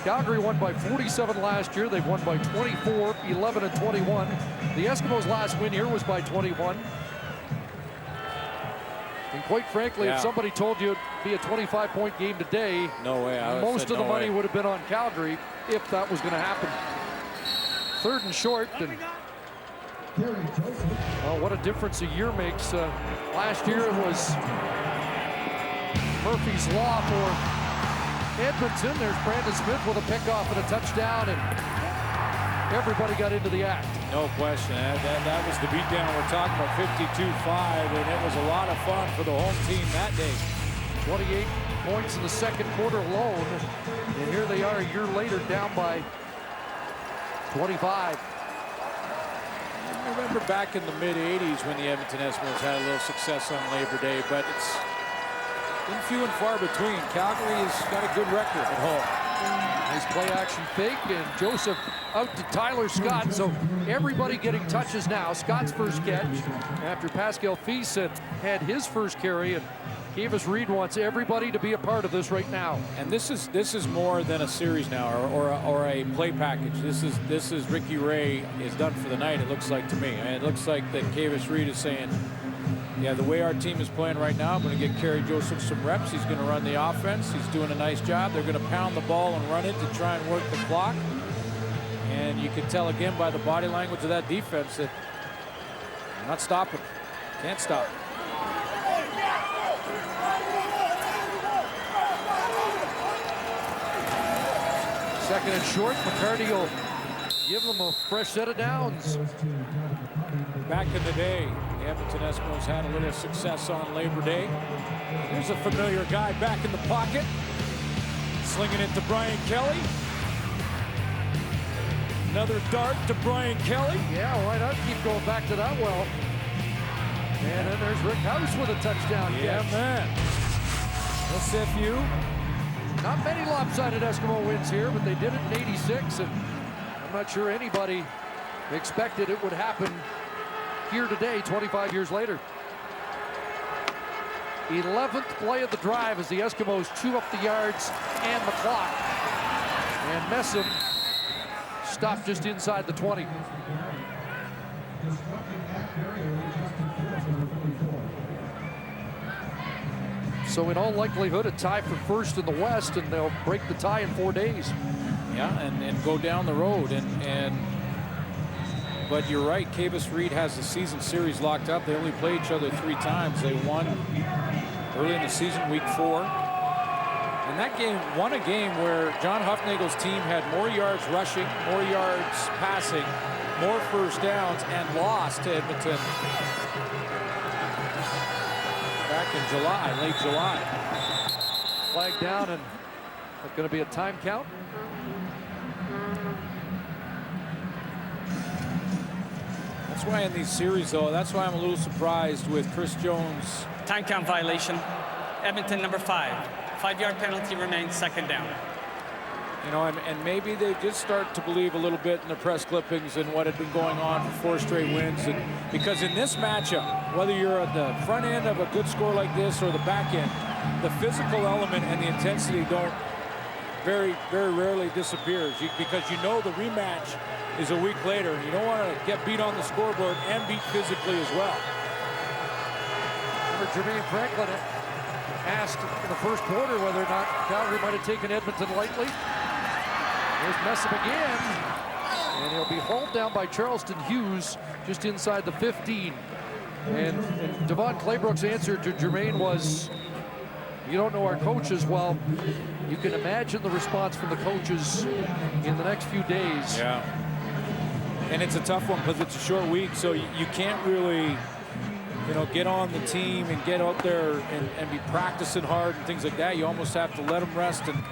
Calgary won by 47 last year. They've won by 24, 11, and 21. The Eskimos' last win here was by 21. And quite frankly, if somebody told you it'd be a 25-point game today, no way. Most of the money would have been on Calgary if that was going to happen. 3rd and short, and what a difference a year makes. Last year it was Murphy's Law for Edmonton. There's Brandon Smith with a pickoff and a touchdown, and everybody got into the act. No question. That was the beatdown we're talking about, 52-5, and it was a lot of fun for the home team that day. 28 points in the second quarter alone, and here they are a year later down by 25. I remember back in the mid-'80s when the Edmonton Eskimos had a little success on Labor Day, but it's been few and far between. Calgary has got a good record at home. Nice play-action fake, and Joseph out to Tyler Scott. So everybody getting touches now. Scott's first catch after Pascal Feast had his first carry, and Kavis Reed wants everybody to be a part of this right now. And this is more than a series now, or a play package. This is Ricky Ray is done for the night. It looks like to me. And it looks like that Kavis Reed is saying, yeah, the way our team is playing right now, I'm going to get Kerry Joseph some reps. He's going to run the offense. He's doing a nice job. They're going to pound the ball and run it to try and work the clock. And you can tell again by the body language of that defense that they're not stopping. Can't stop. Second and short. McCarty will give them a fresh set of downs. Back in the day, the Edmonton Eskimos had a little success on Labor Day. Here's a familiar guy back in the pocket. Slinging it to Brian Kelly. Another dart to Brian Kelly. Yeah, why not keep going back to that well? And then there's Rick House with a touchdown Yeah, catch. man. SFU. Not many lopsided Eskimo wins here, but they did it in '86, and I'm not sure anybody expected it would happen here today, 25 years later. 11th play of the drive as the Eskimos chew up the yards and the clock. And Messam stopped just inside the 20. So in all likelihood, a tie for first in the West, and they'll break the tie in 4 days. Yeah, and go down the road. But you're right, Kavis Reed has the season series locked up. They only play each other 3 times. They won early in the season, week 4. And that game won a game where John Huffnagel's team had more yards rushing, more yards passing, more first downs, and lost to Edmonton back in July, late July. Flag down, and it's going to be a time count. That's why in these series, though, that's why I'm a little surprised with Chris Jones. Time count violation. Edmonton number 5. 5-yard penalty remains, second down. You know, and maybe they did start to believe a little bit in the press clippings and what had been going on for 4 straight wins. And because in this matchup, whether you're at the front end of a good score like this or the back end, the physical element and the intensity don't very, very rarely disappears. Because you know the rematch is a week later. You don't want to get beat on the scoreboard and beat physically as well. Remember, Jermaine Franklin asked in the first quarter whether or not Calgary might have taken Edmonton lightly. There's Messam again, and he'll be hauled down by Charleston Hughes just inside the 15. And Devon Claybrook's answer to Jermaine was, you don't know our coaches. Well, you can imagine the response from the coaches in the next few days. Yeah. And it's a tough one because it's a short week, so you can't really, you know, get on the team and get out there and be practicing hard and things like that. You almost have to let them rest and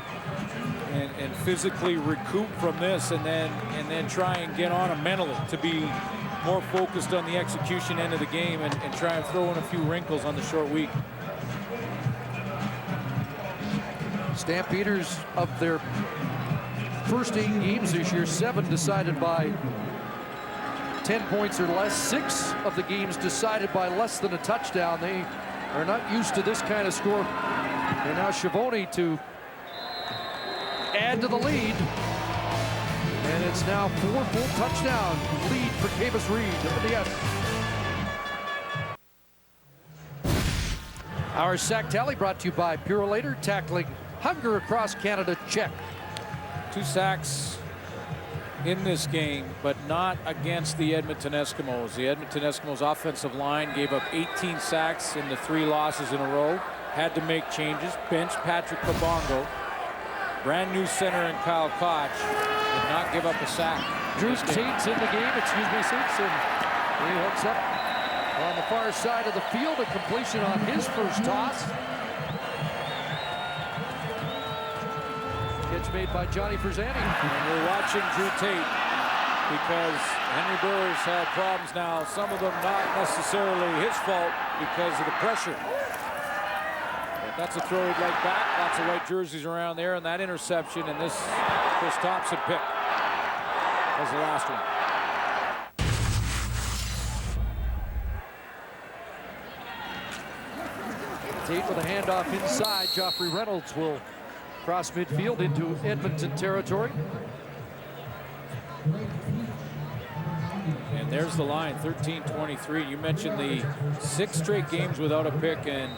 physically recoup from this, and then try and get on them mentally to be more focused on the execution end of the game and try and throw in a few wrinkles on the short week. Stampeders, of their first 8 games this year, 7 decided by 10 points or less. 6 of the games decided by less than a touchdown. They are not used to this kind of score. And now Schiavone to add to the lead. And it's now 4 full touchdown lead for Kavis Reed at the end. Our sack tally brought to you by Purolator, tackling hunger across Canada. Check. 2 sacks in this game, but not against the Edmonton Eskimos. The Edmonton Eskimos offensive line gave up 18 sacks in the 3 losses in a row. had to make changes. Bench Patrick Kabongo. Brand new center in Kyle Koch. Did not give up a sack. Drew Tate's in the game, and he hooks up on the far side of the field. A completion on his first toss. Catch made by Johnny Ferzani. And we're watching Drew Tate because Henry Burris had problems now. Some of them not necessarily his fault because of the pressure. But that's a throw he'd like back. Lots of white jerseys around there, and that interception, and this Chris Thompson pick was the last one. Tate with a handoff inside. Joffrey Reynolds will cross midfield into Edmonton territory. And there's the line, 13-23. You mentioned the 6 straight games without a pick and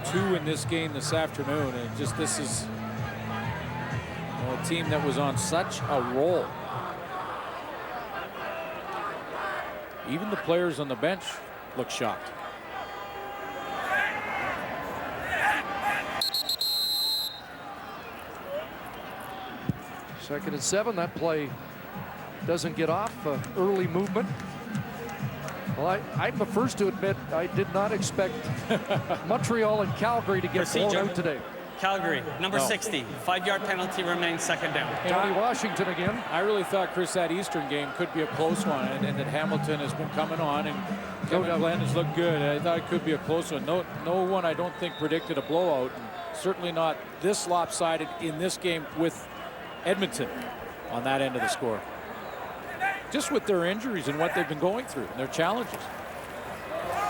2 in this game this afternoon. And just this is a team that was on such a roll. Even the players on the bench look shocked. Second and 7. That play doesn't get off. Early movement. Well, I'm the first to admit I did not expect Montreal and Calgary to get blown out today. Calgary, number 60, 5-yard penalty remains, second down. Tony Washington again. I really thought, Chris, that Eastern game could be a close one, and that Hamilton has been coming on, and Kevin Glenn has looked good. I thought it could be a close one. No one, I don't think, predicted a blowout, and certainly not this lopsided in this game with Edmonton on that end of the score. Just with their injuries and what they've been going through and their challenges.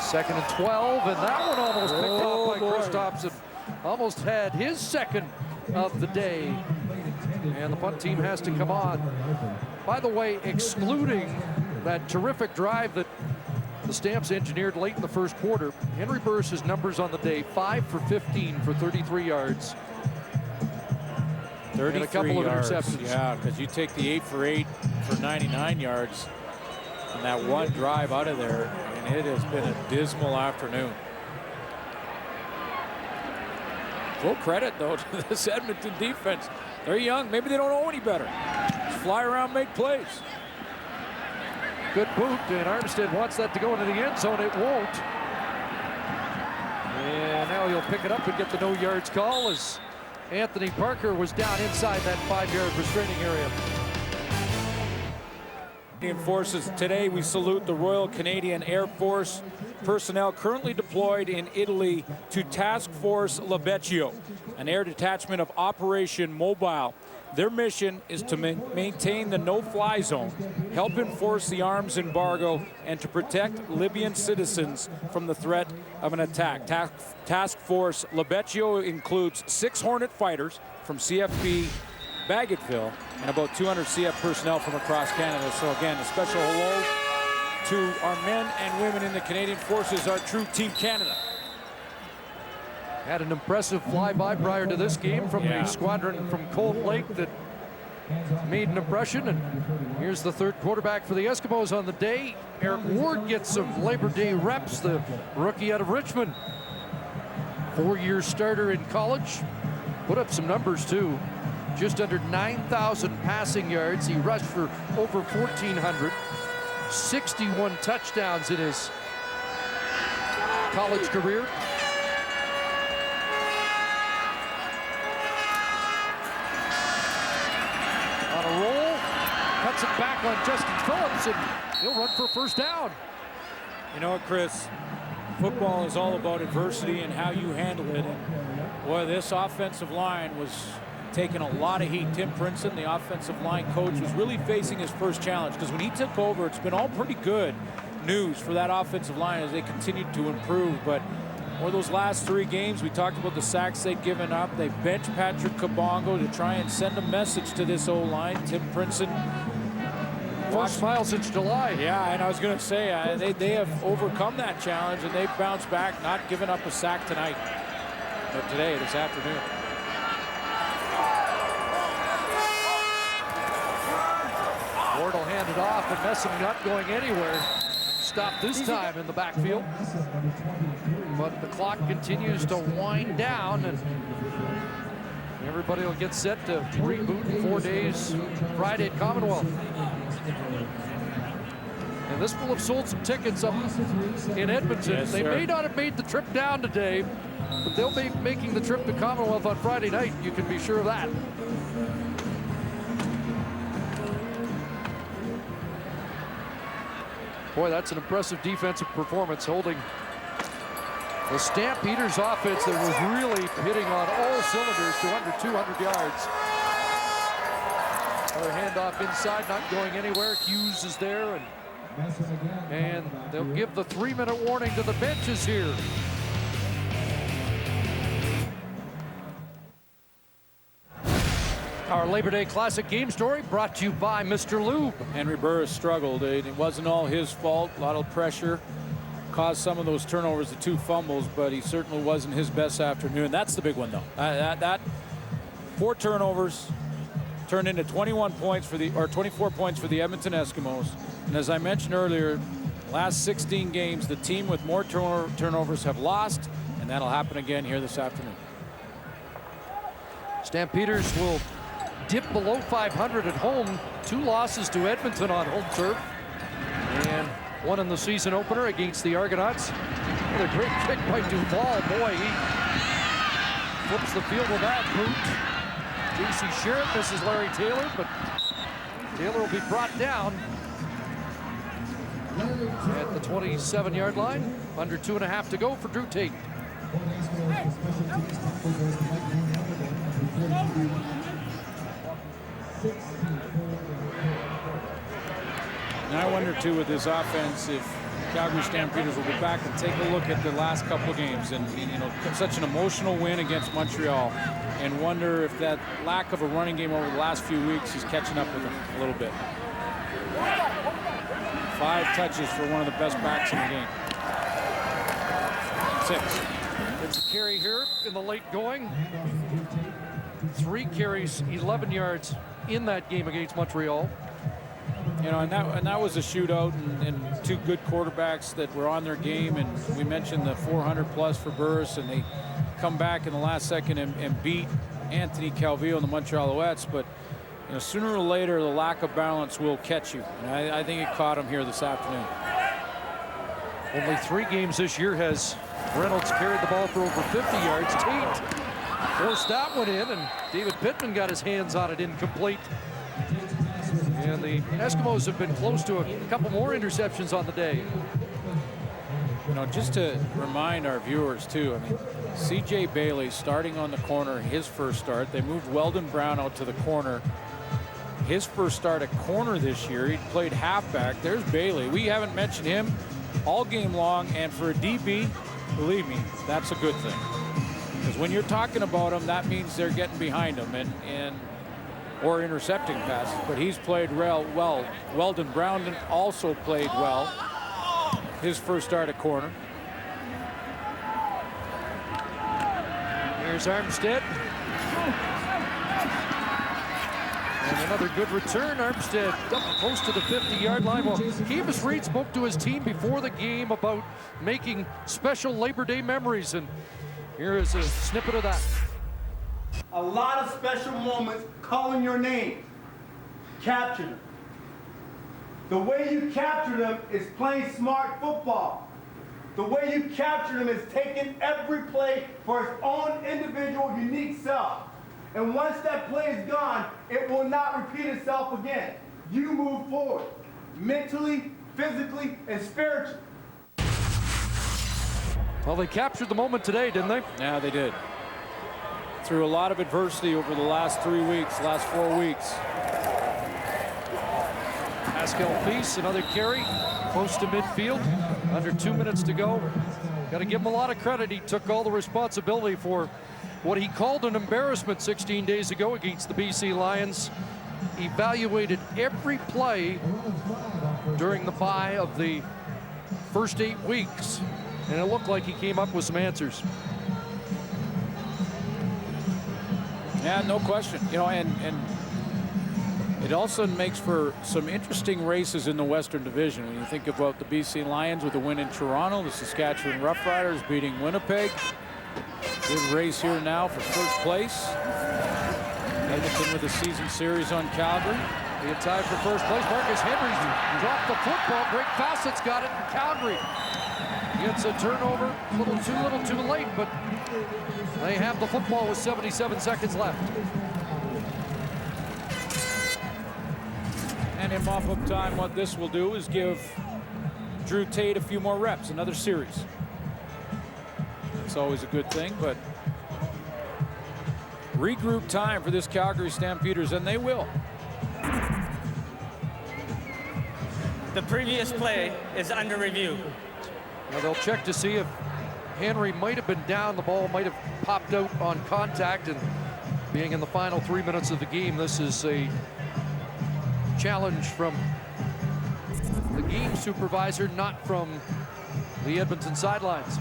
Second and 12, and that one almost picked off by Chris Thompson. Almost had his second of the day. And the punt team has to come on. By the way, excluding that terrific drive that the Stamps engineered late in the first quarter, Henry Burris's numbers on the day, 5 for 15 for 33 yards. 33 and a couple yards, of interceptions. Yeah, because you take the 8 for 8 for 99 yards and that one drive out of there, and it has been a dismal afternoon. Full credit, though, to this Edmonton defense. They're young. Maybe they don't know any better. Just fly around, make plays. Good boot, and Armstead wants that to go into the end zone. It won't. And now he'll pick it up and get the no yards call as Anthony Parker was down inside that 5-yard restraining area. Forces today, we salute the Royal Canadian Air Force personnel currently deployed in Italy to Task Force Labecchio, an air detachment of Operation Mobile. Their mission is to maintain the no-fly zone, help enforce the arms embargo, and to protect Libyan citizens from the threat of an attack. Task Force Labecchio includes 6 Hornet fighters from CFB Bagotville and about 200 CF personnel from across Canada. So again, a special hello to our men and women in the Canadian Forces, our true Team Canada. Had an impressive flyby prior to this game from the squadron from Cold Lake that made an impression. And here's the third quarterback for the Eskimos on the day. Eric Ward gets some Labor Day reps, the rookie out of Richmond. 4-year starter in college. Put up some numbers too. Just under 9,000 passing yards. He rushed for over 1,400. 61 touchdowns in his college career. On a roll, cuts it back on Justin Phillips, and he'll run for first down. You know what, Chris? Football is all about adversity and how you handle it. And boy, this offensive line was taking a lot of heat. Tim Princeton, the offensive line coach, was really facing his first challenge, because when he took over, it's been all pretty good news for that offensive line as they continued to improve. But for those last 3 games, we talked about the sacks they'd given up. They benched Patrick Kabongo to try and send a message to this O-line. Tim Princeton, first smile since July. Yeah, and I was going to say, they have overcome that challenge, and they've bounced back, not giving up a sack tonight, but today, this afternoon. Ward will hand it off, and Messam not going anywhere. Stopped this time in the backfield. but the clock continues to wind down, and everybody will get set to reboot in 4 days, Friday at Commonwealth. And this will have sold some tickets up in Edmonton. Yes, they sir. may not have made the trip down today, but they'll be making the trip to Commonwealth on Friday night. You can be sure of that. Boy, that's an impressive defensive performance, holding the Stampeders offense that was really hitting on all cylinders to under 200 yards. Another handoff inside, not going anywhere. Hughes is there, and they'll give the 3-minute warning to the benches here. Our Labor Day Classic game story brought to you by Mr. Lube. Henry Burris struggled. It wasn't all his fault. A lot of pressure caused some of those turnovers, the 2 fumbles, but he certainly wasn't his best afternoon. That's the big one, though. That 4 turnovers turned into 21 points for the, or 24 points for the Edmonton Eskimos. And as I mentioned earlier, last 16 games, the team with more turnovers have lost, and that'll happen again here this afternoon. Stampeders will dip below 500 at home. 2 losses to Edmonton on home turf, and 1 in the season opener against the Argonauts. What a great kick by Duval. Boy, he flips the field with that boot. J.C. Sherritt misses Larry Taylor, but Taylor will be brought down at the 27-yard line. Under 2.5 to go for Drew Tate. And I wonder, too, with this offense, if Calgary Stampeders will go back and take a look at the last couple of games, and you know, such an emotional win against Montreal, and wonder if that lack of a running game over the last few weeks is catching up with them a little bit. 5 touches for one of the best backs in the game. 6. It's a carry here in the late going. 3 carries, 11 yards in that game against Montreal. You know, and that was a shootout, and 2 good quarterbacks that were on their game, and we mentioned the 400+ for Burris, and they come back in the last second and beat Anthony Calvillo and the Montreal Alouettes. But you know, sooner or later, the lack of balance will catch you, and I think it caught him here this afternoon. Only 3 games this year has Reynolds carried the ball for over 50 yards. Tate forced that one in, and David Pittman got his hands on it, incomplete. And the Eskimos have been close to a couple more interceptions on the day. You know, just to remind our viewers, too, I mean, C.J. Bailey starting on the corner, his first start. They moved Weldon Brown out to the corner. His first start at corner this year. He played halfback. There's Bailey. We haven't mentioned him all game long, and for a DB, believe me, that's a good thing. Because when you're talking about him, that means they're getting behind him or intercepting passes. But he's played well. Weldon Brown also played well. His first start at corner. Here's Armstead. And another good return. Armstead up close to the 50-yard line. Well, Kiemus Reed spoke to his team before the game about making special Labor Day memories, and here is a snippet of that. A lot of special moments calling your name. Capture them. The way you capture them is playing smart football. The way you capture them is taking every play for its own individual, unique self. And once that play is gone, it will not repeat itself again. You move forward, mentally, physically, and spiritually. Well, they captured the moment today, didn't they? Yeah, they did. Through a lot of adversity over the last 3 weeks, last 4 weeks. Pascal Feast, another carry, close to midfield, under 2 minutes to go. Got to give him a lot of credit. He took all the responsibility for what he called an embarrassment 16 days ago against the BC Lions. Evaluated every play during the bye of the first 8 weeks, and it looked like he came up with some answers. Yeah, no question. You know, and It also makes for some interesting races in the Western Division. When you think about the BC Lions with a win in Toronto, the Saskatchewan Roughriders beating Winnipeg. Good race here now for first place. Edmonton with a season series on Calgary. Be a tie for first place. Marcus Henry's dropped the football. Greg Fassett's got it in Calgary. Gets a turnover, a little too late, but they have the football with 77 seconds left. And in mop-up time, what this will do is give Drew Tate a few more reps, another series. It's always a good thing, but regroup time for this Calgary Stampeders, and they will. The previous play is under review. Now they'll check to see if Henry might have been down. The ball might have popped out on contact, and being in the final 3 minutes of the game, this is a challenge from the game supervisor, not from the Edmonton sidelines.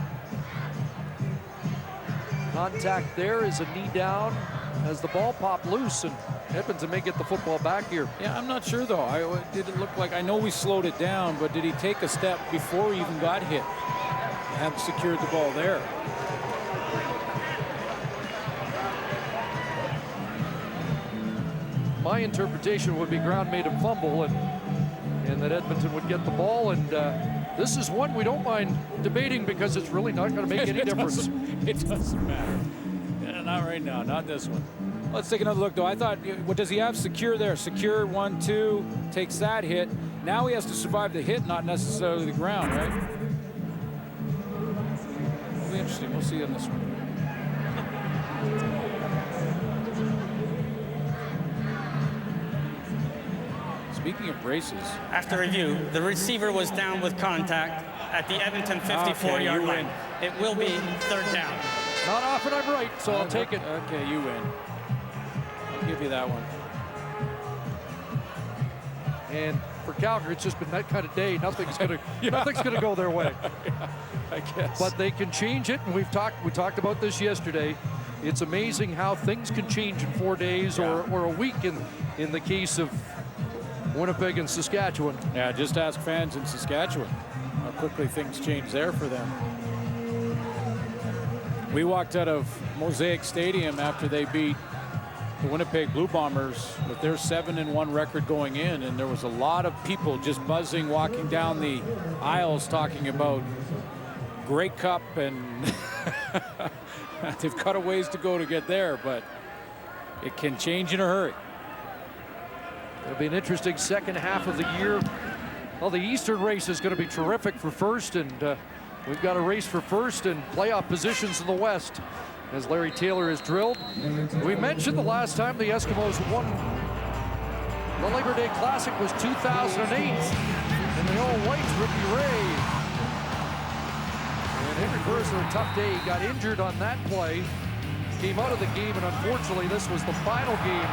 Contact there is a knee down as the ball popped loose, and Edmonton may get the football back here. Yeah, I'm not sure though. Did it look like, I know we slowed it down, but did he take a step before he even got hit? Have secured the ball there. My interpretation would be ground made him fumble, and that Edmonton would get the ball. And this is one we don't mind debating because it's really not going to make any difference. It doesn't matter. Yeah, not right now, not this one. Let's take another look though. I thought, what does he have secure there? Secure 1-2, takes that hit. Now he has to survive the hit, not necessarily the ground, right? It'll be interesting. We'll see on this one. Speaking of braces. After review, the receiver was down with contact at the Edmonton 54-yard line. It will be third down. Not often I'm right, so I'll take it. Okay, you win. I'll give you that one. And for Calgary, it's just been that kind of day. Nothing's gonna go their way. Yeah, I guess. But they can change it, and we talked about this yesterday. It's amazing how things can change in 4 days or a week in the case of Winnipeg and Saskatchewan. Yeah, just ask fans in Saskatchewan how quickly things change there for them. We walked out of Mosaic Stadium after they beat the Winnipeg Blue Bombers with their 7-1 record going in, and there was a lot of people just buzzing, walking down the aisles talking about Grey Cup, and they've got a ways to go to get there, but it can change in a hurry. It'll be an interesting second half of the year. Well, the Eastern race is going to be terrific for first, and we've got a race for first and playoff positions in the West as Larry Taylor is drilled. We mentioned the last time the Eskimos won the Labor Day Classic was 2008, and the All Whites, Ricky Ray. And Henry Burris had a tough day. He got injured on that play, came out of the game, and unfortunately this was the final game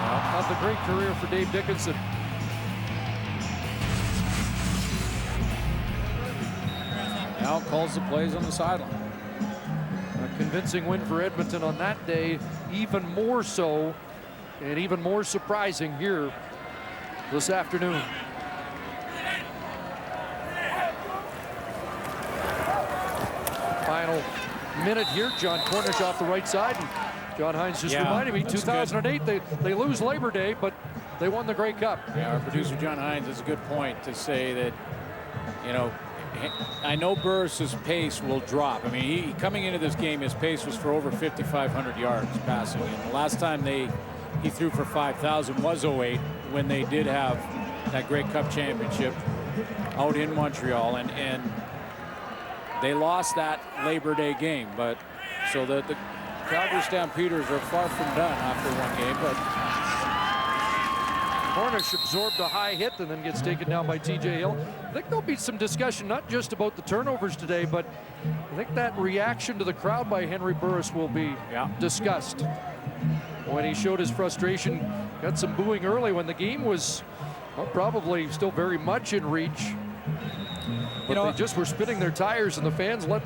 of the great career for Dave Dickinson. Now calls the plays on the sideline. A convincing win for Edmonton on that day, even more so and even more surprising here this afternoon. Final minute here. John Cornish off the right side. And John Hines just reminded me, 2008, they lose Labor Day, but they won the Grey Cup. Yeah, our producer John Hines has a good point to say that, you know, I know Burris's pace will drop. I mean, coming into this game, his pace was for over 5,500 yards passing. And the last time he threw for 5,000 was 08, when they did have that Grey Cup championship out in Montreal, and they lost that Labor Day game. But so the Calgary Stampeders are far from done after one game, but Cornish absorbed a high hit and then gets taken down by T.J. Hill. I think there'll be some discussion, not just about the turnovers today, but I think that reaction to the crowd by Henry Burris will be discussed. When he showed his frustration, got some booing early when the game was probably still very much in reach. But they just were spinning their tires, and the fans let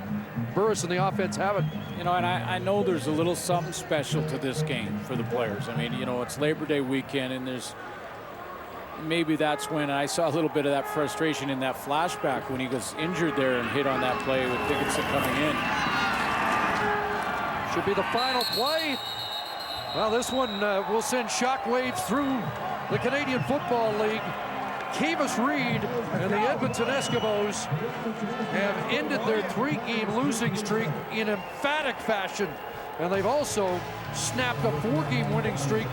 Burris and the offense have it. You know, and I know there's a little something special to this game for the players. I mean, you know, it's Labor Day weekend, and there's maybe that's when I saw a little bit of that frustration in that flashback when he was injured there and hit on that play with Dickinson coming in. Should be the final play. Well, this one will send shockwaves through the Canadian Football League. Kavis Reed and the Edmonton Eskimos have ended their 3-game losing streak in emphatic fashion, and they've also snapped a 4-game winning streak.